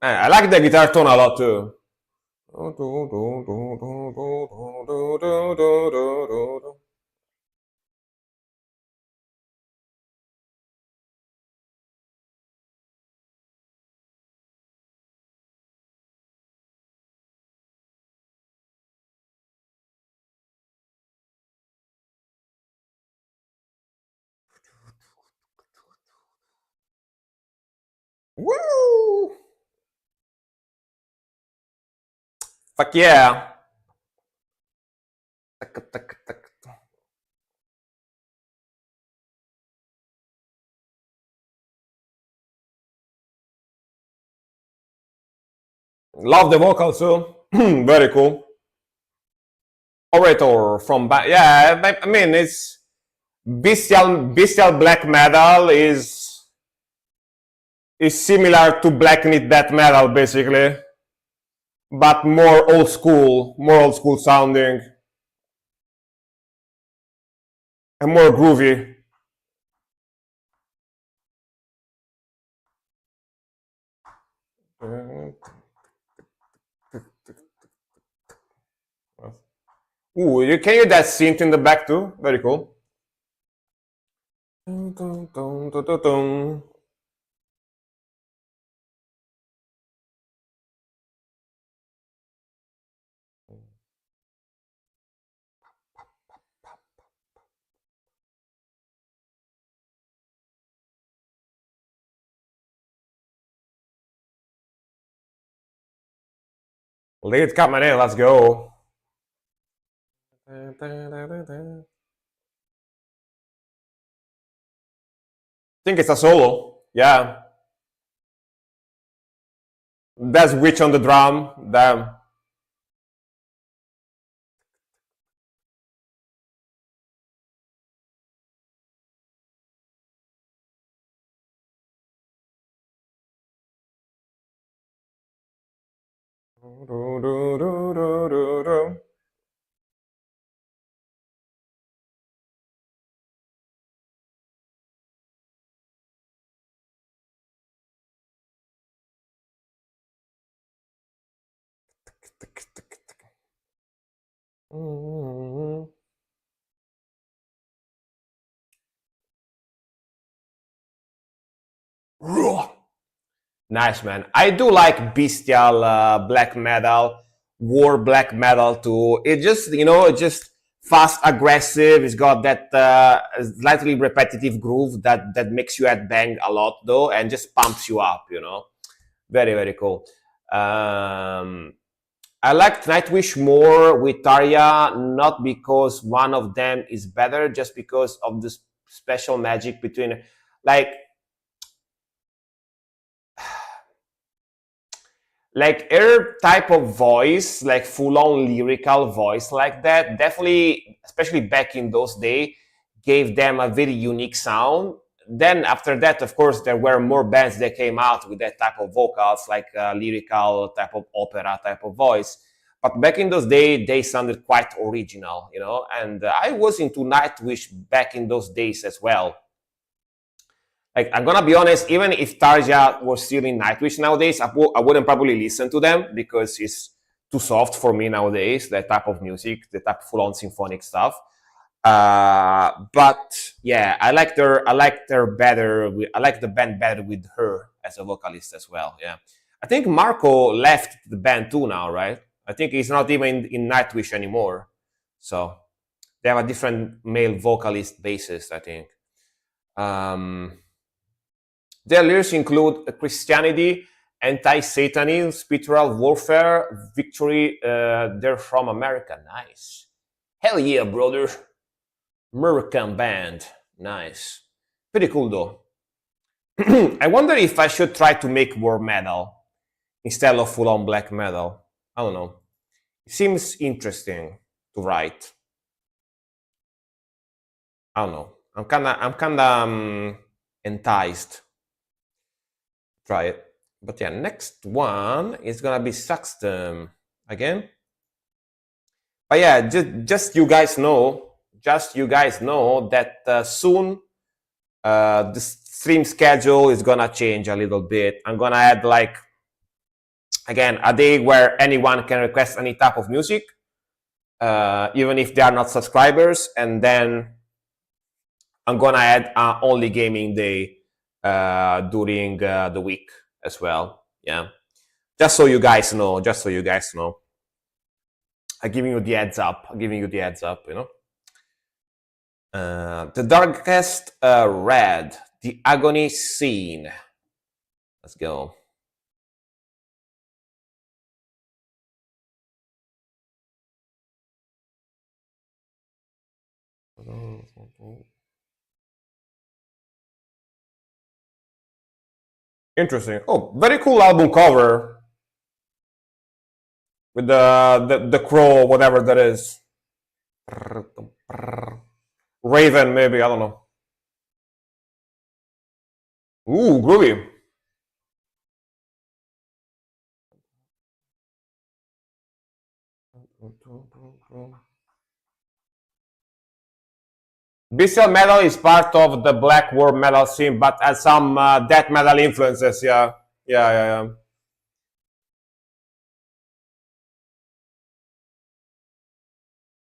I like the guitar tone a lot too. Woo! Fuck yeah. Love the vocals too. Very cool. Orator from yeah, I mean it's bestial black metal is similar to Black Knit death metal basically, but more old school sounding and more groovy. Ooh, you can hear that synth in the back too. Very cool. Lead coming in, let's go. I think it's a solo. Yeah. That's Witch on the drum. Damn. Nice, man. I do like bestial black metal, war black metal too. It just, just fast, aggressive. It's got that slightly repetitive groove that makes you head bang a lot though, and just pumps you up. Very, very cool. I liked Nightwish more with Tarja, not because one of them is better, just because of the special magic between, like, her type of voice, like full-on lyrical voice like that, definitely, especially back in those days, gave them a very unique sound. Then after that, of course, there were more bands that came out with that type of vocals, like lyrical type of opera type of voice. But back in those days, they sounded quite original, and I was into Nightwish back in those days as well. Like, I'm gonna be honest, even if Tarja was still in Nightwish nowadays, I wouldn't probably listen to them because it's too soft for me nowadays, that type of music, the type of full-on symphonic stuff. But yeah, I like her better. I like the band better with her as a vocalist as well. Yeah, I think Marco left the band too now, right? I think he's not even in Nightwish anymore. So they have a different male vocalist bassist, I think. Their lyrics include Christianity, anti-Satanism, spiritual warfare, victory. They're from America. Nice. Hell yeah, brother. American band. Nice. Pretty cool though. I wonder if I should try to make war metal instead of full-on black metal. I don't know. It seems interesting to write. I don't know. I'm kinda enticed. Try it. But yeah, next one is gonna be Saxton again. But yeah, just you guys know, that soon the stream schedule is gonna change a little bit. I'm gonna add, like, again, a day where anyone can request any type of music, even if they are not subscribers, and then I'm gonna add only gaming day during the week as well. Yeah, just so you guys know. I'm giving you the heads up. The Darkest Red, the Agony Scene. Let's go. Interesting. Oh, very cool album cover with the crow, whatever that is. Raven, maybe, I don't know. Ooh, groovy. Bestial metal is part of the black war metal scene, but has some death metal influences. Yeah.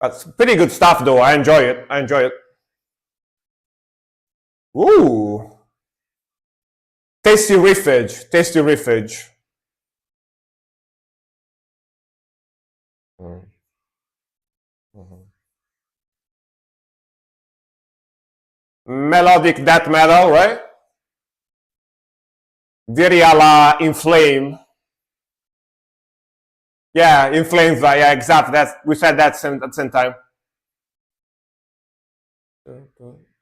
That's pretty good stuff, though. I enjoy it. Ooh, tasty riffage. Mm. Mhm. Melodic death metal, right? Very a la Inflame. Yeah, Inflames. Yeah, exactly. We said that at the same time.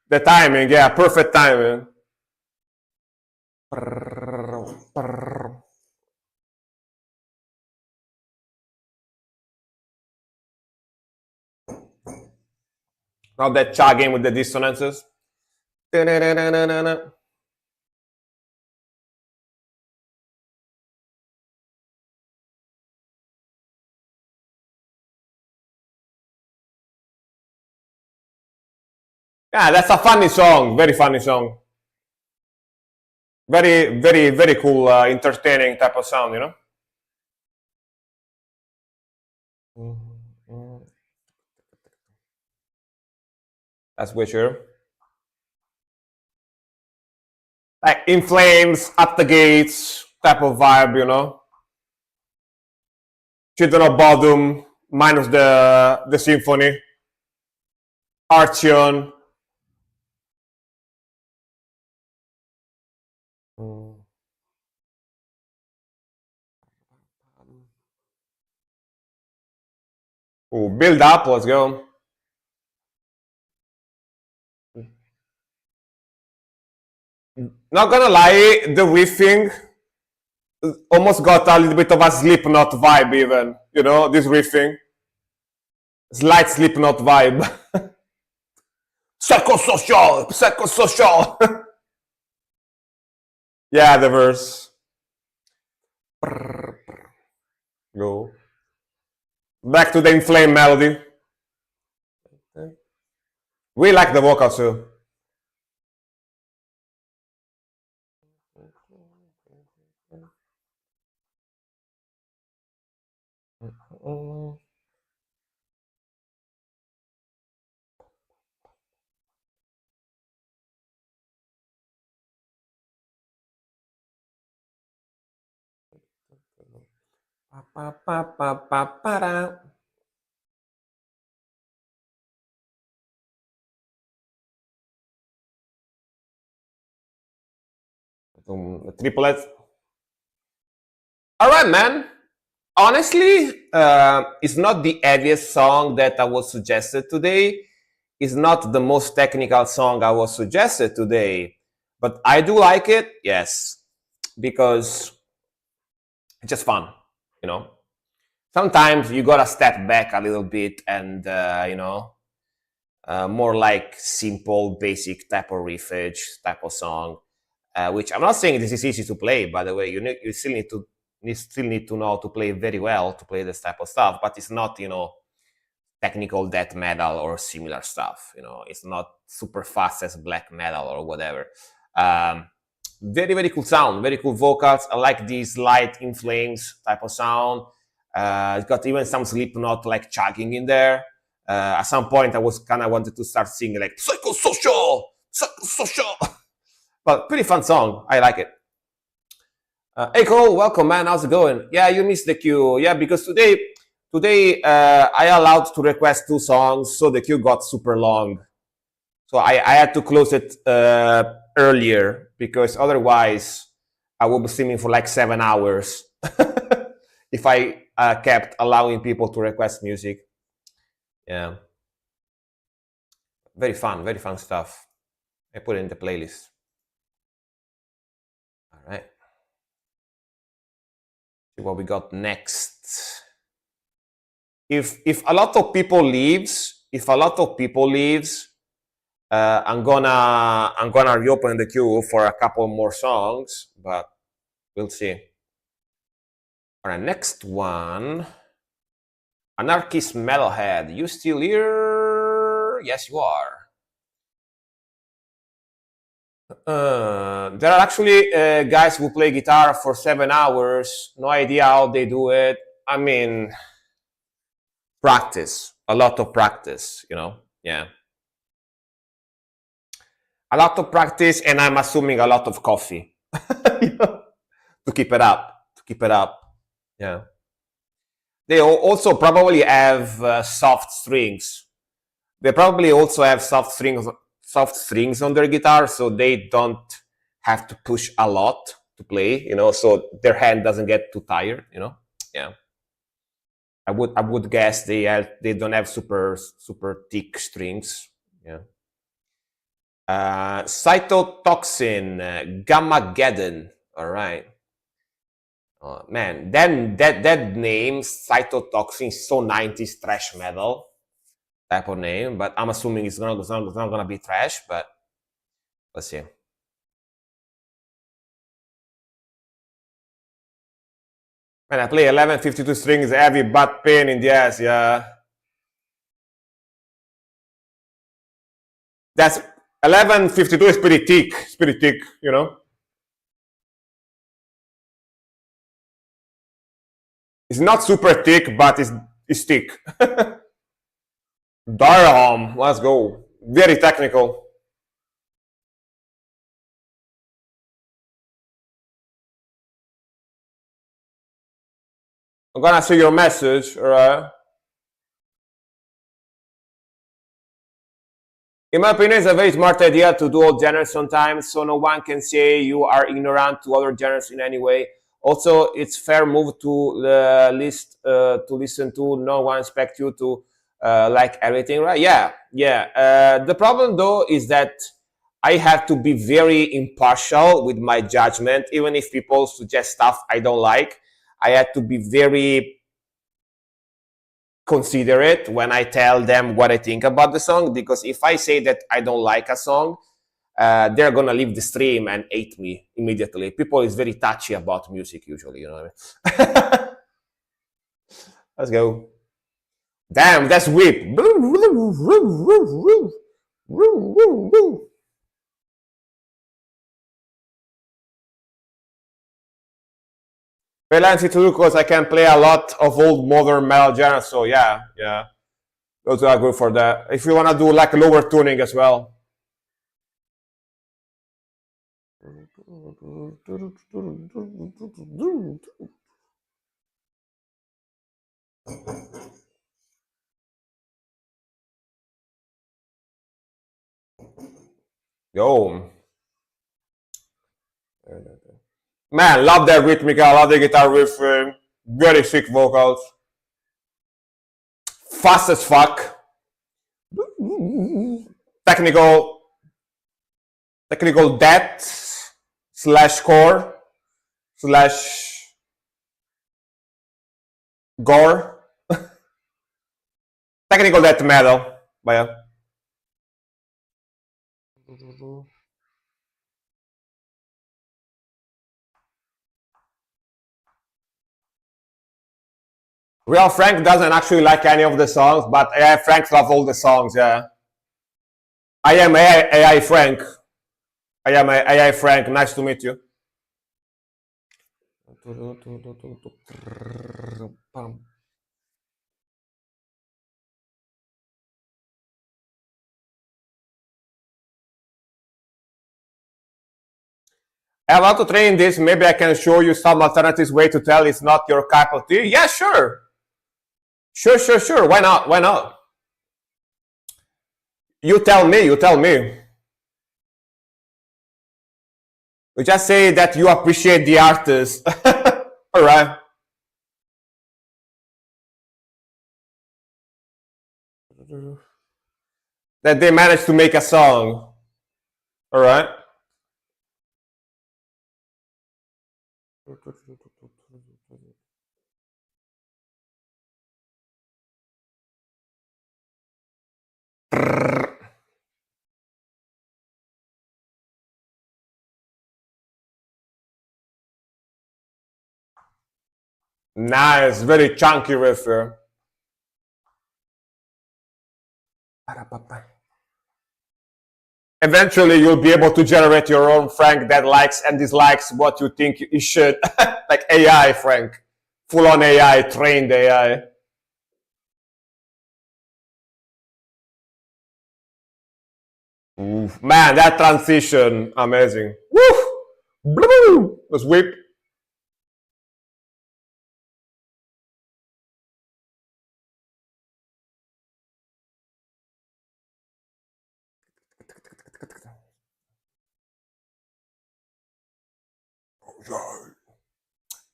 The timing, yeah, perfect timing. Now that chugging with the dissonances. Yeah, that's a funny song. Very funny song. Very, very, very cool, entertaining type of sound, you know? That's Witcher. Like In Flames, At the Gates type of vibe, you know? Children of Bodom, minus the symphony. Archeon. Ooh, build up, let's go. Not gonna lie, the riffing almost got a little bit of a Slipknot vibe, even. You know, this riffing. Slight Slipknot vibe. Psychosocial! Psychosocial! Yeah, the verse. Go. Back to the inflamed melody. We like the vocals too. Triplets. All right, man. Honestly, it's not the heaviest song that I was suggested today. It's not the most technical song I was suggested today, but I do like it, yes, because it's just fun, you know. Sometimes you gotta step back a little bit and more like simple, basic type of riffage, type of song. Which I'm not saying this is easy to play. By the way, you still need to know how to play very well to play this type of stuff. But it's not technical death metal or similar stuff. It's not super fast as black metal or whatever. Very, very cool sound, very cool vocals. I like these light In Flames type of sound. It's got even some Slipknot like chugging in there. At some point, I was kind of wanted to start singing like psychosocial, psychosocial. But pretty fun song. I like it. Hey Cole, welcome man. How's it going? Yeah, you missed the queue. Yeah, because today I allowed to request 2 songs, so the queue got super long. So I had to close it earlier because otherwise I would be streaming for like 7 hours if I kept allowing people to request music. Yeah. Very fun stuff. I put it in the playlist. All right. See what we got next. If a lot of people leaves, I'm gonna reopen the queue for a couple more songs, but we'll see. All right, next one. Anarchist Metalhead, you still here? Yes, you are. There are actually guys who play guitar for 7 hours. No idea how they do it. I mean, practice, a lot of practice, yeah. A lot of practice, and I'm assuming a lot of coffee to keep it up. Yeah. They also probably have soft strings. They probably also have soft strings on their guitar, so they don't have to push a lot to play, so their hand doesn't get too tired, Yeah. I would guess they don't have super thick strings. Yeah. Cytotoxin, Gammageddon. All right. Man, then that name Cytotoxin is so 90s thrash metal type of name, but I'm assuming it's not gonna be thrash. But let's see. Man, I play 1152 strings, heavy butt pain in the ass. Yeah. That's 11:52 is pretty thick. It's pretty thick, you know. It's not super thick, but it's thick. Durham, let's go. Very technical. I'm gonna see your message, alright? In my opinion, it's a very smart idea to do all genres sometimes, so no one can say you are ignorant to other genres in any way. Also, it's fair move to the list to listen to. No one expects you to like everything, right? Yeah, yeah. The problem though is that I have to be very impartial with my judgment, even if people suggest stuff I don't like. I have to be very considerate when I tell them what I think about the song, because if I say that I don't like a song, they're gonna leave the stream and hate me immediately. People is very touchy about music usually, you know what I mean? Let's go. Damn, that's whip. Freelance too, because I can play a lot of old modern metal genres, so yeah, yeah. Those are good for that. If you wanna do like lower tuning as well. Yo. Man, love that rhythmic, I love the guitar riff, very sick vocals. Fast as fuck. Technical depth slash core slash gore. Technical death metal, but yeah. Real Frank doesn't actually like any of the songs, but AI Frank loves all the songs, yeah. I am AI Frank. I am AI Frank, nice to meet you. I want to train this. Maybe I can show you some alternatives way to tell it's not your cup of tea. Yeah, sure. Sure. Why not? Why not? You tell me. You just say that you appreciate the artist. All right. That they managed to make a song. All right. Nice, very chunky riff here. Eventually, you'll be able to generate your own Frank that likes and dislikes what you think you should. Like AI Frank, full on AI, trained AI. Oof. Man, that transition, amazing. Woo! Let's whip.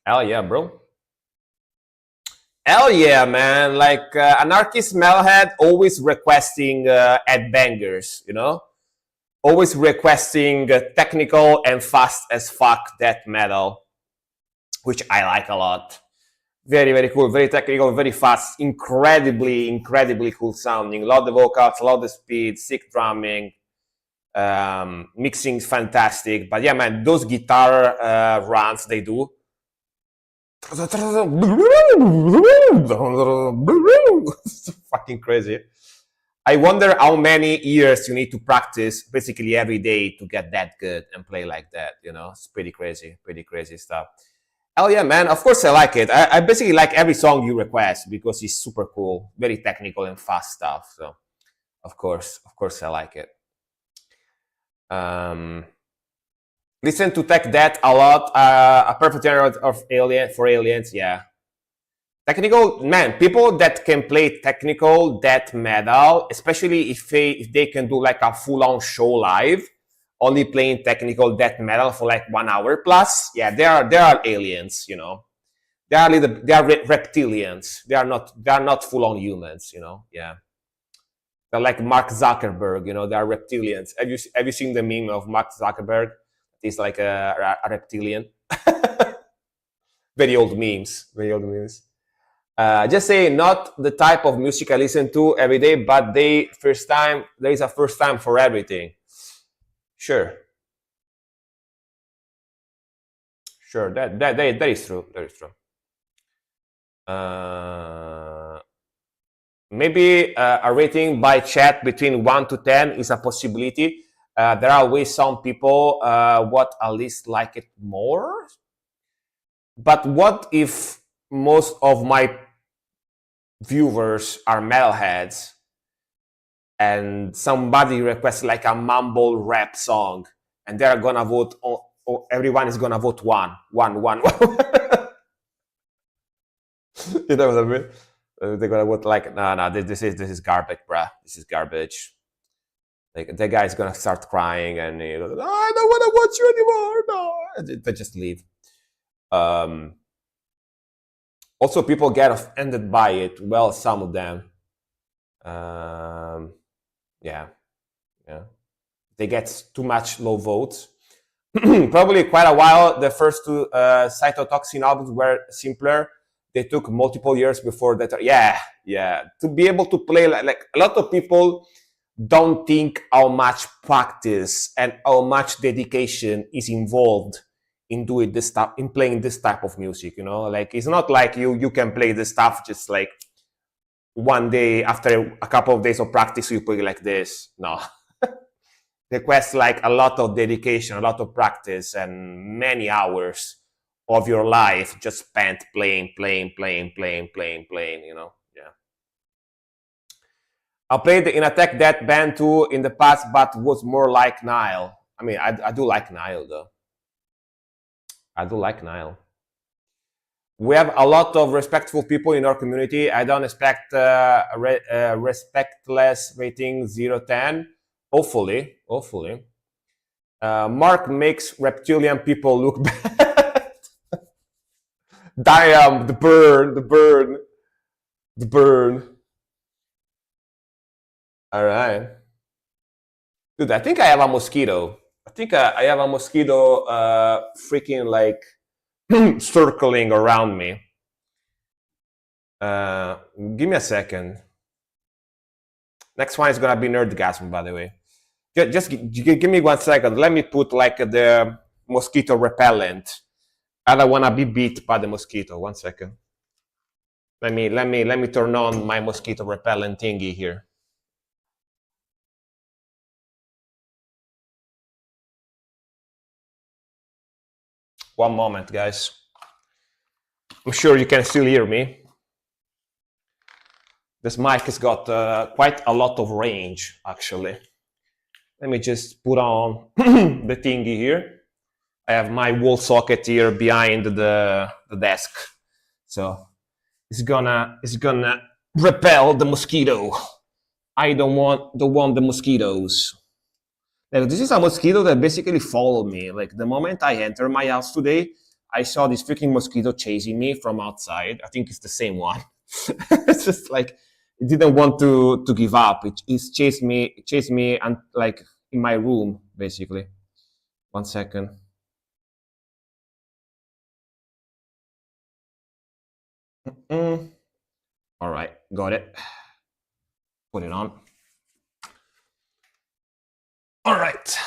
Hell yeah, bro. Hell yeah, man. Like Anarchist Metalhead always requesting headbangers, you know? Always requesting technical and fast as fuck death metal, which I like a lot. Very cool, very technical, very fast, incredibly cool sounding. Love the vocals, love the speed, sick drumming. Mixing is fantastic. But yeah, man, those guitar runs they do. Fucking crazy. I wonder how many years you need to practice basically every day to get that good and play like that. You know, it's pretty crazy stuff. Oh yeah, man! Of course I like it. I basically like every song you request because it's super cool, very technical and fast stuff. So of course I like it. Um, Listen to Tech Death a lot. A perfect genre of alien for aliens. Yeah, technical man. People that can play technical death metal, especially if they can do like a full on show live, only playing technical death metal for like 1 hour plus. Yeah, they are aliens. You know, they are reptilians. They are not full on humans. You know, yeah. They're like Mark Zuckerberg. You know, they are reptilians. Have you seen the meme of Mark Zuckerberg? He's like a reptilian. Very old memes. Very old memes. Just say not the type of music I listen to every day, but there is a first time for everything. Sure, sure. That is true. That is true. Uh, Maybe a rating by chat between 1 to 10 is a possibility. There are always some people what at least like it more. But what if most of my viewers are metalheads and somebody requests like a mumble rap song and they're gonna vote everyone is gonna vote one. You know what I mean? They're gonna vote like no, this is garbage, bruh. This is garbage. Like the guy's gonna start crying and he goes, oh, I don't want to watch you anymore. No, they just leave. Um, Also, people get offended by it. Well, some of them. Um, yeah, yeah. They get too much low votes. Probably quite a while. The first two Cytotoxin albums were simpler. They took multiple years before that. Yeah, yeah. To be able to play like a lot of people don't think how much practice and how much dedication is involved in doing this stuff, in playing this type of music. You know, like it's not like you can play this stuff just like one day after a couple of days of practice you play like this. No. Requests like a lot of dedication, a lot of practice, and many hours of your life just spent playing. You know, yeah. I played in a tech death band too in the past, but was more like Nile. I mean, I do like Nile though. I do like Nile. We have a lot of respectful people in our community. I don't expect respectless rating 0-10. Hopefully. Mark makes reptilian people look bad. Damn, the burn. All right. Dude, I think I have a mosquito. I think I have a mosquito freaking like circling around me. Give me a second. Next one is gonna be Nerdgasm, by the way. Just give me 1 second. Let me put like the mosquito repellent. I don't wanna be bit by the mosquito. 1 second. Let me turn on my mosquito repellent thingy here. One moment, guys. I'm sure you can still hear me. This mic has got quite a lot of range, actually. Let me just put on the thingy here. I have my wall socket here behind the desk, so it's gonna repel the mosquito. I don't want the mosquitoes. Like, this is a mosquito that basically followed me. Like the moment I entered my house today, I saw this freaking mosquito chasing me from outside. I think it's the same one. It's just like it didn't want to give up. It chased me and like in my room basically. 1 second. Mm. All right, got it. Put it on. All right.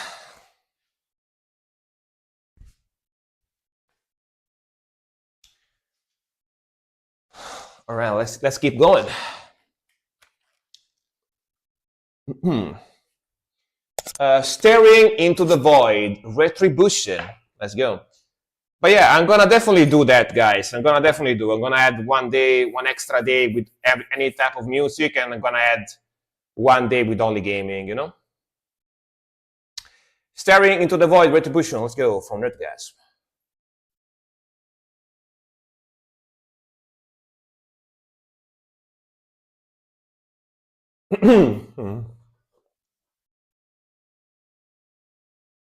All right, let's keep going. Staring into the void, retribution. Let's go. But yeah, I'm gonna definitely do that, guys. I'm gonna add one day, one extra day with any type of music, and I'm gonna add one day with only gaming, you know? Staring into the void, retribution. Let's go from Nerdgasm.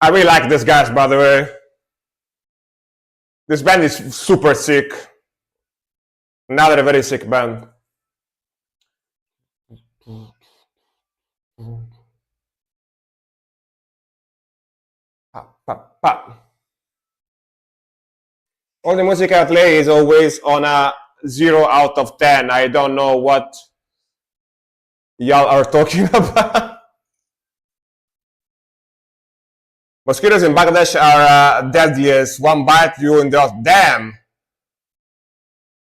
I really like this, guys, by the way. This band is super sick. Another very sick band. All the music I play is always on a 0 out of 10. I don't know what y'all are talking about. Mosquitoes in Bangladesh are deadliest. One bite you and just damn.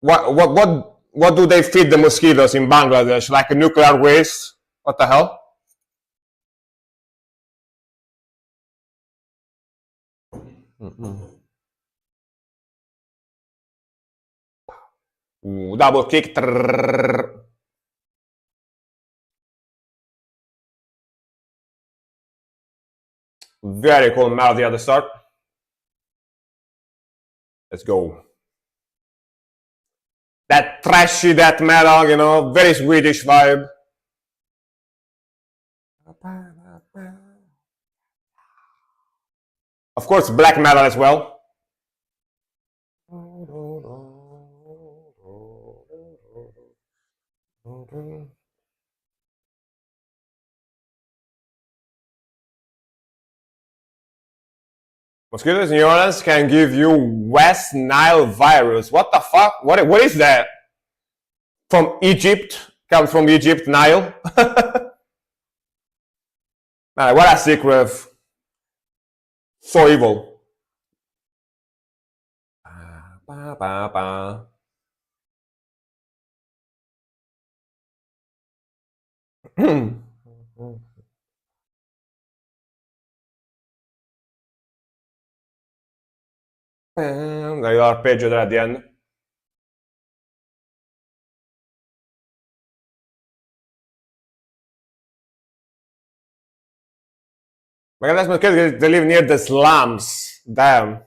What do they feed the mosquitoes in Bangladesh? Like a nuclear waste? What the hell? Ooh, double kick. Very cool melody at the start. Let's go. That trashy death metal, you know, very Swedish vibe. Of course, black metal as well. Mosquitoes in New Orleans can give you West Nile virus. What the fuck? What is that? From Egypt? Comes from Egypt, Nile? What a sick riff. So evil. Little arpeggio there at the end. Bangladesh mosquitoes, they live near the slums. Damn.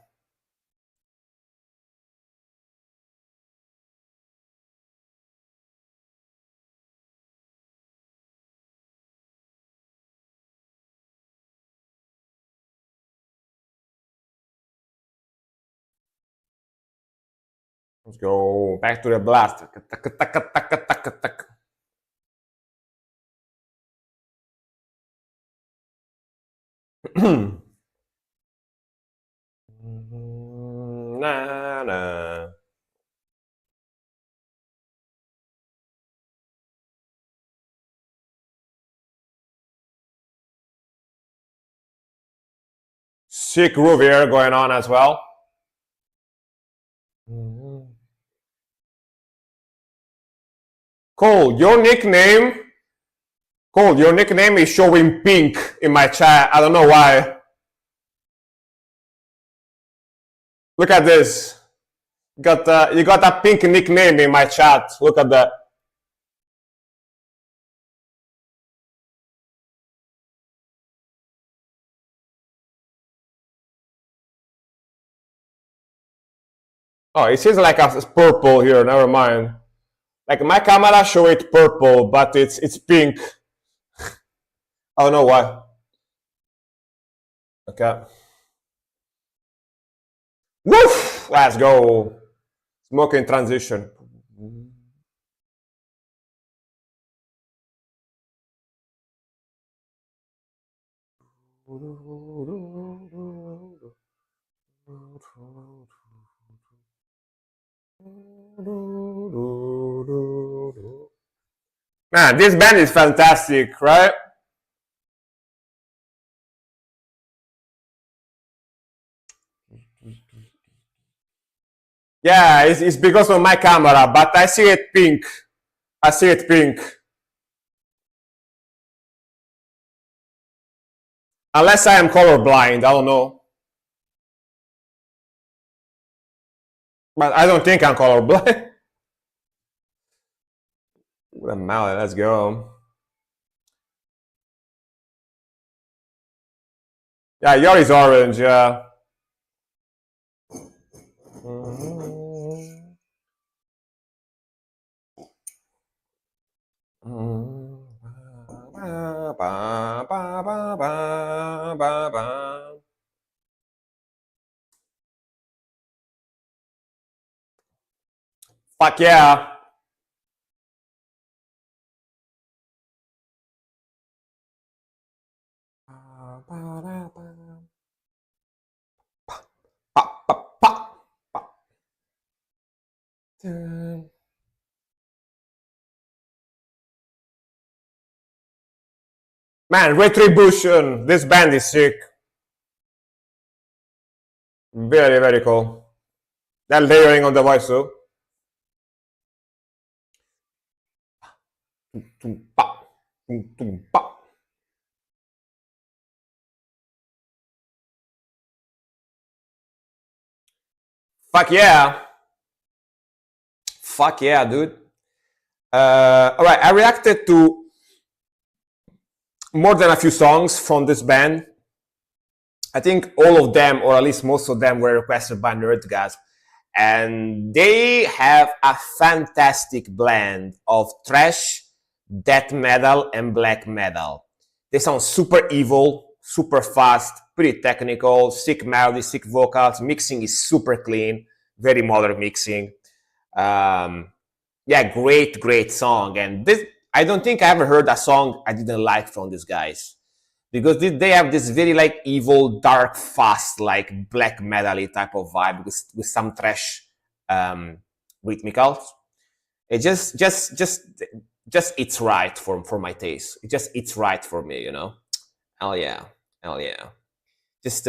Let's go back to the blast. Nah, nah. Sick groove here going on as well. Cole, your nickname is showing pink in my chat. I don't know why. Look at this. You got a pink nickname in my chat. Look at that. Oh, it seems like it's purple here. Never mind. Like my camera show it purple, but it's pink. I don't know why. Okay. Woof! Let's go. Smoking transition. Man, this band is fantastic, right? Yeah, it's because of my camera, but I see it pink. I see it pink. Unless I am colorblind, I don't know. But I don't think I'm colorblind. With a mallet, let's go. Yeah, Yori's orange, yeah. Fuck yeah. Man, Retribution. This band is sick. Very, very cool. That layering on the voice too. Fuck yeah. Fuck yeah, dude. All right, I reacted to more than a few songs from this band. I think all of them, or at least most of them, were requested by Nerdgasm. And they have a fantastic blend of thrash, death metal, and black metal. They sound super evil, super fast, pretty technical, sick melody, sick vocals. Mixing is super clean, very modern mixing. Yeah, great song. And this, I don't think I ever heard a song I didn't like from these guys, because they have this very like evil, dark, fast, like black metal type of vibe with some thrash rhythmicals. It just it's right for my taste. It just it's right for me, you know. Hell yeah, hell yeah. Just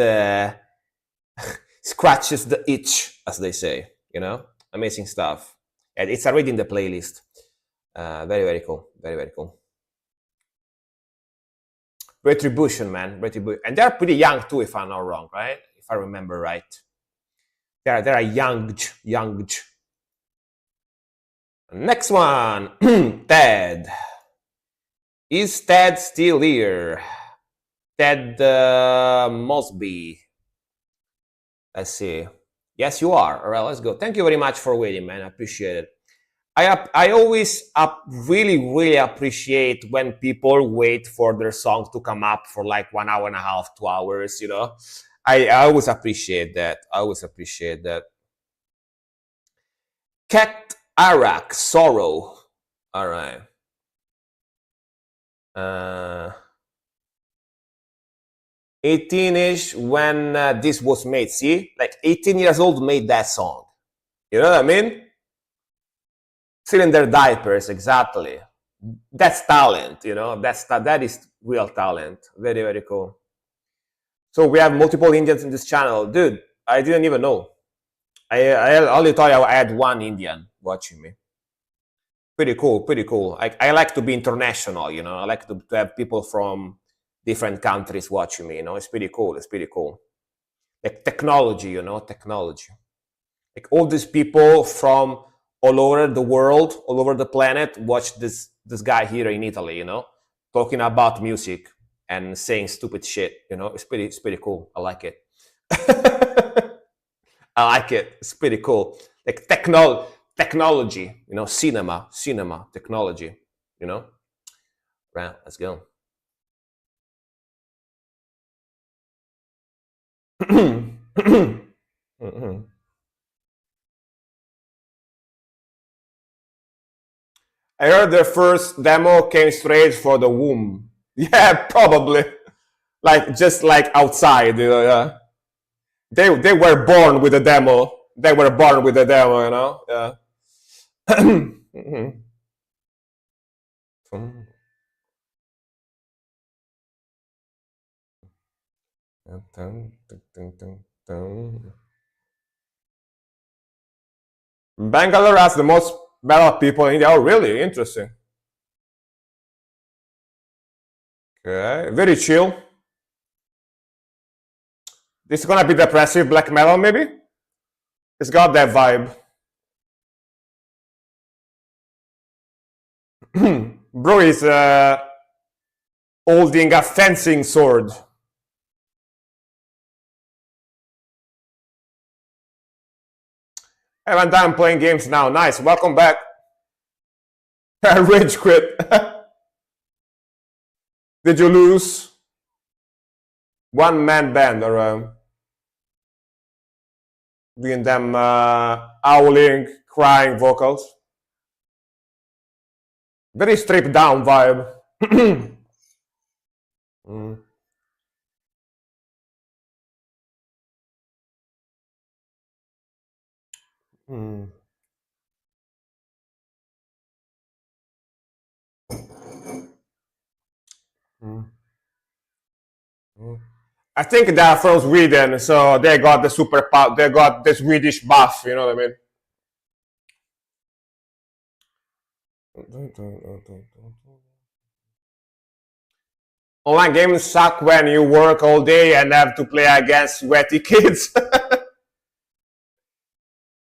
scratches the itch, as they say. You know, amazing stuff. And it's already in the playlist. Very cool. Very cool. Retribution, man. Retribution. And they're pretty young too, if I'm not wrong, right? If I remember right. They're a young. Next one. Ted. Is Ted still here? Ted Mosby. Let's see. Yes, you are. All right, let's go. Thank you very much for waiting, man. I appreciate it. I always really appreciate when people wait for their song to come up for like 1 hour and a half, 2 hours. You know, I always appreciate that. Cat Arak Sorrow. All right. 18-ish when this was made. See, like 18 years old made that song. You know what I mean? Still in their diapers, exactly. That's talent, you know. That is real talent. Very cool. So we have multiple Indians in this channel, dude. I didn't even know. I only thought I had one Indian watching me. Pretty cool. I like to be international, you know. I like to have people from different countries watching me, you know. It's pretty cool. Like technology, you know, technology. Like all these people from all over the world, all over the planet, watch this guy here in Italy, you know, talking about music and saying stupid shit. You know, it's pretty cool. I like it. I like it. It's pretty cool. Like technology, you know, cinema, technology, you know. Right, let's go. I heard their first demo came straight for the womb. Yeah, probably. Like just like outside, you know. Yeah. They were born with a demo. They were born with a demo, you know. Yeah. Bangalore has the most metal people in India. Oh, really? Interesting. Okay, very chill. This is gonna be depressive black metal, maybe? It's got that vibe. Bro is holding a fencing sword. I haven't done playing games now. Nice. Welcome back. Rage quit. Did you lose? One man band or doing them howling, crying vocals. Very stripped down vibe. Mm. Mm. Mm. Mm. I think they are from Sweden, so they got the super power. They got the Swedish buff. You know what I mean? Online games suck when you work all day and have to play against sweaty kids.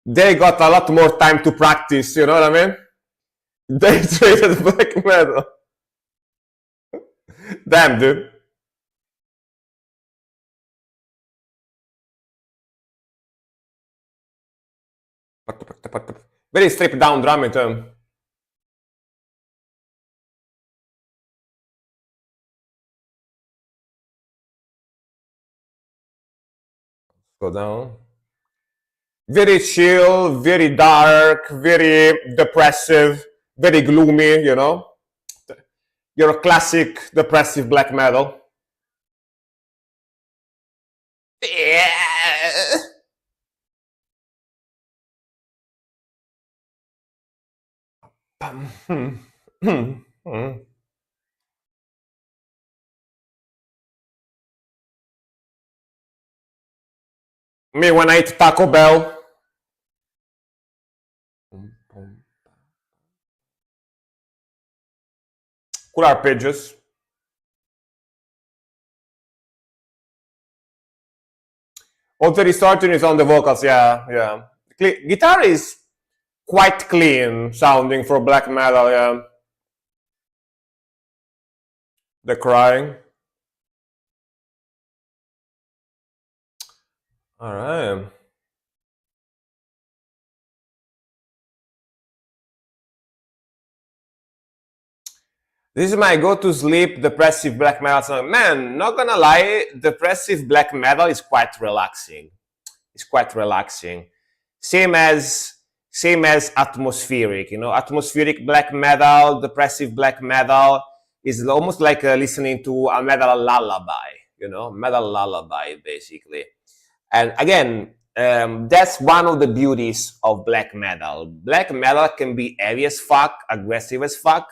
They got a lot more time to practice. You know what I mean? They traded black metal. Damn, dude. Very stripped down drumming term. Go down. Very chill, very dark, very depressive, very gloomy, you know? Your classic depressive black metal. Yeah. Me when I eat Taco Bell. Cool arpeggios. All the distortion is on the vocals, yeah. Guitar is quite clean sounding for black metal, yeah. The crying. All right. This is my go to sleep depressive black metal song. Man, not gonna lie, depressive black metal is quite relaxing. It's quite relaxing. Same as atmospheric, you know, atmospheric black metal, depressive black metal is almost like listening to a metal lullaby, you know, metal lullaby basically. And again, that's one of the beauties of black metal. Black metal can be heavy as fuck, aggressive as fuck,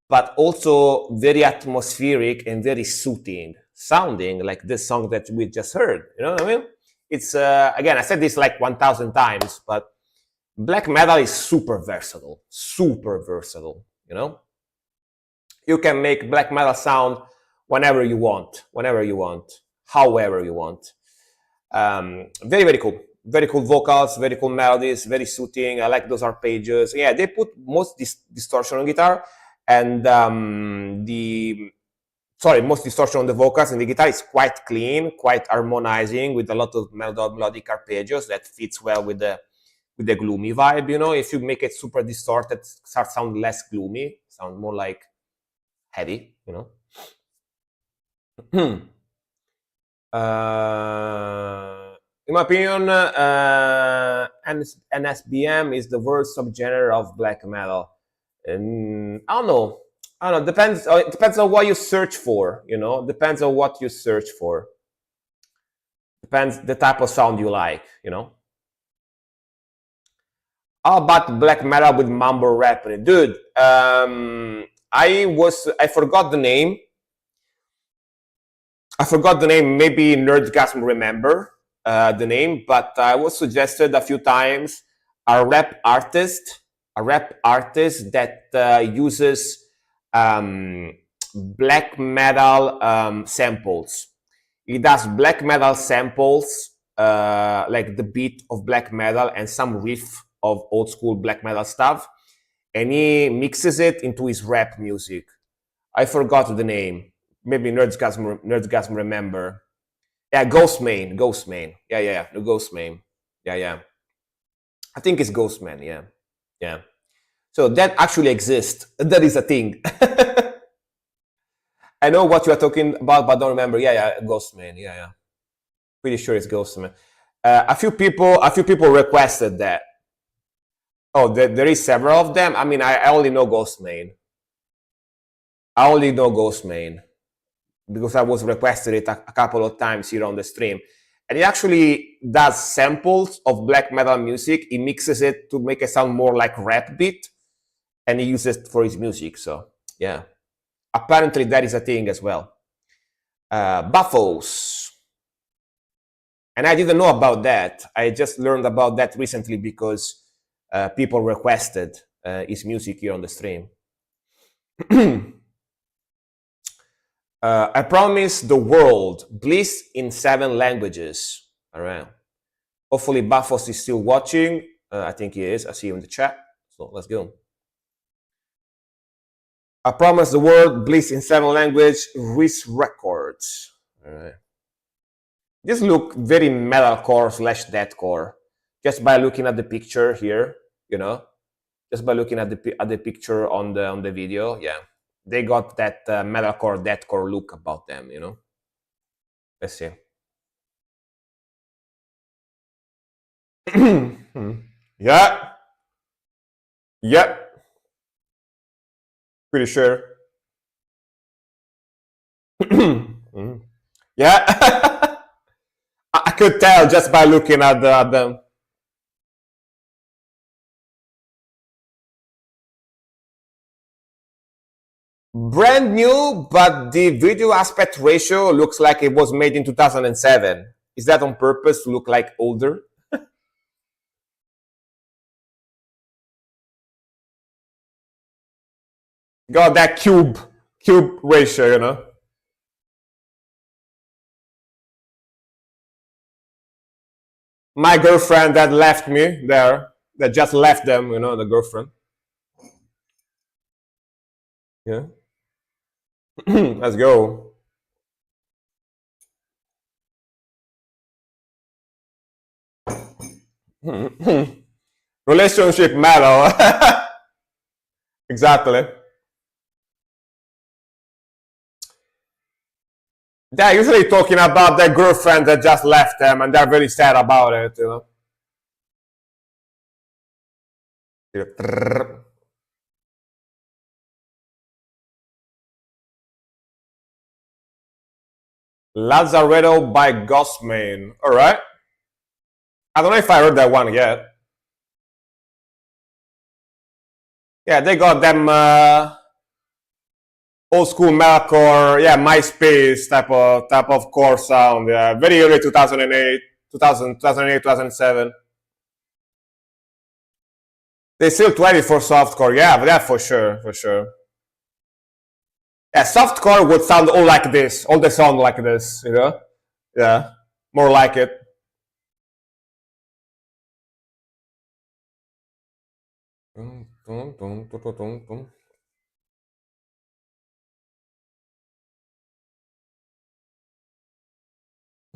but also very atmospheric and very soothing sounding, like this song that we just heard. You know what I mean? It's again, I said this like 1,000 times, but black metal is super versatile, you know? You can make black metal sound whenever you want, however you want. Very, very cool. Very cool vocals, very cool melodies, very soothing. I like those arpeggios. Yeah, they put most distortion on guitar, and most distortion on the vocals, and the guitar is quite clean, quite harmonizing with a lot of melodic arpeggios that fits well with the gloomy vibe. You know, if you make it super distorted, starts sound less gloomy, sound more like heavy. You know. In my opinion, NSBM is the worst subgenre of black metal. And I don't know. Depends. It depends on what you search for. You know, depends on what you search for. Depends the type of sound you like. You know. How about black metal with mumble rap in it, dude? I forgot the name. Maybe Nerdgasm remember the name, but I was suggested a few times a rap artist that uses black metal samples. He does black metal samples, like the beat of black metal and some riff of old school black metal stuff, and he mixes it into his rap music. I forgot the name. Maybe Nerdgasm remember. Yeah, Ghostman. Yeah, the Ghostman. Yeah. I think it's Ghostman. Yeah. So that actually exists. That is a thing. I know what you are talking about, but don't remember. Yeah, Ghostman. Yeah. Pretty sure it's Ghostman. A few people requested that. Oh, there is several of them. I mean, I only know Ghostman. Because I was requested it a couple of times here on the stream. And he actually does samples of black metal music. He mixes it to make it sound more like rap beat, and he uses it for his music. So yeah, apparently that is a thing as well. Buffos. And I didn't know about that. I just learned about that recently because people requested his music here on the stream. I promise the world bliss in 7 languages. All right. Hopefully Buffos is still watching. I think he is. I see him in the chat. So let's go. I promise the world bliss in 7 languages. Risk Records. All right. This look very metalcore / deathcore, just by looking at the picture here. Just by looking at the picture on the video. Yeah. They got that metalcore, deathcore look about them, Let's see. Yeah. Yep. Pretty sure. Yeah. I could tell just by looking at them. Brand new, but the video aspect ratio looks like it was made in 2007. Is that on purpose to look like older? Got that cube ratio, My girlfriend that left me there, that just left them, the girlfriend. Yeah. Let's go. Relationship matter. Exactly. They're usually talking about their girlfriend that just left them, and they're very sad about it, Lazaretto by Ghostman. All right. I don't know if I heard that one yet. Yeah, they got them old school metalcore, MySpace type of core sound. Yeah, very early 2008, 2007. They still 20 for softcore. Yeah, but that for sure. Yeah, softcore would sound all like this. All the sound like this, Yeah, more like it.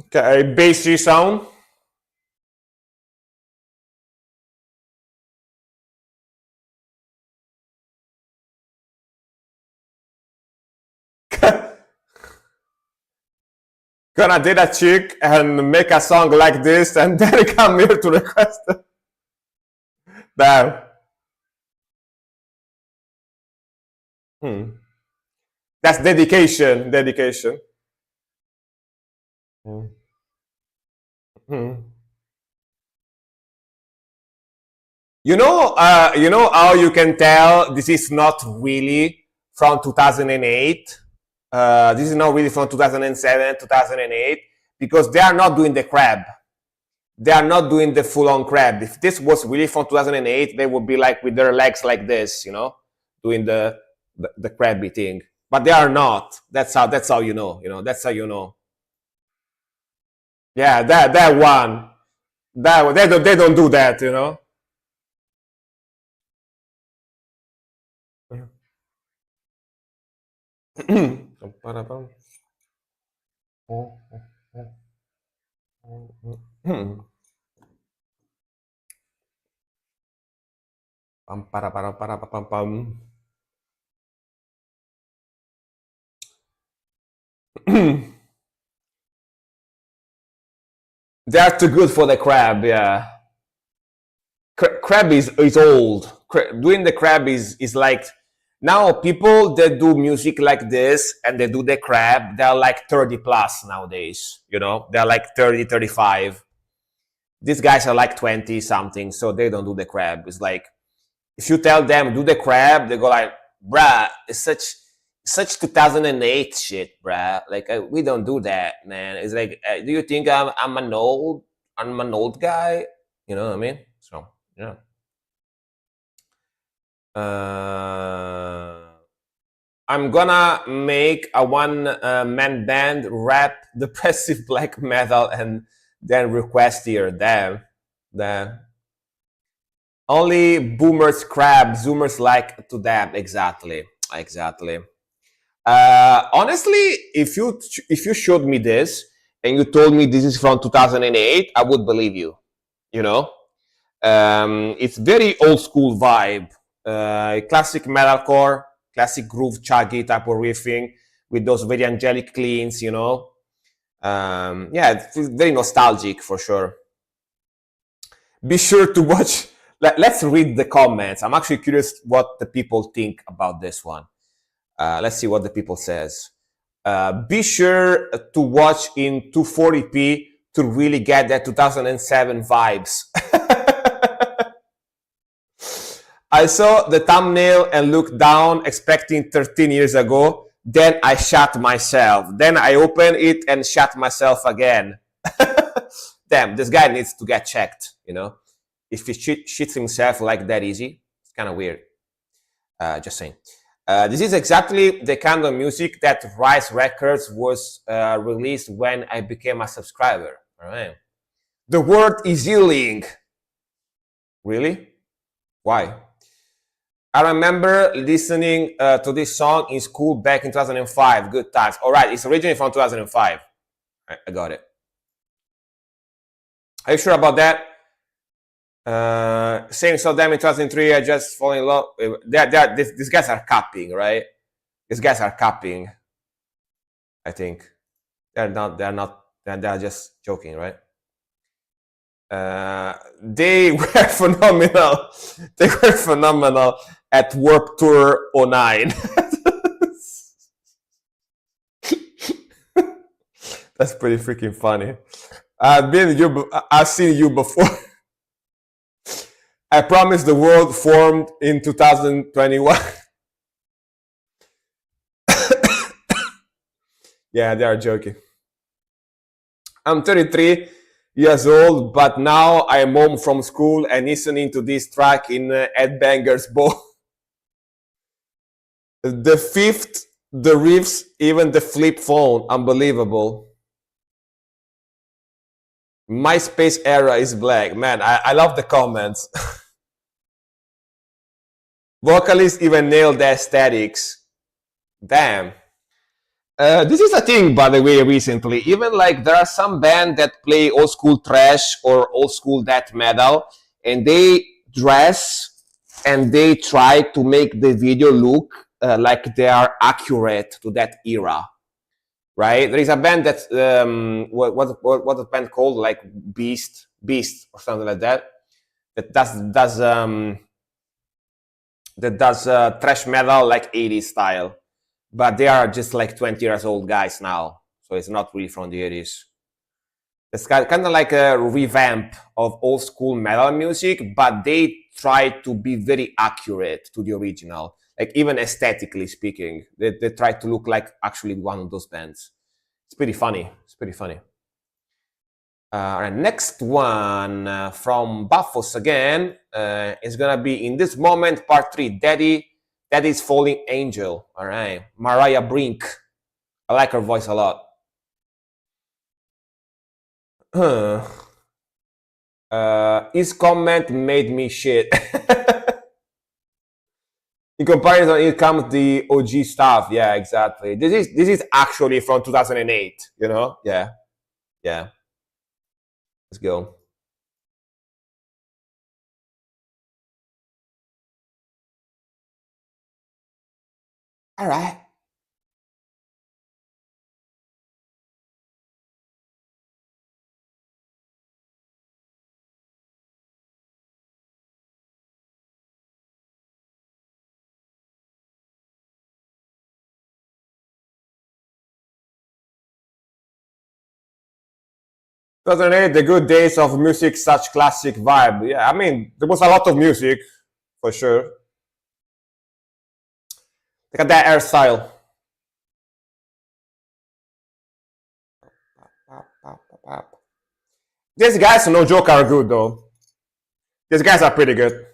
Okay, bassy sound. Gonna date a chick and make a song like this and then come here to request it. Damn. That's dedication. You know how you can tell this is not really from 2008. This is not really from 2007, 2008, because they are not doing the crab. They are not doing the full-on crab. If this was really from 2008, they would be like with their legs like this, doing the crabby thing. But they are not. That's how you know. That's how you know. Yeah, that one. That they don't do that, you know. Pam, para, pam, pam. They're too good for the crab. Yeah, crab is old. Doing the crab is like now people that do music like this and they do the crab. They're like 30 plus nowadays. You know, they're like 30, 35. These guys are like 20 something, so they don't do the crab. It's like if you tell them do the crab, they go like, bruh, it's such 2008 shit, bruh. Like we don't do that, man. It's like, do you think I'm an old guy? You know what I mean? So yeah. Uh, I'm gonna make a one man band rap depressive black metal and then request here. Damn. Only boomers crab, zoomers like to dab. Exactly. Honestly, if you showed me this and you told me this is from 2008, I would believe you. You know, it's very old school vibe, classic metalcore, classic groove chuggy type of riffing with those very angelic cleans. You know, yeah, it feels very nostalgic for sure. Be sure to watch. Let's read the comments. I'm actually curious what the people think about this one. Let's see what the people says. Be sure to watch in 240p to really get that 2007 vibes. I saw the thumbnail and looked down expecting 13 years ago. Then I shot myself. Then I opened it and shot myself again. Damn, this guy needs to get checked, you know? If he shits himself like that easy, it's kind of weird. Just saying. This is exactly the kind of music that Rise Records was released when I became a subscriber. All right. The word is healing. Really? Why? I remember listening to this song in school back in 2005. Good times. All right, it's originally from 2005. I got it. Are you sure about that? Saying so damn in 2003, I just fall in love. These guys are copying, right? These guys are copying. I think they're not. They're just joking, right? They were phenomenal. They were phenomenal at Warp Tour 09. That's pretty freaking funny. I've seen you before. I promise the world formed in 2021. Yeah, they are joking. I'm 33 years old, but now I'm home from school and listening to this track in Headbangers Ball. The fifth, the riffs, even the flip phone, unbelievable. MySpace era is black. Man, I love the comments. Vocalists even nailed the aesthetics. Damn. This is a thing, by the way, recently. Even like there are some bands that play old school thrash or old school death metal, and they dress and they try to make the video look like they are accurate to that era, right? There is a band that what the band called, like Beast or something like that, that does thrash metal like 80s style, but they are just like 20 years old guys now, so it's not really from the 80s. It's kind of like a revamp of old school metal music, but they try to be very accurate to the original, like even aesthetically speaking. They try to look like actually one of those bands. It's pretty funny. Next one from Buffos again is gonna be In This Moment, Part 3. Daddy's Falling Angel. All right, Mariah Brink. I like her voice a lot. His comment made me shit. In comparison, it comes the OG stuff. Yeah, exactly. This is actually from 2008. You know? Yeah, yeah. Let's go. All right. 2008, the good days of music, such classic vibe. Yeah, I mean, there was a lot of music, for sure. Look at that hairstyle. These guys, no joke, are good though. These guys are pretty good.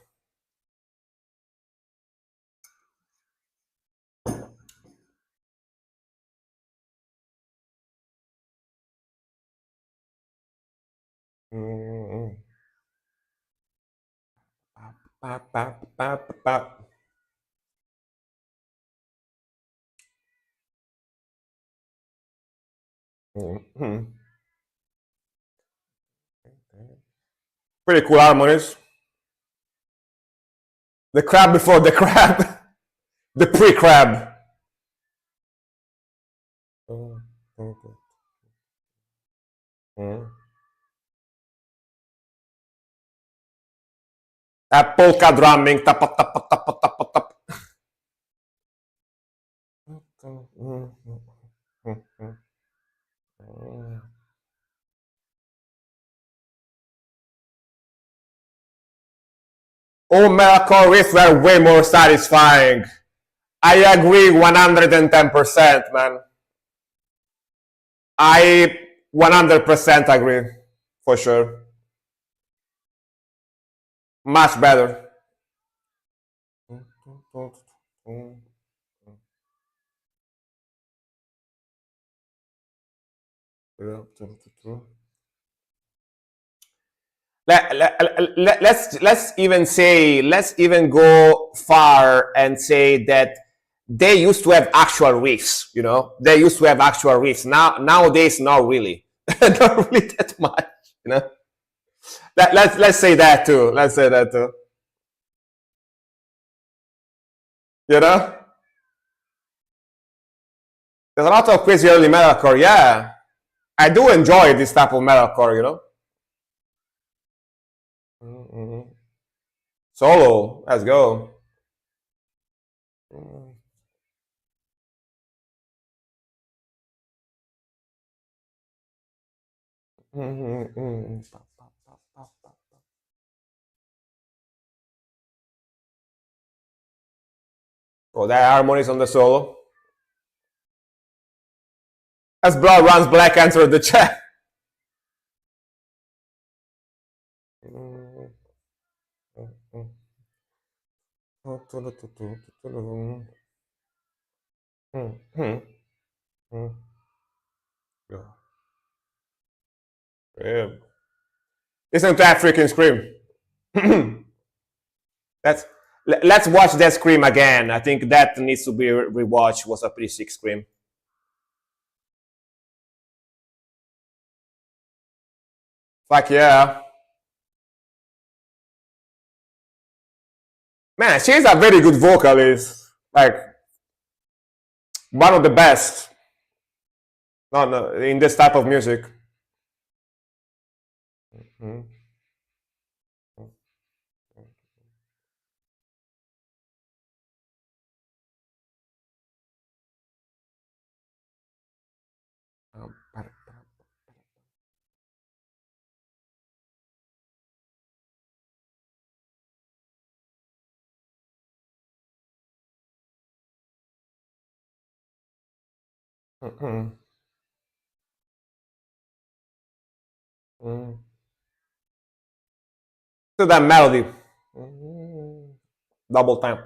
Mm-hmm. Pretty cool harmonies. The crab before the crab, the pre-crab. That polka drumming. Tap, tap, tap, tap, tap, tap, tap. Oh, metalcore riffs were way more satisfying. I agree 110%, man. I 100% agree, for sure. Much better. Let's even go far and say that they used to have actual riffs. They used to have actual riffs. Nowadays, not really, not really that much. Let's say that too. Let's say that too. You know, there's a lot of crazy early metalcore. Yeah, I do enjoy this type of metalcore. Mm-hmm. Solo. Let's go. Mm-hmm. Oh, that harmonies on the solo. As Blood Runs Black entered the chat. Yeah. Listen to that freaking scream. let's let's watch that scream again. I think that needs to be rewatched. Was a pretty sick scream. Fuck yeah. Man, she's a very good vocalist. Like one of the best. No, no, in this type of music. To that melody. Double time.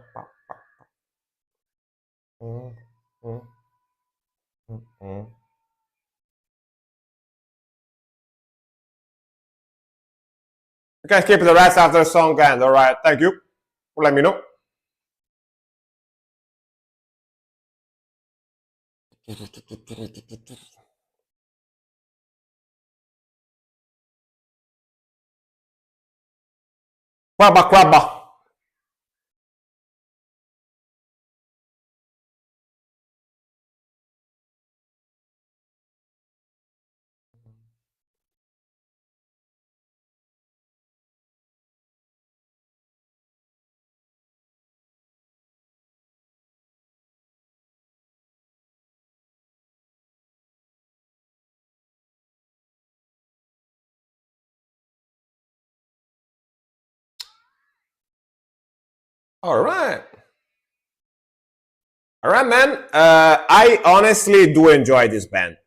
You can skip the rest after the song ends. All right. Thank you for letting me know. Crabba, crabba. All right. All right, man. I honestly do enjoy this band.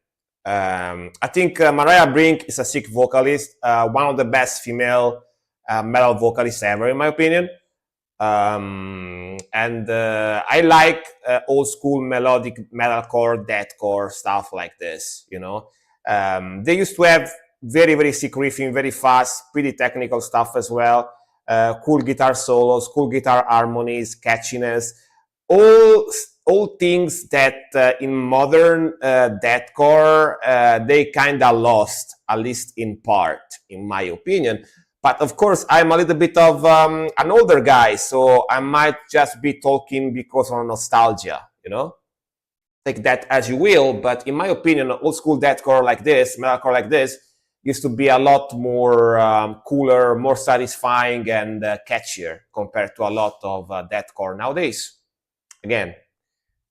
I think Mariah Brink is a sick vocalist, one of the best female metal vocalists ever, in my opinion. And I like old school melodic metalcore, deathcore stuff like this. You know, they used to have very very sick riffing, very fast, pretty technical stuff as well. Cool guitar solos, cool guitar harmonies, catchiness, all all things that in modern deathcore they kind of lost, at least in part, in my opinion. But of course, I'm a little bit of an older guy, so I might just be talking because of nostalgia, you know? Take that as you will, but in my opinion, old school deathcore like this, metalcore like this, used to be a lot more cooler, more satisfying, and catchier compared to a lot of deathcore nowadays. Again,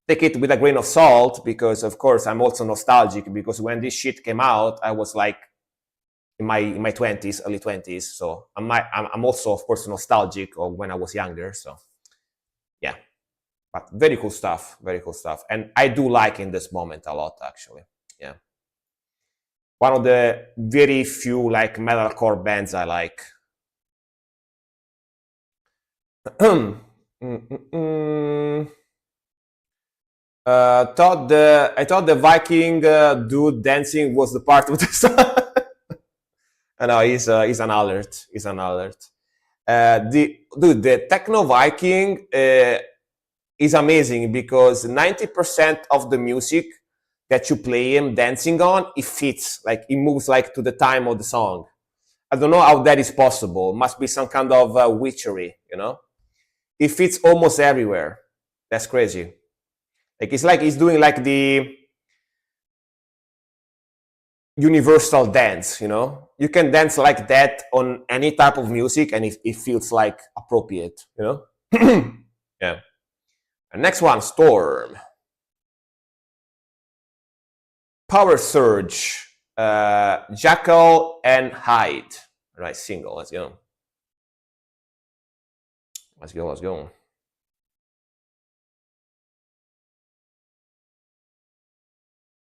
take it with a grain of salt because, of course, I'm also nostalgic because when this shit came out, I was like in my 20s, early 20s. So I'm also, of course, nostalgic of when I was younger. So yeah, but very cool stuff, very cool stuff, and I do like in this moment a lot actually. Yeah, one of the very few like metalcore bands I like. I thought the Viking dude dancing was the part of the song. No, he's an alert. He's an alert. The Techno Viking is amazing because 90% of the music that you play him dancing on, it fits, like it moves like to the time of the song. I don't know how that is possible. Must be some kind of witchery, you know? It fits almost everywhere. That's crazy. Like he's doing like the universal dance, you know? You can dance like that on any type of music and it feels like appropriate, you know? Yeah. And next one, Storm. Power Surge, Jackal and Hyde. All right, single. Let's go. Let's go. Let's go.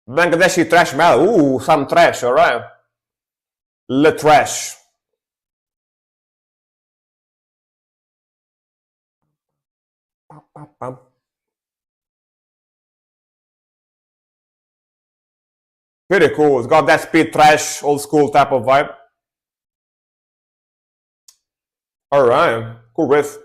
Bangladeshi trash metal. Ooh, some trash. All right. Le trash. Very cool. It's got that speed trash, old school type of vibe. All right. Cool riff.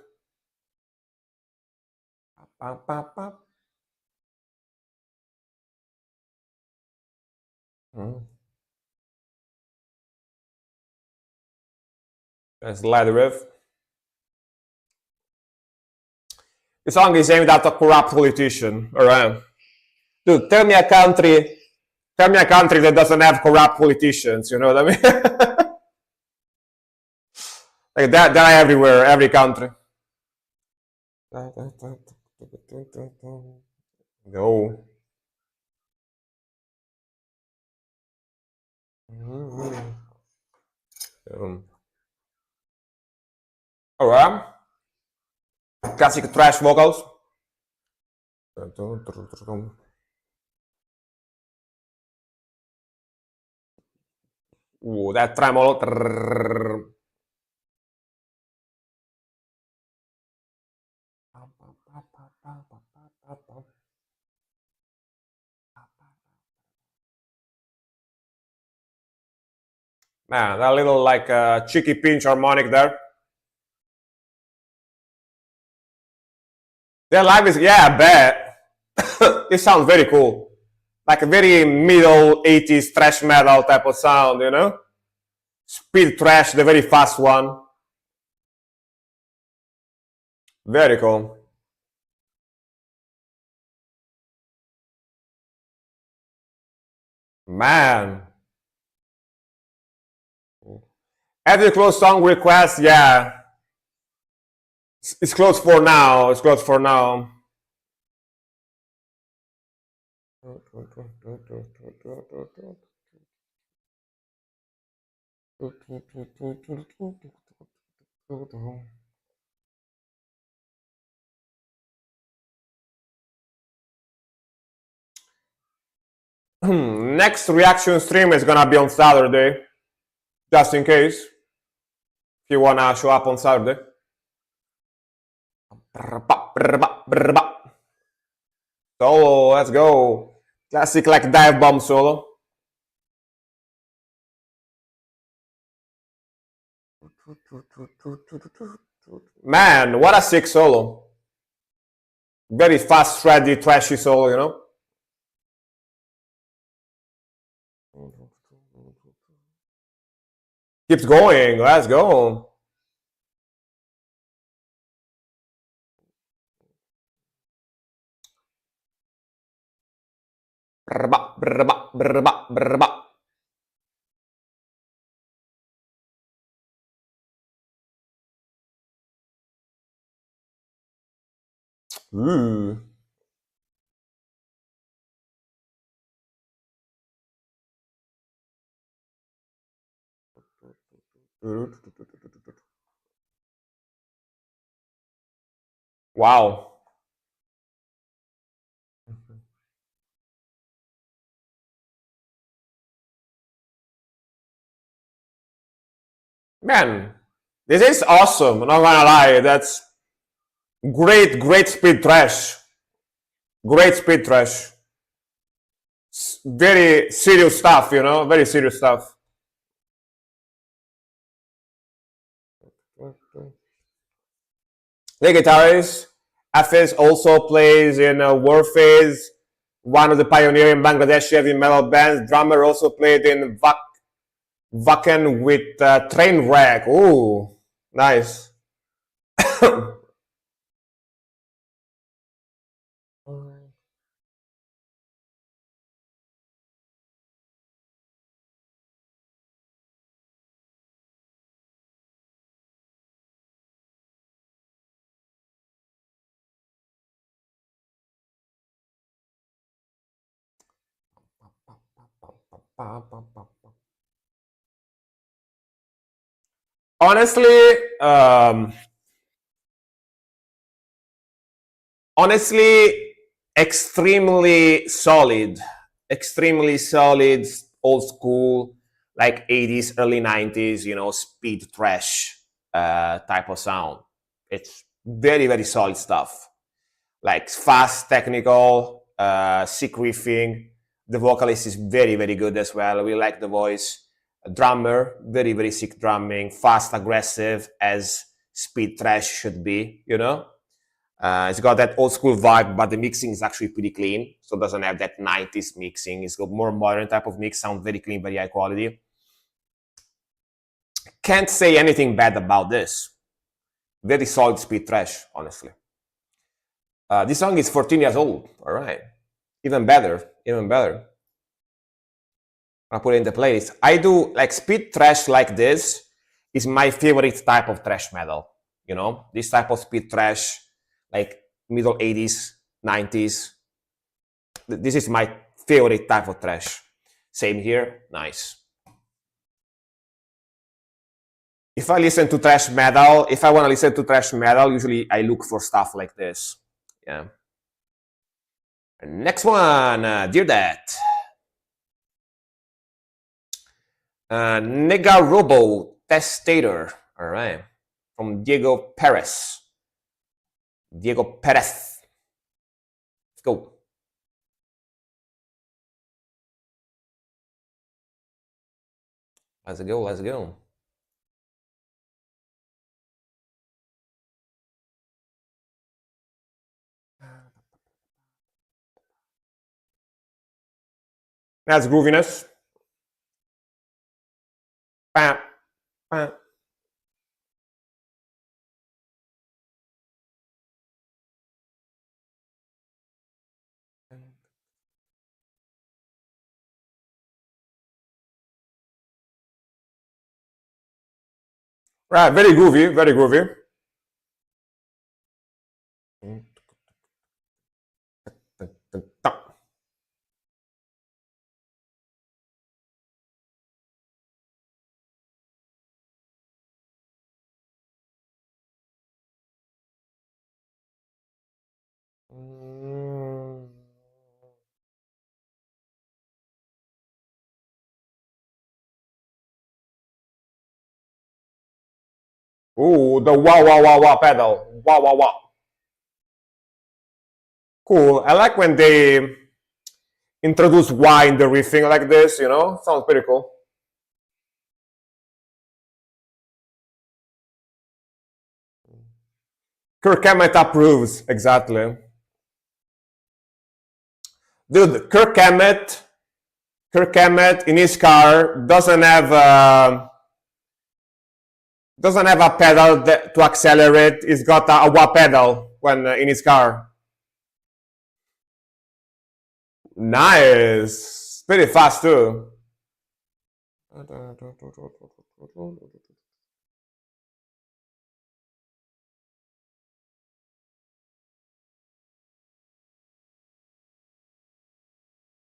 That's the light riff. The song is aimed at a corrupt politician. All right. Dude, tell me a country that doesn't have corrupt politicians. You know what I mean? Like that, they're everywhere, every country. No. All right. Classic trash vocals. Ooh, that tremolo. Man, that little like cheeky pinch harmonic there. Their live is, yeah, I bet. It sounds very cool. Like a very middle 80s thrash metal type of sound, you know? Speed thrash, the very fast one. Very cool. Man. Every closed song request, yeah. It's closed for now. It's closed for now. Next reaction stream is gonna be on Saturday, just in case. If you wanna show up on Saturday. Solo, let's go. Classic like dive bomb solo. Man, what a sick solo. Very fast, shreddy, trashy solo, you know? Keeps going, let's go. Ooh. Wow. Man, this is awesome. I'm not gonna lie. That's great speed trash. Great speed trash. Very serious stuff, you know? Very serious stuff. The guitarist, Hafiz, also plays in Warfaze, one of the pioneering Bangladeshi heavy metal bands. Drummer also played in Wacken with Trainwreck. Ooh, nice. Honestly, honestly, extremely solid, old school, like 80s, early 90s, you know, speed thrash type of sound. It's very solid stuff. Like fast, technical, sick riffing. The vocalist is very good as well. We like the voice. A drummer, very sick drumming, fast, aggressive, as speed thrash should be, you know? It's got that old school vibe, but the mixing is actually pretty clean. So it doesn't have that 90s mixing. It's got more modern type of mix, sound very clean, very high quality. Can't say anything bad about this. Very solid speed thrash, honestly. This song is 14 years old. All right. Even better. I'll put it in the playlist. I do like speed thrash like this is my favorite type of thrash metal. You know, this type of speed thrash, like middle 80s, 90s. This is my favorite type of thrash. Same here. Nice. If I listen to thrash metal, if I want to listen to thrash metal, usually I look for stuff like this. Yeah. Next one, Dear Dad. Nega Robo Testator. All right. From Diego Perez. Let's go. Let's go. Let's go. That's grooviness. Bam, bam. Right, very groovy, very groovy. Ooh, the wah wah wah wah pedal. Wah wah wah. Cool. I like when they introduce wah in the riffing like this, you know? Sounds pretty cool. Kirk Hammett approves, exactly. Dude, Kirk Hammett in his car doesn't have a pedal to accelerate. He's got a wah pedal when in his car. Nice, pretty fast too.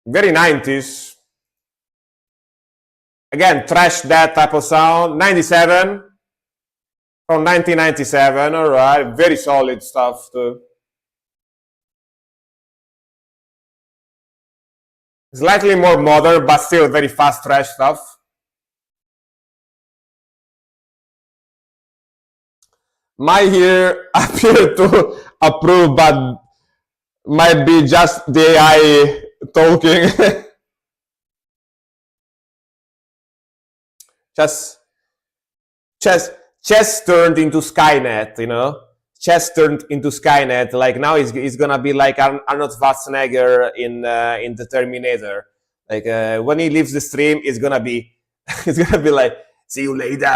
Very 90s. Again, trash that type of sound. 97 from 1997. All right, very solid stuff too. Slightly more modern, but still very fast trash stuff. My ear appear to approve, but might be just the AI talking. just chess turned into Skynet, you know. Chess turned into Skynet. Like now, he's gonna be like Arnold Schwarzenegger in the Terminator. Like when he leaves the stream, it's gonna be like, see you later.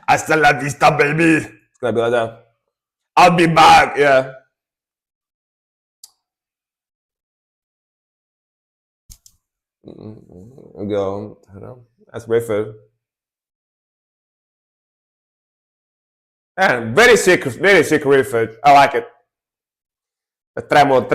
Hasta la vista, baby. It's gonna be like that. I'll be back. Yeah. Go. That's Rayford. And very sick Rayford. I like it. The tremolo.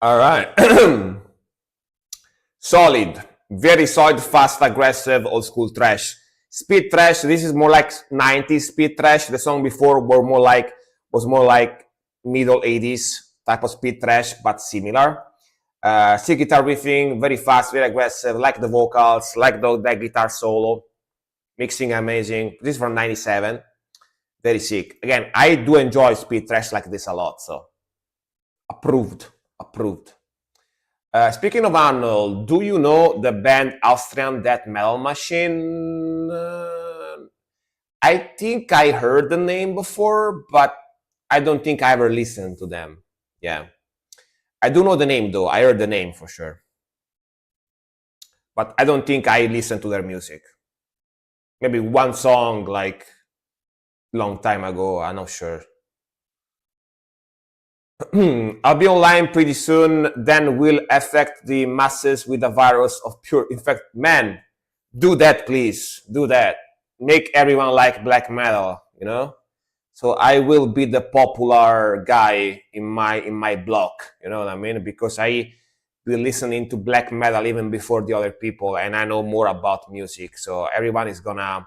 All right. Solid, very solid, fast, aggressive, old school trash. Speed trash. This is more like 90s speed trash. The song before was more like middle 80s type of speed trash, but similar. Sick guitar riffing, very fast, very aggressive. Like the vocals, like that guitar solo, mixing amazing. This is from '97. Very sick. Again, I do enjoy speed trash like this a lot. So approved. Speaking of Arnold, do you know the band Austrian Death Metal Machine? I think I heard the name before, but I don't think I ever listened to them. Yeah. I do know the name though. I heard the name for sure. But I don't think I listened to their music. Maybe one song like long time ago. I'm not sure. I'll be online pretty soon, then will affect the masses with a virus of pure infect. Man, do that, please. Do that. Make everyone like black metal, you know? So I will be the popular guy in my block, you know what I mean? Because I be listening to black metal even before the other people, and I know more about music. So everyone is gonna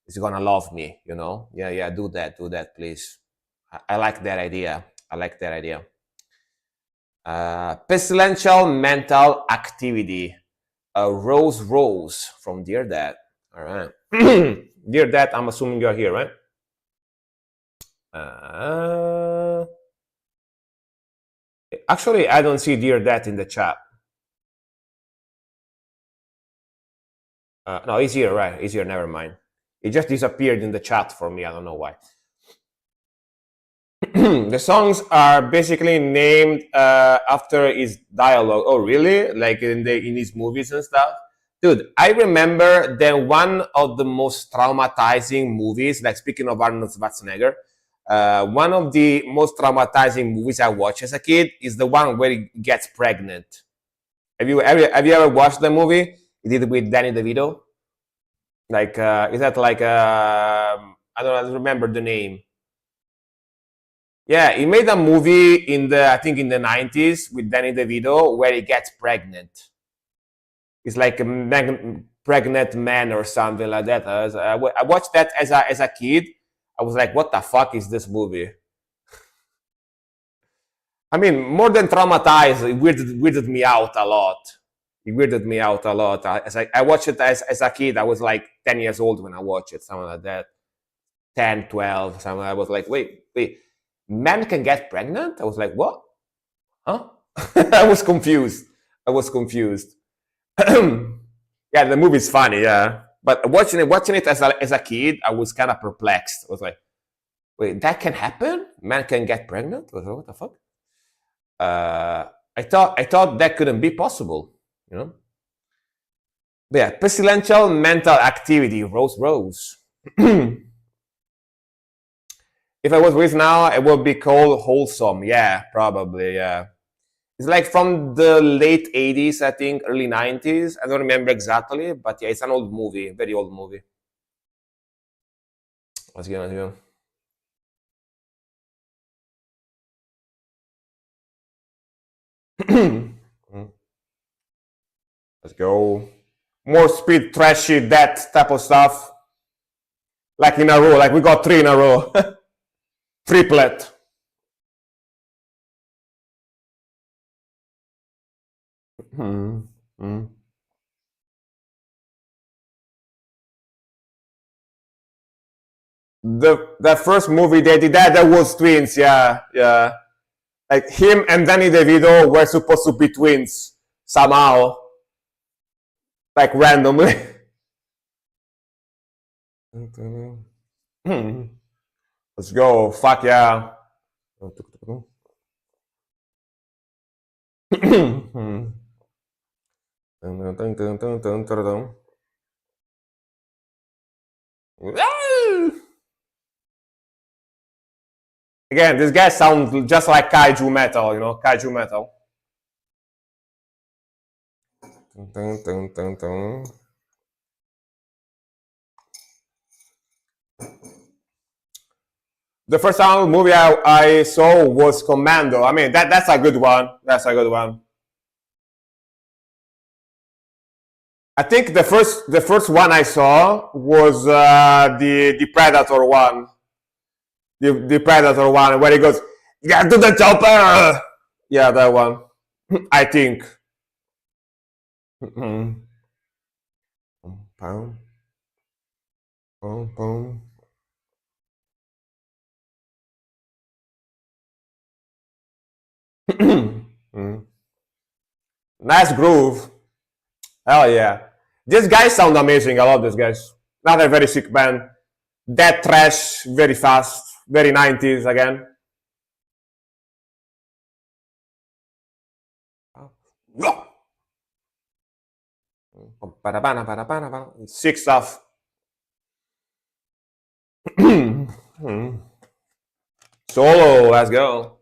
is gonna love me, you know? Yeah, yeah, do that, please. I like that idea. I like that idea. Pestilential mental activity. Rose from Dear Dad. All right. Dear Dad, I'm assuming you're here, right? Uh, Actually, I don't see Dear Dad in the chat. No, he's here, right? He's here, never mind. It just disappeared in the chat for me. I don't know why. The songs are basically named after his dialogue. Oh, really? Like in his movies and stuff? Dude, I remember that one of the most traumatizing movies, like speaking of Arnold Schwarzenegger, one of the most traumatizing movies I watched as a kid is the one where he gets pregnant. Have you ever watched the movie? He did it with Danny DeVito. Like, is that like I don't remember the name. Yeah, he made a movie I think in the 90s with Danny DeVito where he gets pregnant. It's like a pregnant man or something like that. I watched that as a kid. I was like, what the fuck is this movie? I mean, more than traumatized, it weirded me out a lot. It weirded me out a lot. I watched it as a kid. I was like 10 years old when I watched it, something like that. 10, 12, something. I was like, wait, men can get pregnant? I was like, what? Huh? I was confused. Yeah, the movie's funny, yeah. But watching it as a kid, I was kind of perplexed. I was like, wait, that can happen? Man can get pregnant? I was like, what the fuck? I thought that couldn't be possible, you know? But yeah, pestilential mental activity, Rose. If I was with now, it would be called wholesome. Yeah, probably, yeah. It's like from the late 80s, I think, early 90s. I don't remember exactly, but yeah, it's an old movie, very old movie. Let's go. Let's go. More speed, trashy, that type of stuff. Like in a row, like we got 3 in a row. Triplet. That first movie they did that was twins, yeah, yeah. Like him and Danny DeVito were supposed to be twins somehow, like randomly. Let's go. Fuck yeah. Again, this guy sounds just like kaiju metal, you know, kaiju metal. The first sound movie I saw was Commando. I mean, that's a good one. That's a good one. I think the first one I saw was the Predator one. The Predator one where he goes, "Yeah, to the chopper." Yeah, that one. I think. Nice groove. Hell yeah. These guys sound amazing. I love these guys. Another very sick band. That trash, very fast, very 90s again. Sick stuff. Solo, let's go.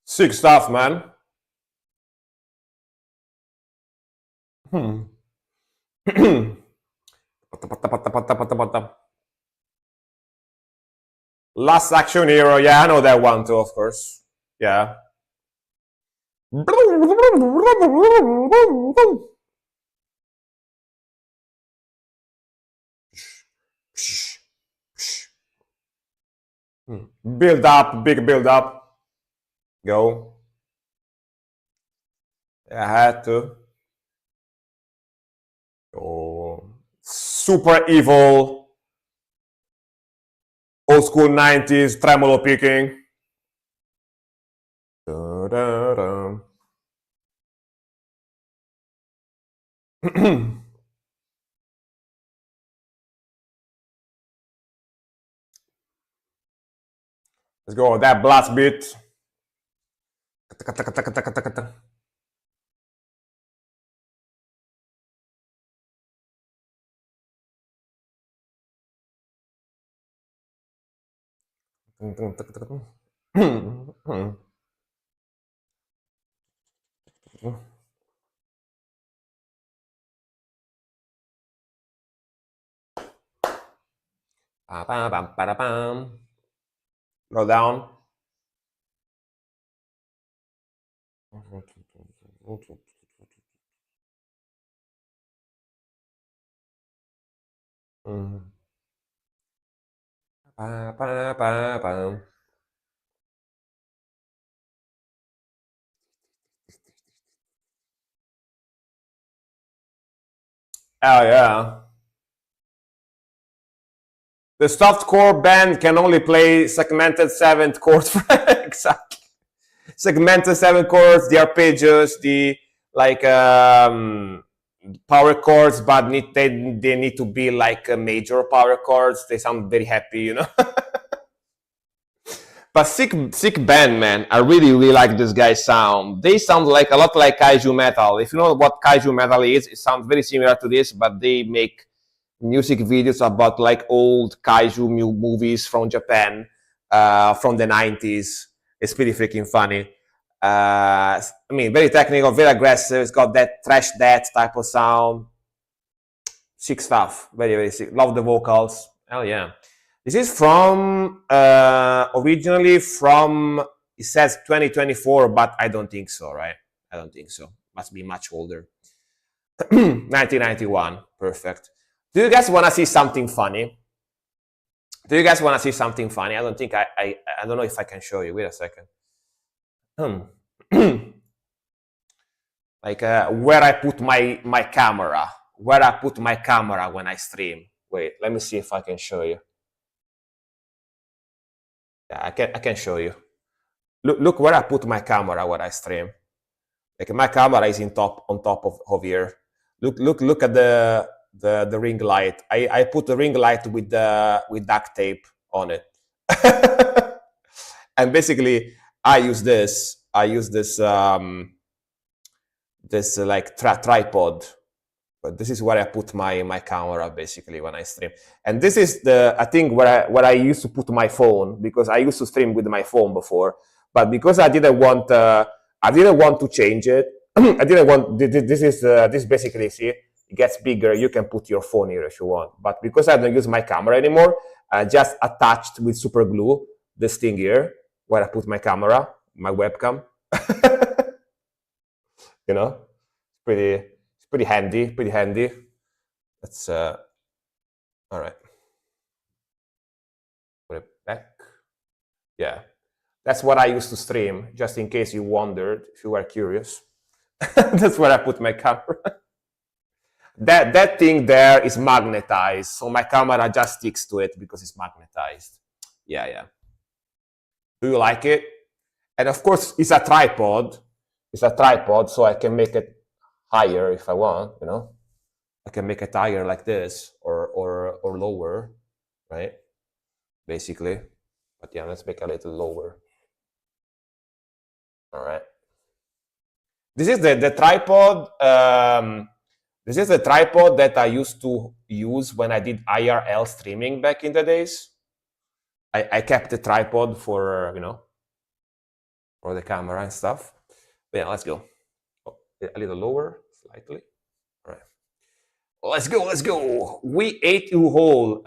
Sick stuff, man. Last Action Hero. Yeah, I know that one too, of course. Yeah. Build up, big build up. Go. I had to. Oh, super evil. Old school 90s tremolo picking. Da-da-da. Let's go. That blast beat. Go down. Oh yeah. The softcore band can only play segmented seventh chords. Exactly. Segmented seventh chords, the arpeggios, the like power chords, but they need to be like major power chords. They sound very happy, you know. But sick band, man. I really like this guy's sound. They sound like a lot like kaiju metal. If you know what kaiju metal is, it sounds very similar to this, but they make music videos about like old kaiju movies from Japan, from the 90s. It's pretty freaking funny. I mean, very technical, very aggressive. It's got that thrash death type of sound. Sick stuff. Very sick. Love the vocals. Hell yeah. This is from originally from, it says 2024, but I don't think so, right? I don't think so. Must be much older. 1991. Perfect. Do you guys want to see something funny? Do you guys want to see something funny? I don't think I don't know if I can show you. Wait a second. Like where I put my camera. Where I put my camera when I stream. Wait, let me see if I can show you. Yeah, I can show you. Look where I put my camera when I stream. Like my camera is on top of here. Look at the ring light. I put the ring light with duct tape on it. And basically I use this like tripod. But this is where I put my camera basically when I stream. And this is I think where I used to put my phone, because I used to stream with my phone before, but because I didn't want to change it. I didn't want this basically, see, it gets bigger. You can put your phone here if you want, but because I don't use my camera anymore, I just attached with super glue this thing here where I put my camera, my webcam. You know, pretty handy. Let's all right, put it back. Yeah, that's what I used to stream, just in case you wondered, if you were curious. That's where I put my camera. That thing there is magnetized, so my camera just sticks to it because it's magnetized. Yeah. Do you like it? And of course, it's a tripod. So I can make it higher if I want. You know, I can make it higher like this, or lower, right? Basically, but yeah, let's make it a little lower. All right. This is the tripod. This is the tripod that I used to use when I did IRL streaming back in the days. I kept the tripod for, you know, for the camera and stuff. But yeah, let's go. Oh, a little lower, slightly. All right. Let's go. We ate you whole.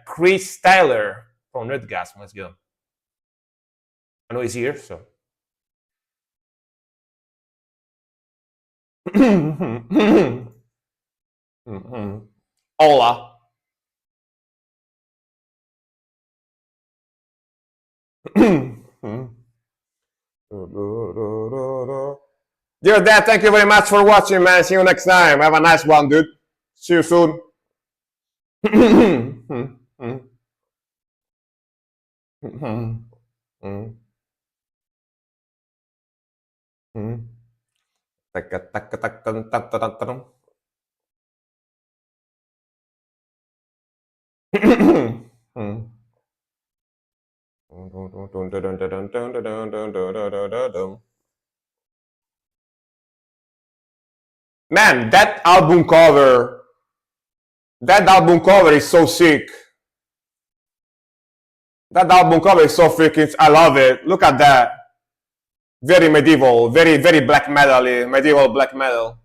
Chris Tyler from Nerdgasm. Let's go. I know he's here, so. Hola. Dear Dad, thank you very much for watching, man. See you next time. Have a nice one, dude. See you soon. Man, that album cover is so sick. That album cover is so freaking, I love it. Look at that. Very medieval, very, very black metal, medieval black metal.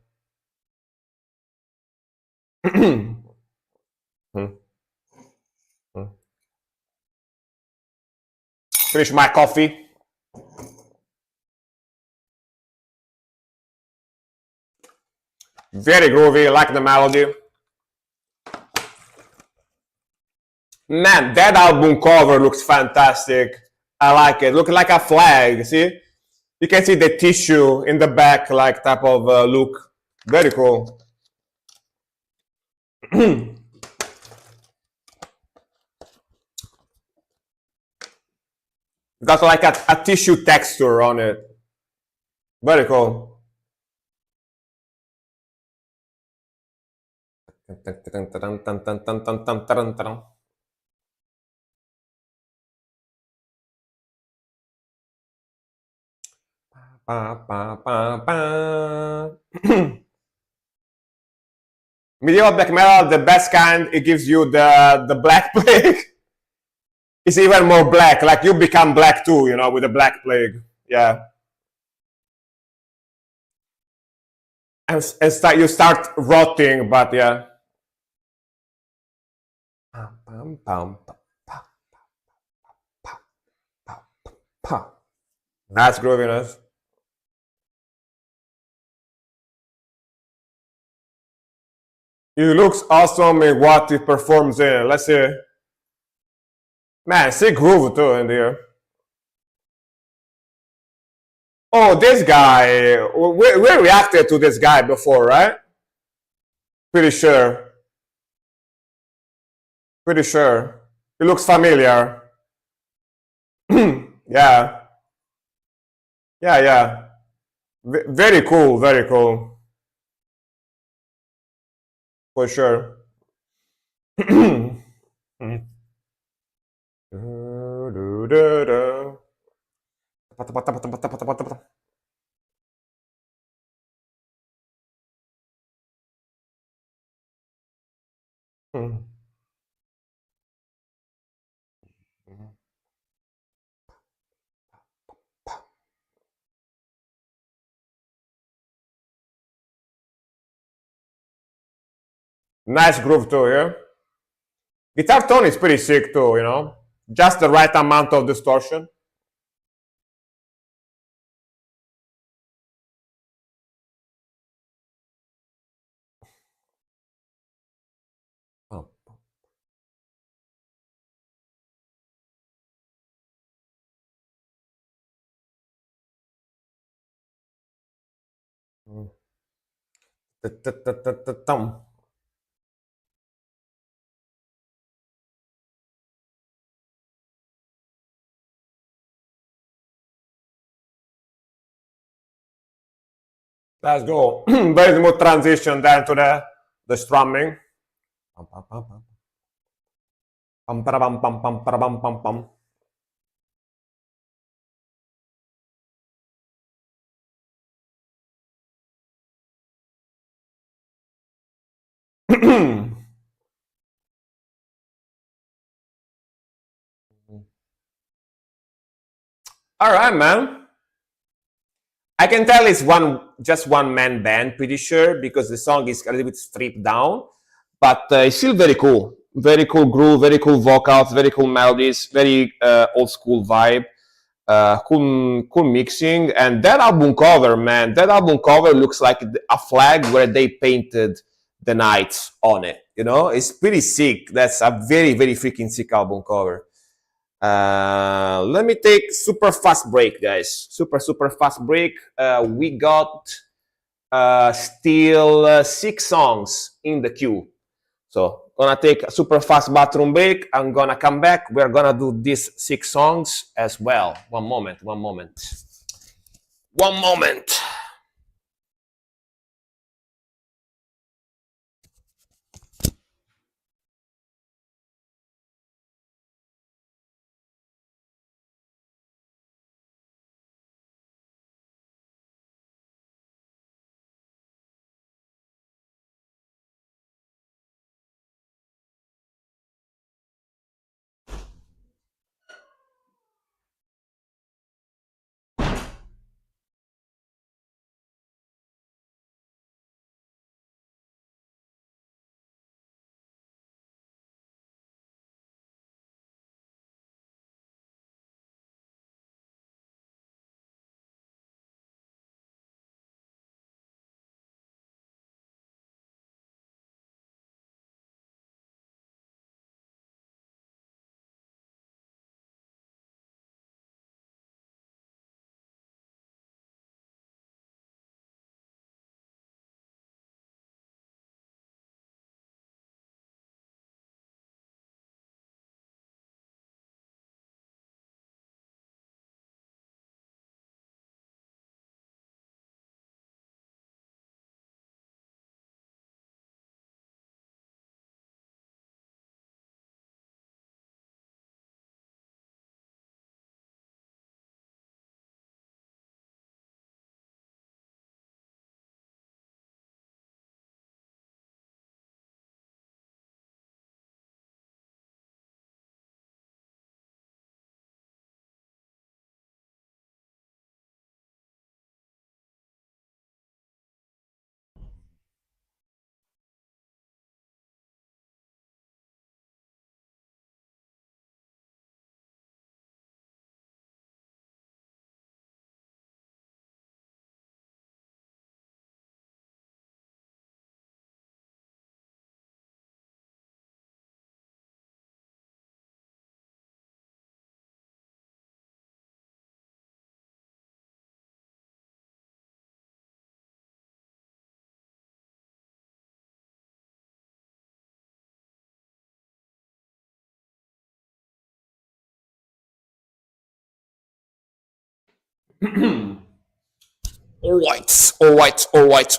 Finish my coffee. Very groovy, like the melody. Man, that album cover looks fantastic. I like it. Look like a flag, see? You can see the tissue in the back, like type of look. Very cool. Got like a tissue texture on it. Very cool. Medieval black metal, the best kind, it gives you the black plague. It's even more black, like you become black too, you know, with the black plague. Yeah. And you start rotting, but yeah. That's grooviness. He looks awesome in what he performs in. Let's see. Man, sick groove too in there. Oh, this guy. We reacted to this guy before, right? Pretty sure. Pretty sure. He looks familiar. Yeah. Yeah, yeah. Very cool, very cool. For sure. Nice groove too, yeah? Guitar tone is pretty sick too, you know? Just the right amount of distortion. Oh. Let's go. Very smooth transition then to the strumming. Pam pam pam pam. Pam pam pam pam pam pam pam. All right, man. I can tell it's just one man band, pretty sure, because the song is a little bit stripped down, but it's still very cool. Very cool groove, very cool vocals, very cool melodies, very old school vibe. Cool mixing. And that album cover, man, that album cover looks like a flag where they painted the Knights on it. You know, it's pretty sick. That's a very, very freaking sick album cover. Let me take super fast break, guys. Super fast break. We got still 6 songs in the queue. So gonna take a super fast bathroom break. I'm gonna come back. We're gonna do these 6 songs as well. One moment.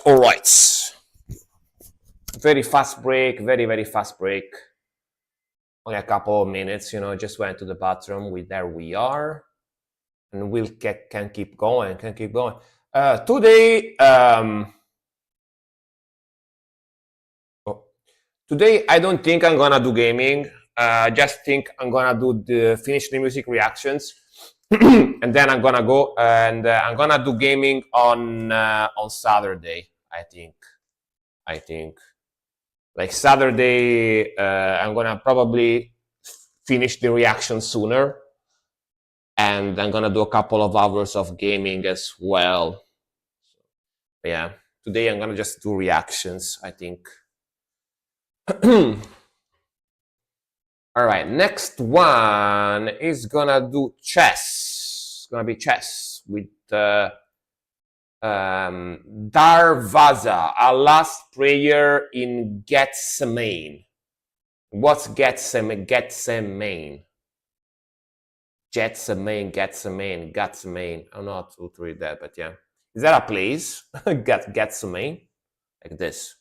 All right. Very fast break, very fast break. Only a couple of minutes, you know, just went to the bathroom. There we are. And can keep going. Today, today I don't think I'm gonna do gaming. Just think I'm gonna finish the music reactions, and then I'm gonna go and I'm gonna do gaming on Saturday. I think like Saturday, I'm gonna probably finish the reaction sooner, and I'm gonna do a couple of hours of gaming as well. Yeah, today I'm gonna just do reactions, I think. All right, next one is gonna do chess. It's gonna be chess with Darvaza, a last prayer in Gethsemane. What's Gethsemane? Gethsemane. Gethsemane. I don't know how to read that, but yeah. Is that a place? Gethsemane? Like this.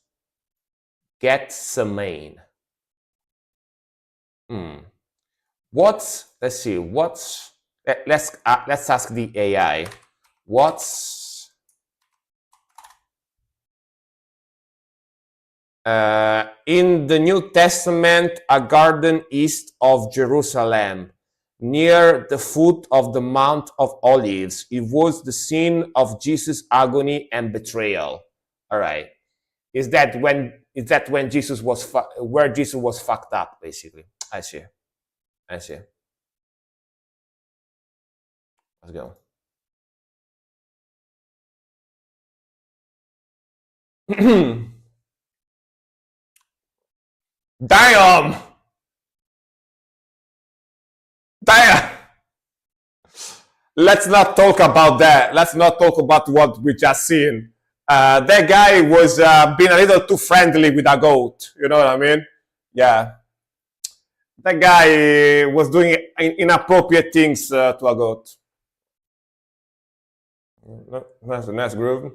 Gethsemane. Let's see, let's ask the AI. What's in the New Testament a garden east of Jerusalem near the foot of the Mount of Olives. It was the scene of Jesus' agony and betrayal. All right. Is that when Jesus was where Jesus was fucked up, basically? I see. I see. Let's go. Damn! Damn! Let's not talk about that. Let's not talk about what we just seen. That guy was being a little too friendly with a goat. You know what I mean? Yeah. That guy was doing inappropriate things to a goat. That's a nice groove.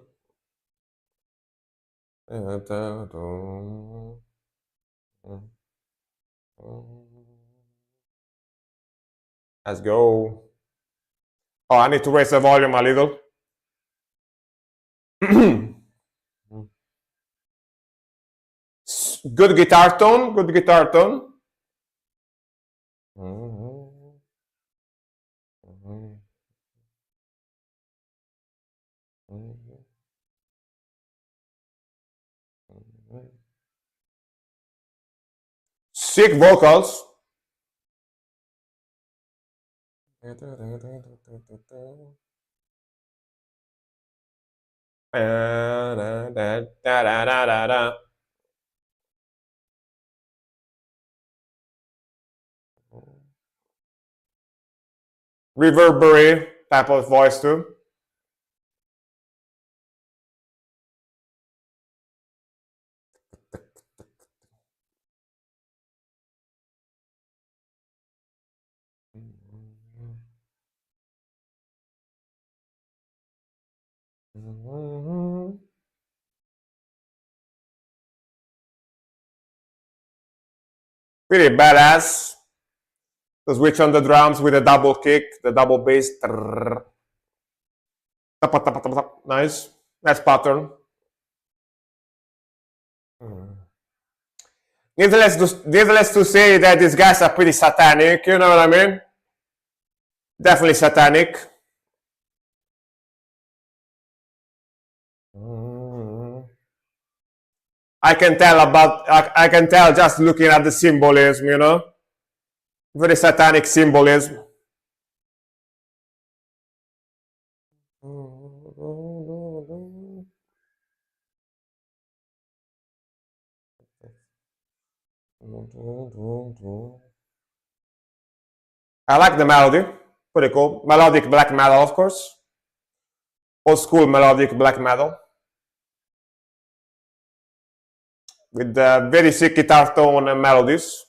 Let's go. Oh, I need to raise the volume a little. Good guitar tone. Good guitar tone. Sick vocals. Reverberate type of voice too. Pretty badass. The switch on the drums with a double kick, the double bass. Nice. Nice pattern. Needless to say that these guys are pretty satanic, you know what I mean? Definitely satanic. I can tell just looking at the symbolism, you know? Very satanic symbolism. I like the melody. Pretty cool. Melodic black metal, of course. Old school melodic black metal. With very sick guitar tone and melodies.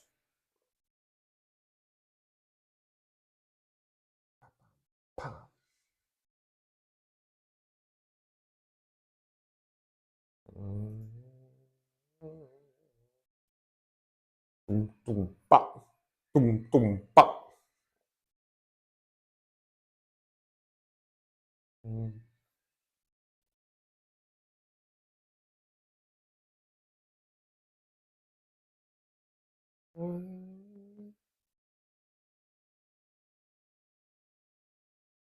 Tum, pa. Tum, pa.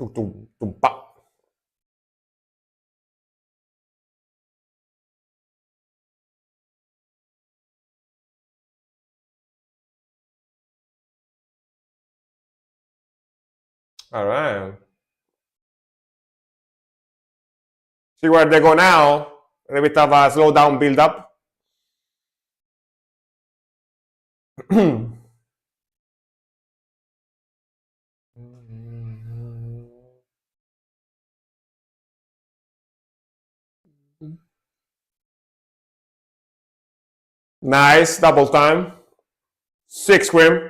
Tum, pa. All right. See where they go now. A bit of a slow down build up. Nice double time. Six scream.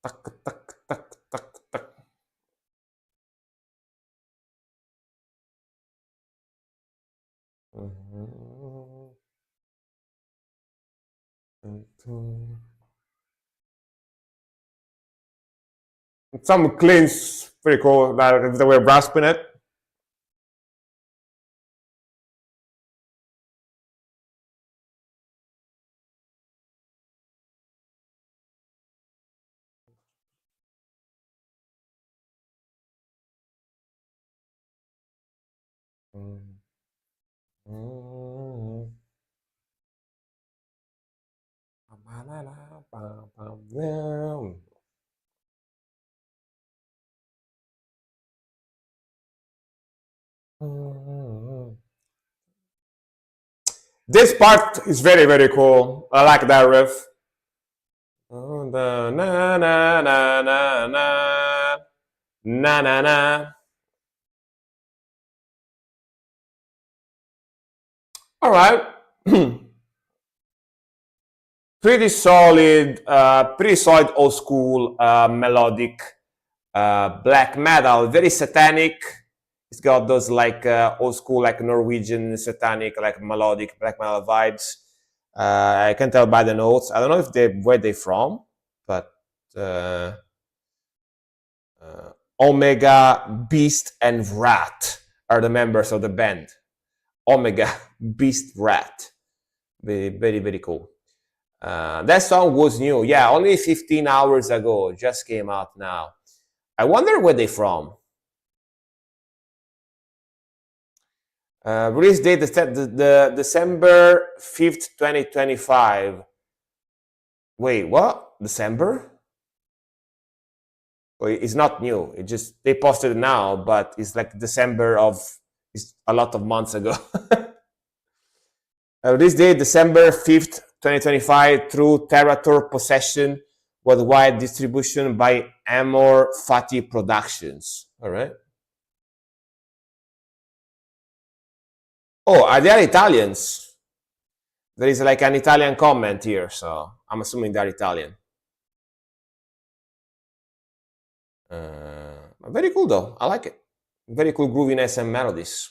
Tak, tak, tak, tak, tak. Some cleans, pretty cool. That the way grasping it. This part is very, very cool. I like that riff. Na na na na na na na na. All right. Pretty solid, old school melodic black metal, very satanic. It's got those like old school, like Norwegian satanic, like melodic black metal vibes. I can tell by the notes. I don't know if where they're from, but Omega, Beast, and Rat are the members of the band. Omega, Beast, Rat. Very, very, very cool. That song was new. Yeah, only 15 hours ago. Just came out now. I wonder where they're from. Release date, the December 5th, 2025. Wait, what? December? Well, it's not new. It just, they posted it now, but it's like December of, it's a lot of months ago. Release date, December 5th, 2025 through Terrator Possession, worldwide distribution by Amor Fati Productions. All right. Oh, are they Italians? There is like an Italian comment here, so I'm assuming they're Italian. Very cool though. I like it. Very cool grooviness and melodies.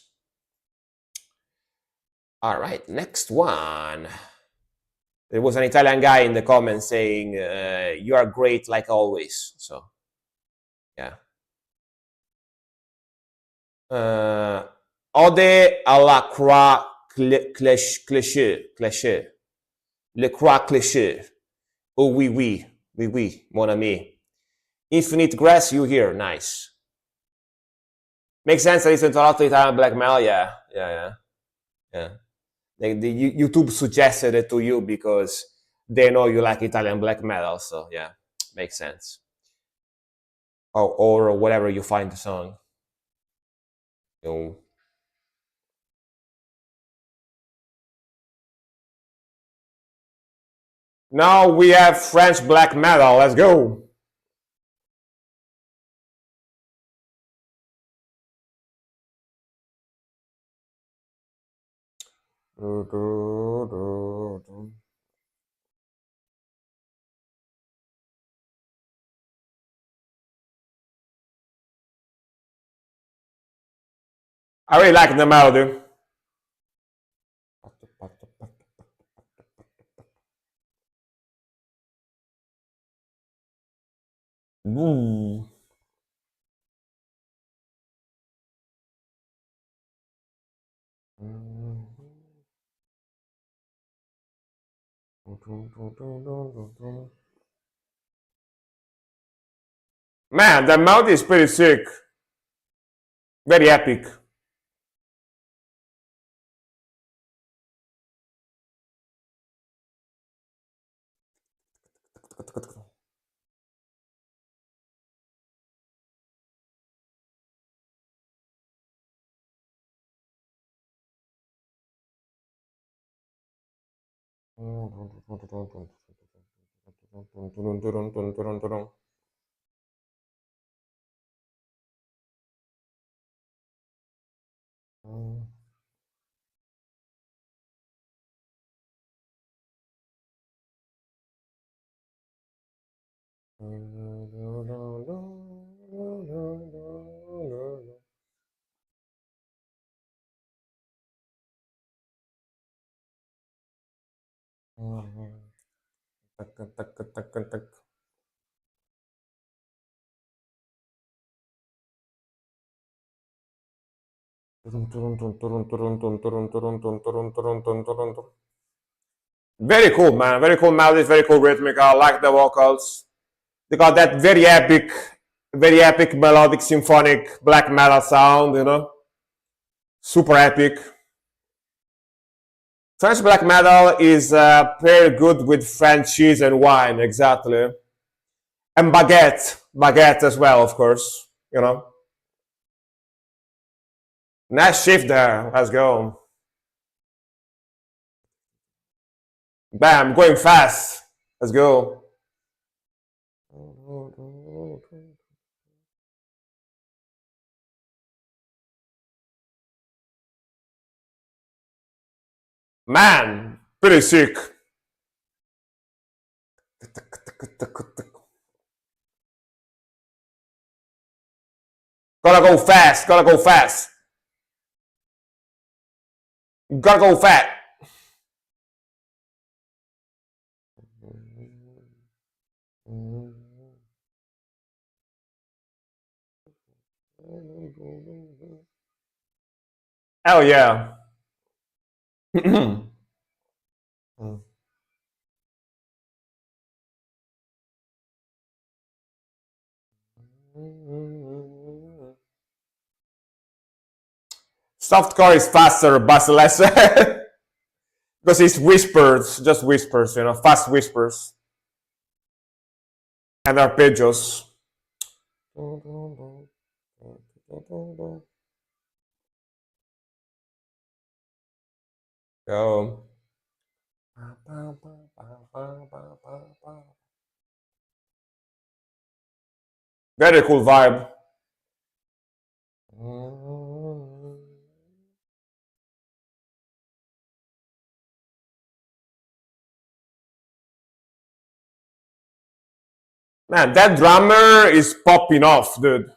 All right, next one. There was an Italian guy in the comments saying, you are great like always. So, yeah. Ode à la croix cléchée. Le croix cléchée. Oh, oui, oui, oui, oui, mon ami. Infinite Grass, you here. Nice. Makes sense. I listen to a lot of Italian black metal. Yeah. Like the YouTube suggested it to you because they know you like Italian black metal. So yeah, makes sense. Or whatever you find the song. Now we have French black metal. Let's go. I really like the melody. Ooh. Man, the melody is pretty sick. Very epic. Very cool, man. Very cool melodies, very cool rhythmic. I like the vocals. They got that very epic melodic symphonic black metal sound, you know. super epic. French black metal is very good with French cheese and wine, exactly. And baguette as well, of course, you know. Nice shift there, let's go. Bam, going fast, let's go. Man, pretty sick. Gotta go fast, gotta go fast. Gotta go fast. Hell yeah. Softcore is faster, but less because it's whispers, just whispers, you know, fast whispers and arpeggios. Go. Very cool vibe. Man, that drummer is popping off, dude.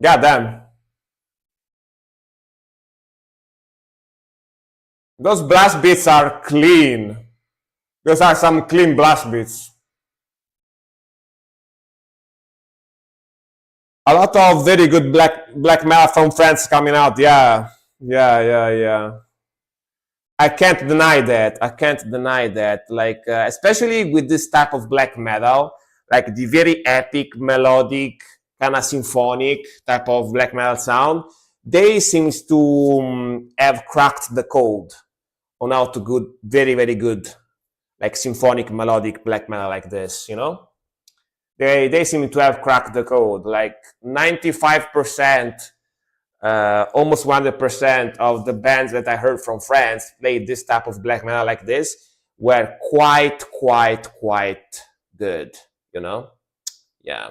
God damn. Those blast beats are clean. Those are some clean blast beats. A lot of very good black metal from France coming out. Yeah. I can't deny that. I can't deny that. Like, especially with this type of black metal, like the very epic, melodic, kind of symphonic type of black metal sound, they seems to have cracked the code on how to good, very, very good, like symphonic, melodic black metal like this, you know? They seem to have cracked the code. Like 95%, almost 100% of the bands that I heard from France played this type of black metal like this were quite good, you know? Yeah.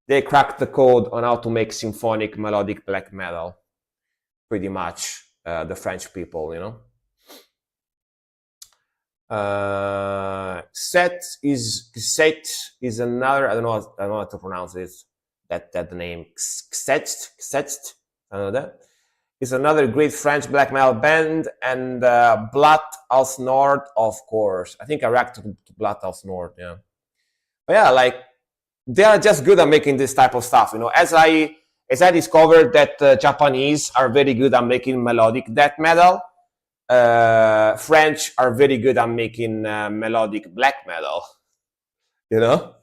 They cracked the code on how to make symphonic, melodic black metal. Pretty much, the French people, you know? Set is another, I don't know how to pronounce it, that name. Xet, I don't know that. Is another great French black metal band, and Blood aus Nord, of course. I think I reacted to Blood aus Nord, yeah. But yeah, like, they are just good at making this type of stuff, you know. As I discovered that Japanese are very good at making melodic death metal, French are very good at making melodic black metal. You know,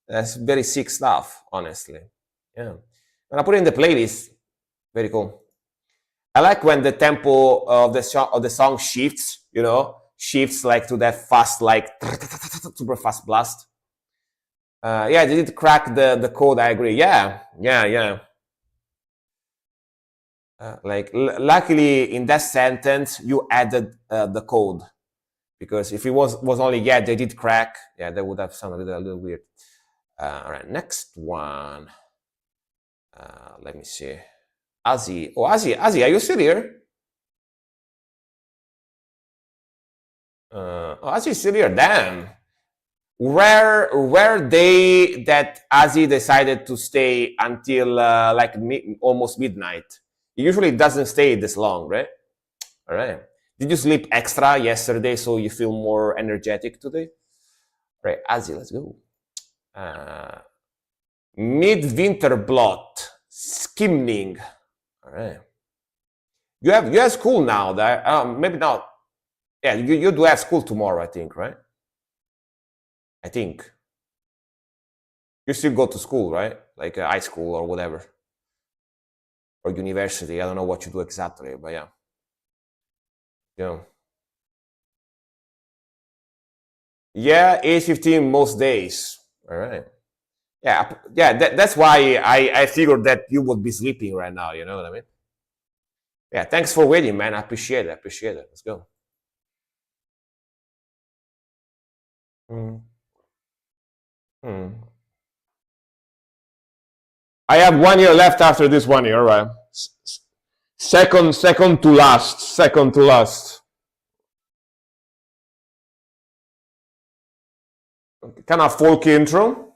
that's very sick stuff, honestly. Yeah, and I put it in the playlist. Very cool. I like when the tempo of the song shifts. You know, shifts like to that fast, like super fast blast. Yeah, they did crack the code. I agree. Yeah. Like luckily in that sentence you added the code, because if it was only yeah they did crack, yeah, that would have sounded a little weird. All right, next one. Let me see. Azzy, are you still here? Azzy is still here. Damn. Where they that Azzy decided to stay until like almost midnight. It usually doesn't stay this long, right? All right. Did you sleep extra yesterday so you feel more energetic today? All right, Azzy, let's go. Midwinter blot, skimming. All right. You have school now. That maybe not. Yeah, you do have school tomorrow, I think, right? I think you still go to school, right? Like high school or whatever. or university. I don't know what you do exactly, but yeah, yeah, yeah. 8:15 most days. All right. Yeah, yeah. That's why I figured that you would be sleeping right now. You know what I mean? Yeah. Thanks for waiting, man. I appreciate it. I appreciate it. Let's go. Mm. Mm. I have 1 year left after this 1 year. All right. Second to last. Second to last. Kind of folk intro.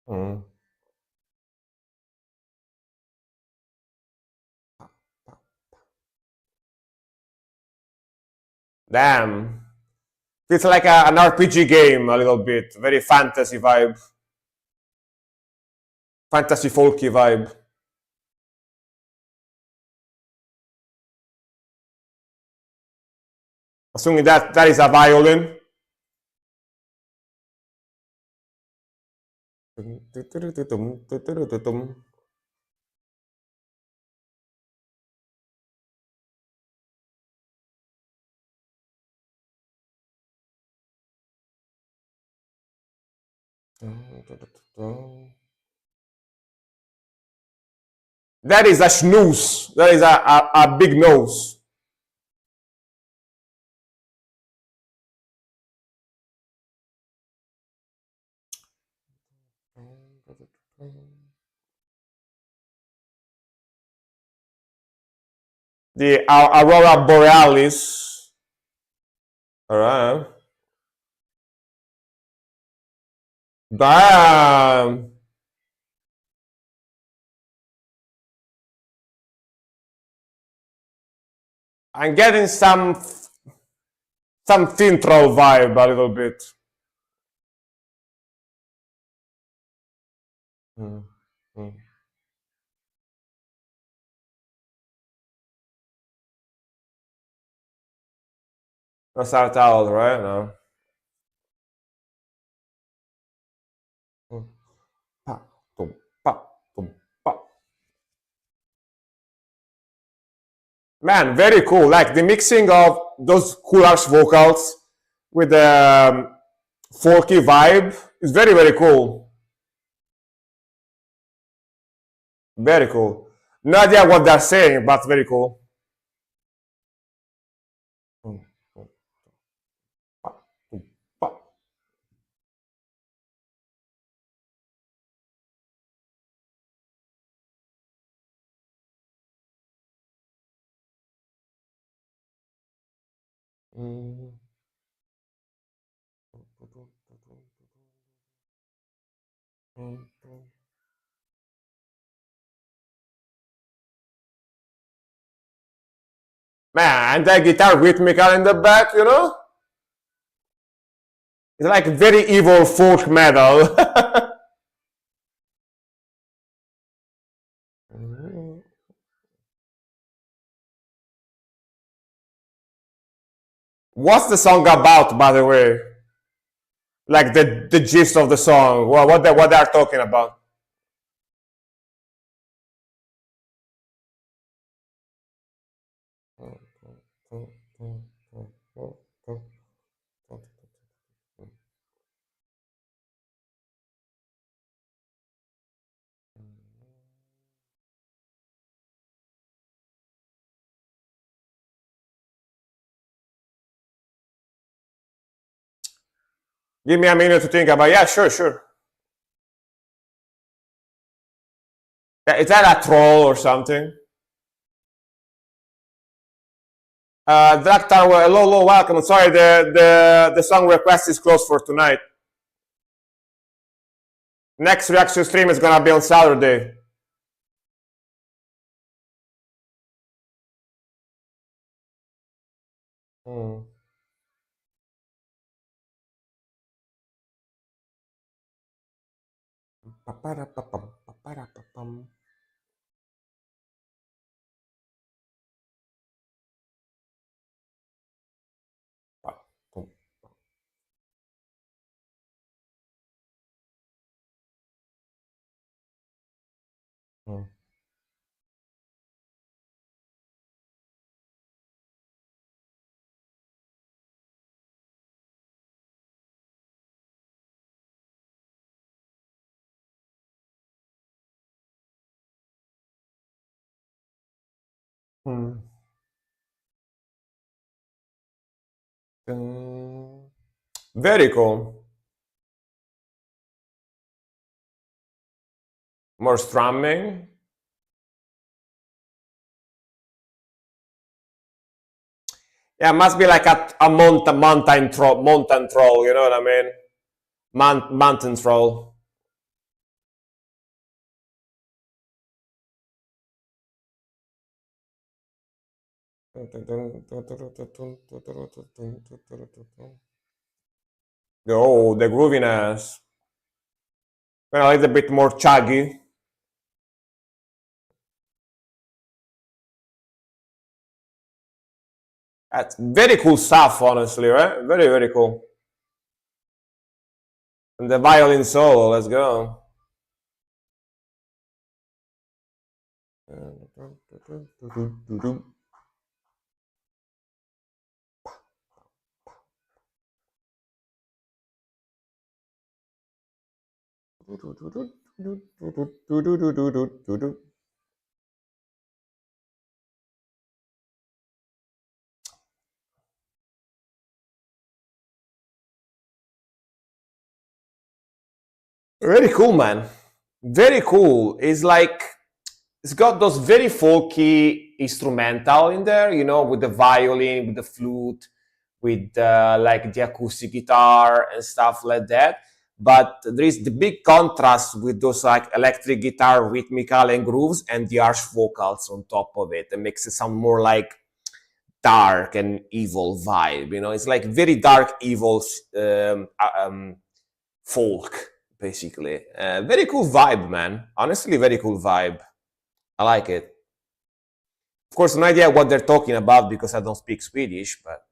Mm. Damn. It's like an RPG game a little bit. Very fantasy vibe. Fantasy folky vibe. Assuming that is a violin. That is a snooze. That is a big nose. The Aurora Borealis. All right. Damn. I'm getting some thin troll vibe a little bit. Mm, mm. No start out, right? No. Mm. Pa, tum, pa, tum, pa. Man, very cool. Like the mixing of those cool harsh vocals with the folky vibe is very, very cool. Very cool. No idea what they're saying, but very cool. Mm, mm, pa, tum, pa. Mm. Man, and that guitar rhythmical in the back, you know? It's like very evil folk metal. What's the song about, by the way? Like the gist of the song, what they are talking about. Give me a minute to think about. Yeah, sure, sure. Yeah, is that a troll or something? Dark Tower, hello, welcome. Sorry, the song request is closed for tonight. Next reaction stream is gonna be on Saturday. Hmm. Hmm. Very cool. More strumming. Yeah, must be like a mountain troll. You know what I mean? Mountain troll. Oh, the grooviness. Well, it's a bit more chuggy. That's very cool stuff, honestly, right? Very, very cool. And the violin solo, let's go. Very cool, man. Very cool. It's like it's got those very folky instrumental in there, you know, with the violin, with the flute, with like the acoustic guitar and stuff like that. But there is the big contrast with those like electric guitar, rhythmical and grooves, and the harsh vocals on top of it. It makes it sound more like dark and evil vibe. You know, it's like very dark, evil folk, basically. Very cool vibe, man. Honestly, very cool vibe. I like it. Of course, no idea what they're talking about because I don't speak Swedish, but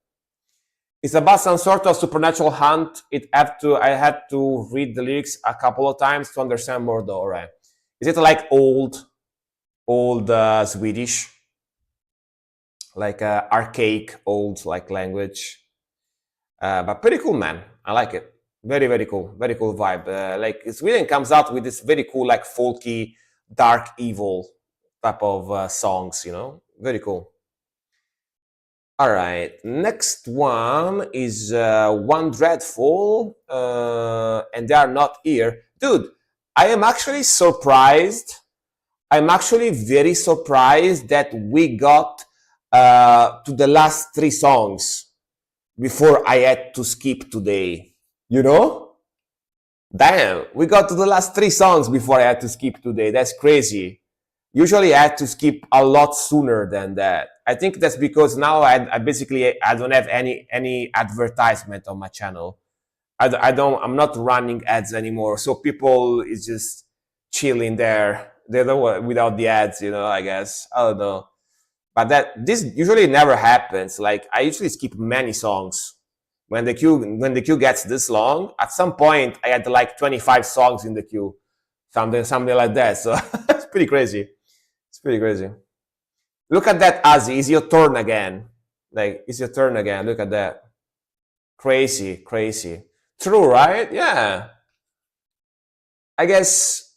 it's about some sort of supernatural hunt. I had to read the lyrics a couple of times to understand more though, right? Is it like old Swedish? Like archaic old like language? But pretty cool, man. I like it. Very, very cool. Very cool vibe. Like Sweden comes out with this very cool, like folky, dark, evil type of songs, you know? Very cool. All right. Next one is One Dreadful, and they are not here. Dude, I am actually surprised. I'm actually very surprised that we got to the last three songs before I had to skip today. You know? Damn, we got to the last three songs before I had to skip today. That's crazy. Usually I had to skip a lot sooner than that. I think that's because now I basically I don't have any advertisement on my channel. I'm not running ads anymore. So people is just chilling there. They don't without the ads, you know, I guess. I don't know. But this usually never happens. Like I usually skip many songs when the queue gets this long. At some point, I had like 25 songs in the queue, something like that. So it's pretty crazy. It's pretty crazy. Look at that, Ozzy. It's your turn again. Like it's your turn again. Look at that. Crazy, crazy. True, right? Yeah. I guess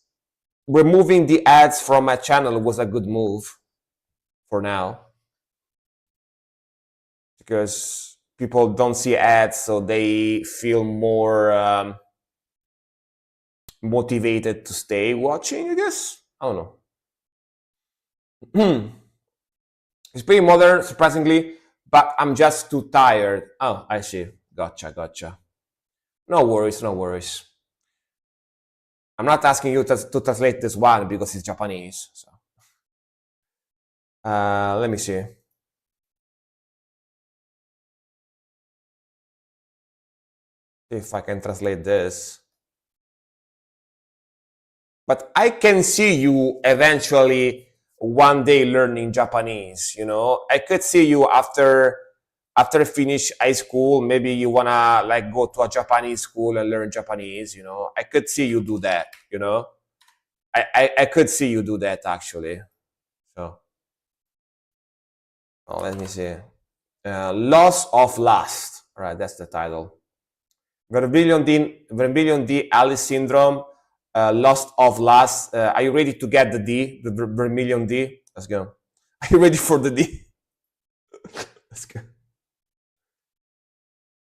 removing the ads from my channel was a good move for now because people don't see ads, so they feel more motivated to stay watching, I guess. I don't know. It's pretty modern, surprisingly, but I'm just too tired. Oh, I see. Gotcha, gotcha. No worries, no worries. I'm not asking you to translate this one because it's Japanese. So, let me see. If I can translate this. But I can see you eventually one day learning Japanese, you know? I could see you after finish high school, maybe you wanna like go to a Japanese school and learn Japanese, you know? I could see you do that, you know? I could see you do that actually. So, oh, let me see. Loss of Lust. All right, that's the title. Vermilion D, Alice Syndrome, Lost of Lust. Are you ready to get the D, the Vermilion D? Let's go. Are you ready for the D? Let's go.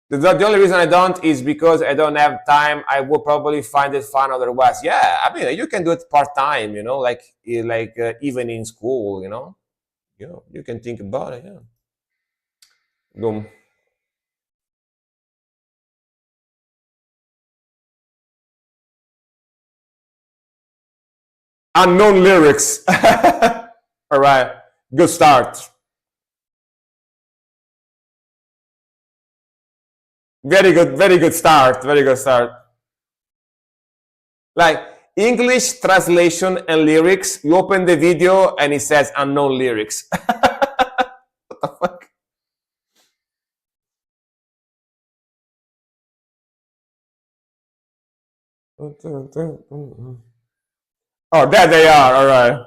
The only reason I don't is because I don't have time. I will probably find it fun otherwise. Yeah, I mean, you can do it part time, like even in school, you can think about it. Yeah. Boom. Unknown lyrics. All right, good start. Very good start. Very good start. Like English translation and lyrics. You open the video and it says unknown lyrics. What the fuck? Oh, there they are. All right.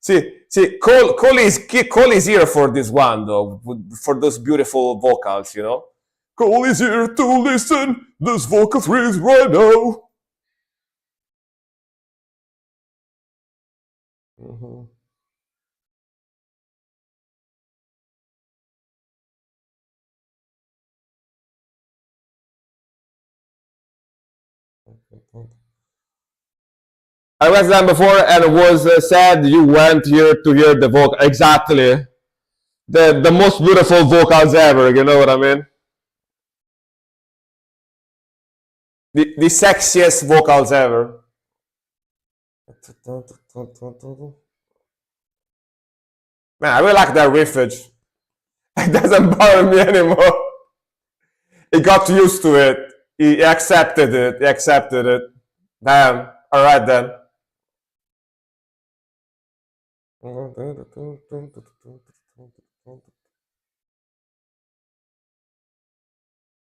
See, Cole is here for this one though, for those beautiful vocals, Cole is here to listen. This vocal freeze right now. Mhm. I was done before and it was said you went here to hear the vocal. Exactly. The most beautiful vocals ever, you know what I mean? The sexiest vocals ever. Man, I really like that riffage. It doesn't bother me anymore. He got used to it. He accepted it. He accepted it. Damn. All right then.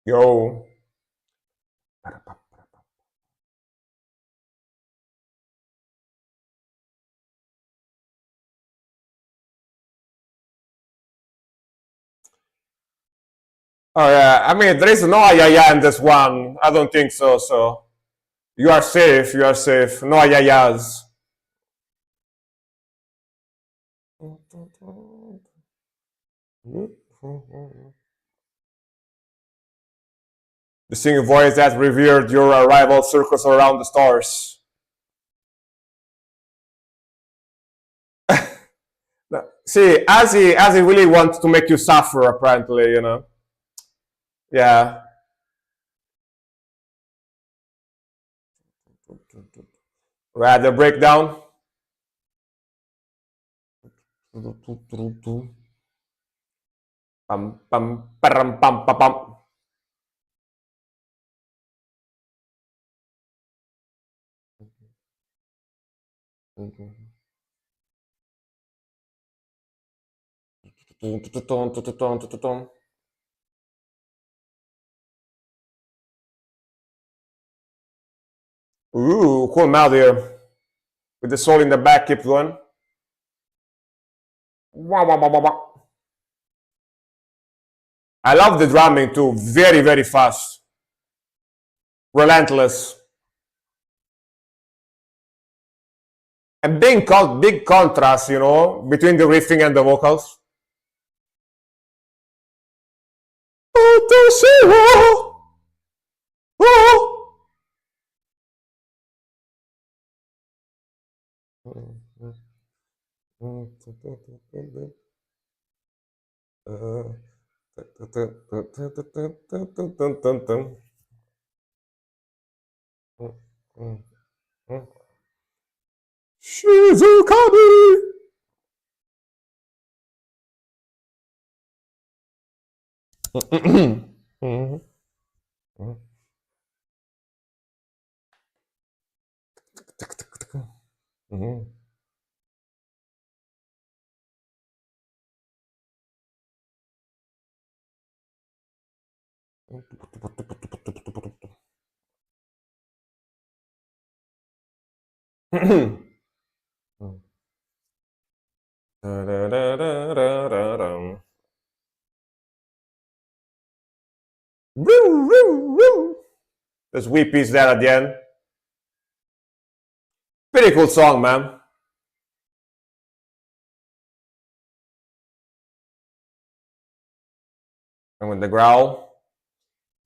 Yo. Oh yeah. I mean, there is no ayaya in this one. I don't think so. So you are safe. You are safe. No ayayas. The singing voice that revered your arrival circles around the stars. See, as he really wants to make you suffer, apparently. Yeah. Right, the breakdown. Pam pam param pam pam pam. Ooh, cool melody here. With the soul in the back, keep going. Wah, wah, wah, wah, wah. I love the drumming too. Very, very fast. Relentless. And big contrast, between the riffing and the vocals. Shizukami. Woo, woo, woo. There's Weepies there at the end. Pretty cool song, man. And with the growl.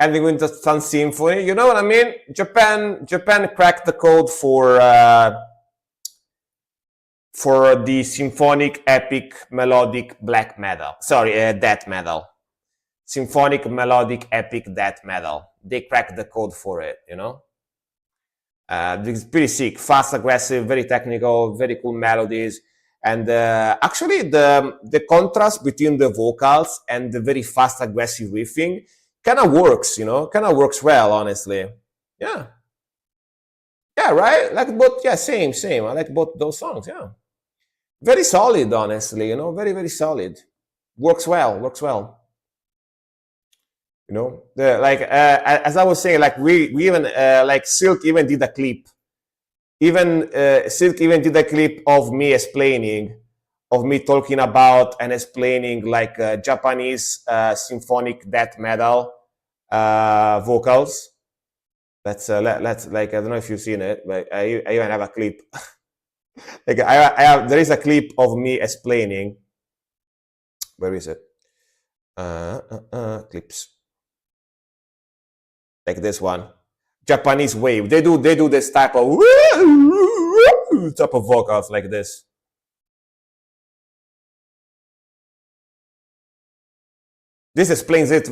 Ending with the Sun Symphony. You know what I mean? Japan cracked the code for the symphonic, epic, melodic black metal. Sorry, death metal. Symphonic, melodic, epic death metal. They cracked the code for it, you know? It's pretty sick, fast, aggressive, very technical, very cool melodies. And actually, the contrast between the vocals and the very fast, aggressive riffing kind of works, you know, kind of works well, honestly. Yeah. Yeah, right? Like both, yeah, same. I like both those songs, yeah. Very solid, honestly, you know, very, very solid. Works well. You know, as I was saying, like we even like Silk even did a clip. Even Silk even did a clip of me explaining, of me talking about and explaining like Japanese symphonic death metal vocals. Let's like I don't know if you've seen it, but I even have a clip. Like I have, there is a clip of me explaining. Where is it? Clips like this one. Japanese wave. They do this type of vocals like this. This explains it.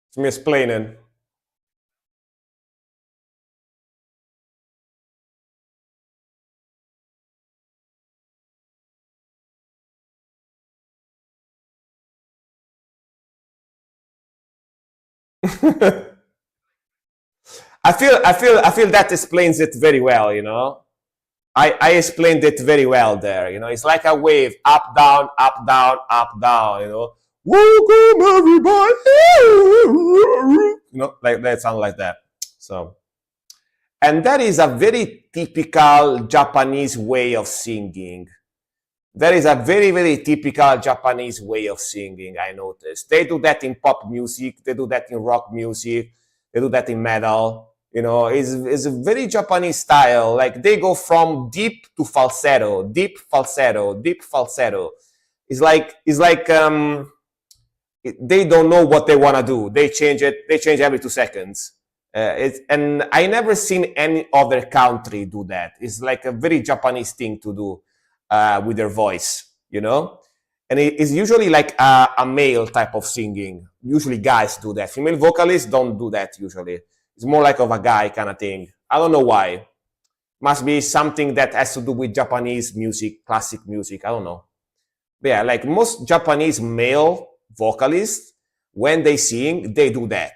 It's me explaining. I feel that explains it very well, you know. I explained it very well there, you know. It's like a wave, up, down, up, down, up, down, you know. Welcome everybody, you know, like that sound like that. So, and that is a very typical Japanese way of singing. That is a very, very typical Japanese way of singing, I noticed. They do that in pop music, they do that in rock music, they do that in metal. You know, it's a very Japanese style. Like they go from deep to falsetto, deep falsetto, deep falsetto. It's like they don't know what they want to do. They change it. They change every 2 seconds. And I never seen any other country do that. It's like a very Japanese thing to do with their voice, you know. And it's usually like a male type of singing. Usually guys do that. Female vocalists don't do that usually. It's more like of a guy kind of thing. I don't know why. Must be something that has to do with Japanese music, classic music. I don't know. But yeah, like most Japanese male vocalists, when they sing, they do that.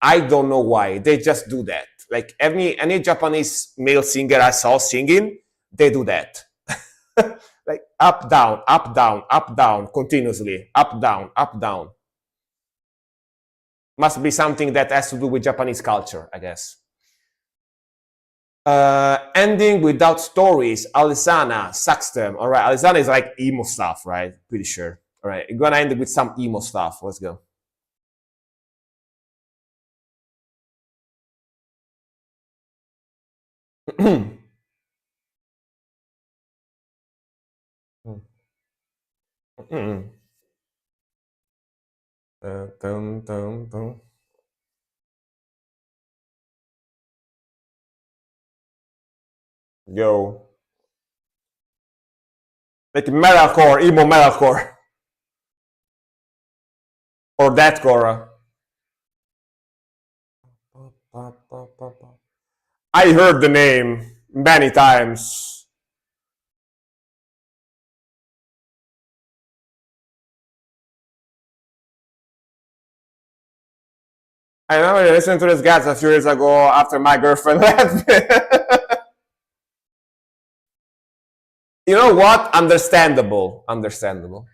I don't know why. They just do that. Like any Japanese male singer I saw singing, they do that. Like up, down, up, down, up, down, continuously. Up, down, up, down. Must be something that has to do with Japanese culture, I guess. Ending without stories, Alisana, Saxtem. All right, Alisana is like emo stuff, right? Pretty sure. All right, we're gonna end with some emo stuff. Let's go. Dum, dum, dum. Yo, like metalcore, emo metalcore, or deathcore. I heard the name many times. I remember listening to this guys a few years ago after my girlfriend left. You know what? Understandable. Understandable.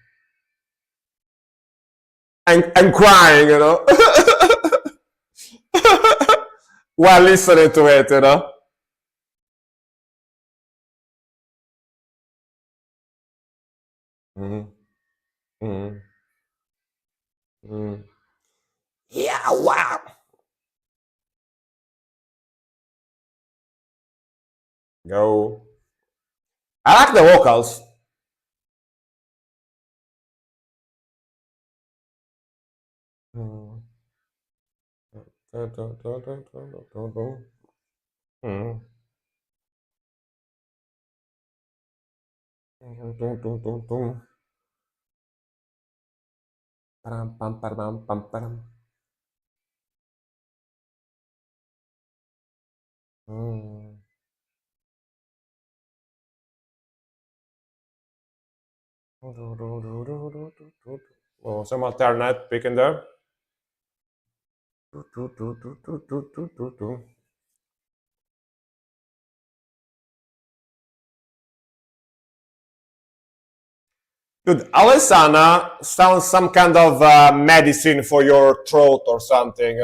and crying, while listening to it. Mm-hmm. Mm-hmm. Mm-hmm. Yeah, wow. Go. I like the vocals. Mm. Mm. Param, pam, param, pam, param. Mm. Oh, some alternate pick in there. Dude, Alessana sounds some kind of medicine for your throat or something.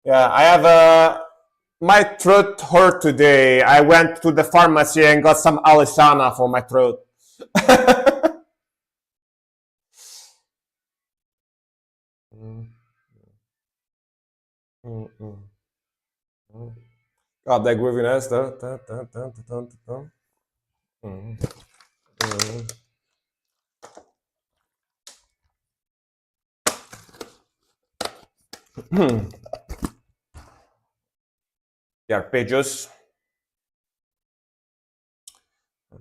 Yeah, I have my throat hurt today. I went to the pharmacy and got some Alessana for my throat. Mm, mm, mm, mm. God, that grooviness. Mm, mm. The arpeggios.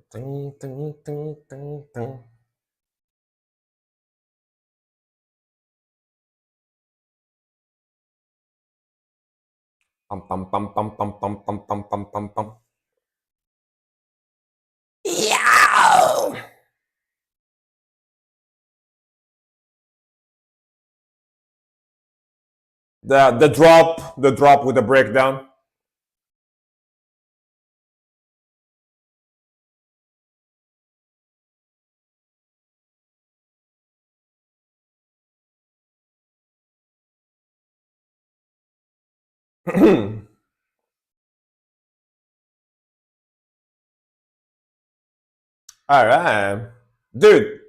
Pam pam pam pam pam pam pam pam pam pam pam. Yeah. The drop with the breakdown. All right, dude.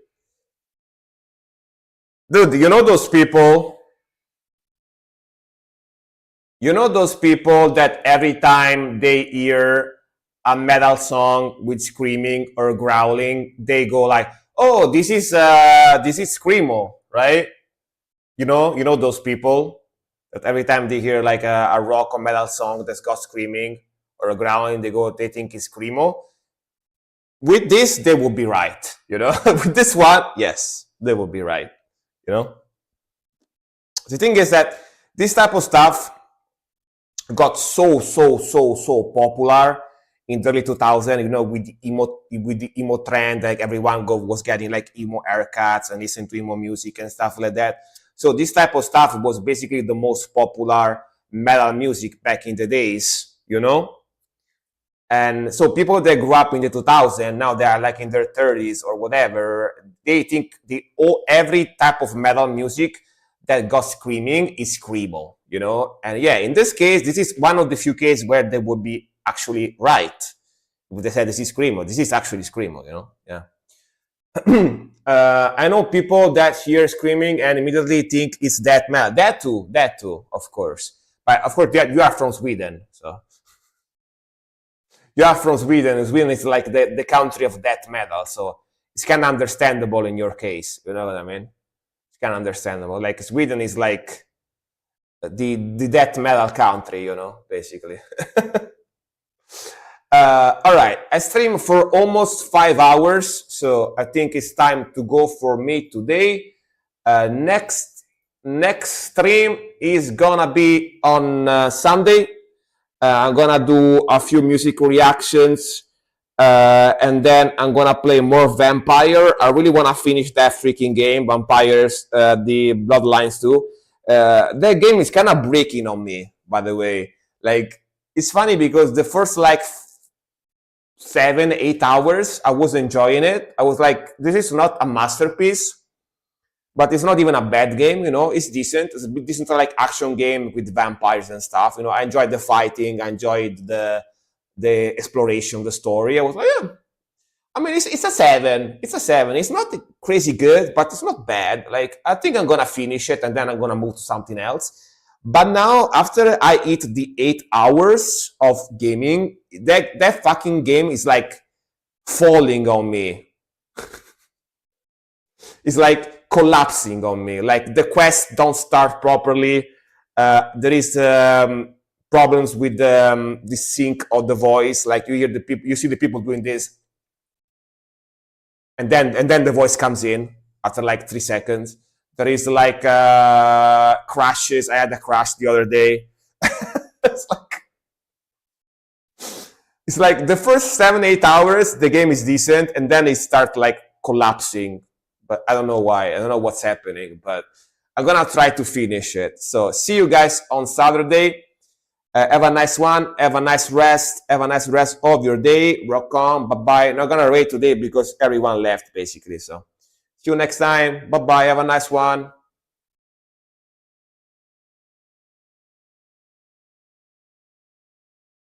Dude, those people that every time they hear a metal song with screaming or growling, they go like, "Oh, this is screamo," right? You know those people that every time they hear like a rock or metal song that's got screaming or a growling, they think it's screamo. With this, they will be right. With this one, yes, they will be right. You know, the thing is that this type of stuff got so popular in the early 2000, with the emo trend. Like everyone was getting like emo haircuts and listening to emo music and stuff like that. So this type of stuff was basically the most popular metal music back in the days. And so people that grew up in the 2000, now they are like in their 30s or whatever, they think every type of metal music that got screaming is screamo. And yeah, in this case, this is one of the few cases where they would be actually right. If they said this is screamo, this is actually screamo. Yeah. I know people that hear screaming and immediately think it's death metal. That too, of course. But of course, you are from Sweden, so you are from Sweden. Sweden is like the country of death metal, so it's kind of understandable in your case. You know what I mean? It's kind of understandable. Like Sweden is like the death metal country, basically. All right, I streamed for almost 5 hours, so I think it's time to go for me today. Next stream is gonna be on Sunday. I'm gonna do a few music reactions, and then I'm gonna play more Vampire. I really wanna finish that freaking game, Vampires, the Bloodlines 2. That game is kind of breaking on me, by the way. Like, it's funny because the first like 7-8 hours, I was enjoying it. I was like, this is not a masterpiece, but it's not even a bad game. It's decent. It's a decent like action game with vampires and stuff. I enjoyed the fighting. I enjoyed the exploration, the story. I was like, yeah. I mean, it's a 7. It's a 7. It's not crazy good, but it's not bad. Like, I think I'm gonna finish it and then I'm gonna move to something else. But now, after I eat the 8 hours of gaming, that fucking game is like falling on me. It's like collapsing on me. Like the quests don't start properly. There is problems with the sync of the voice. Like you see the people doing this, and then the voice comes in after like 3 seconds. There is like crashes. I had a crash the other day. It's like the first 7-8 hours the game is decent, and then it starts like collapsing. But I don't know why. I don't know what's happening. But I'm gonna try to finish it. So see you guys on Saturday. Have a nice one. Have a nice rest. Have a nice rest of your day. Rock on. Bye-bye. Not gonna rate today because everyone left, basically. So see you next time. Bye-bye. Have a nice one.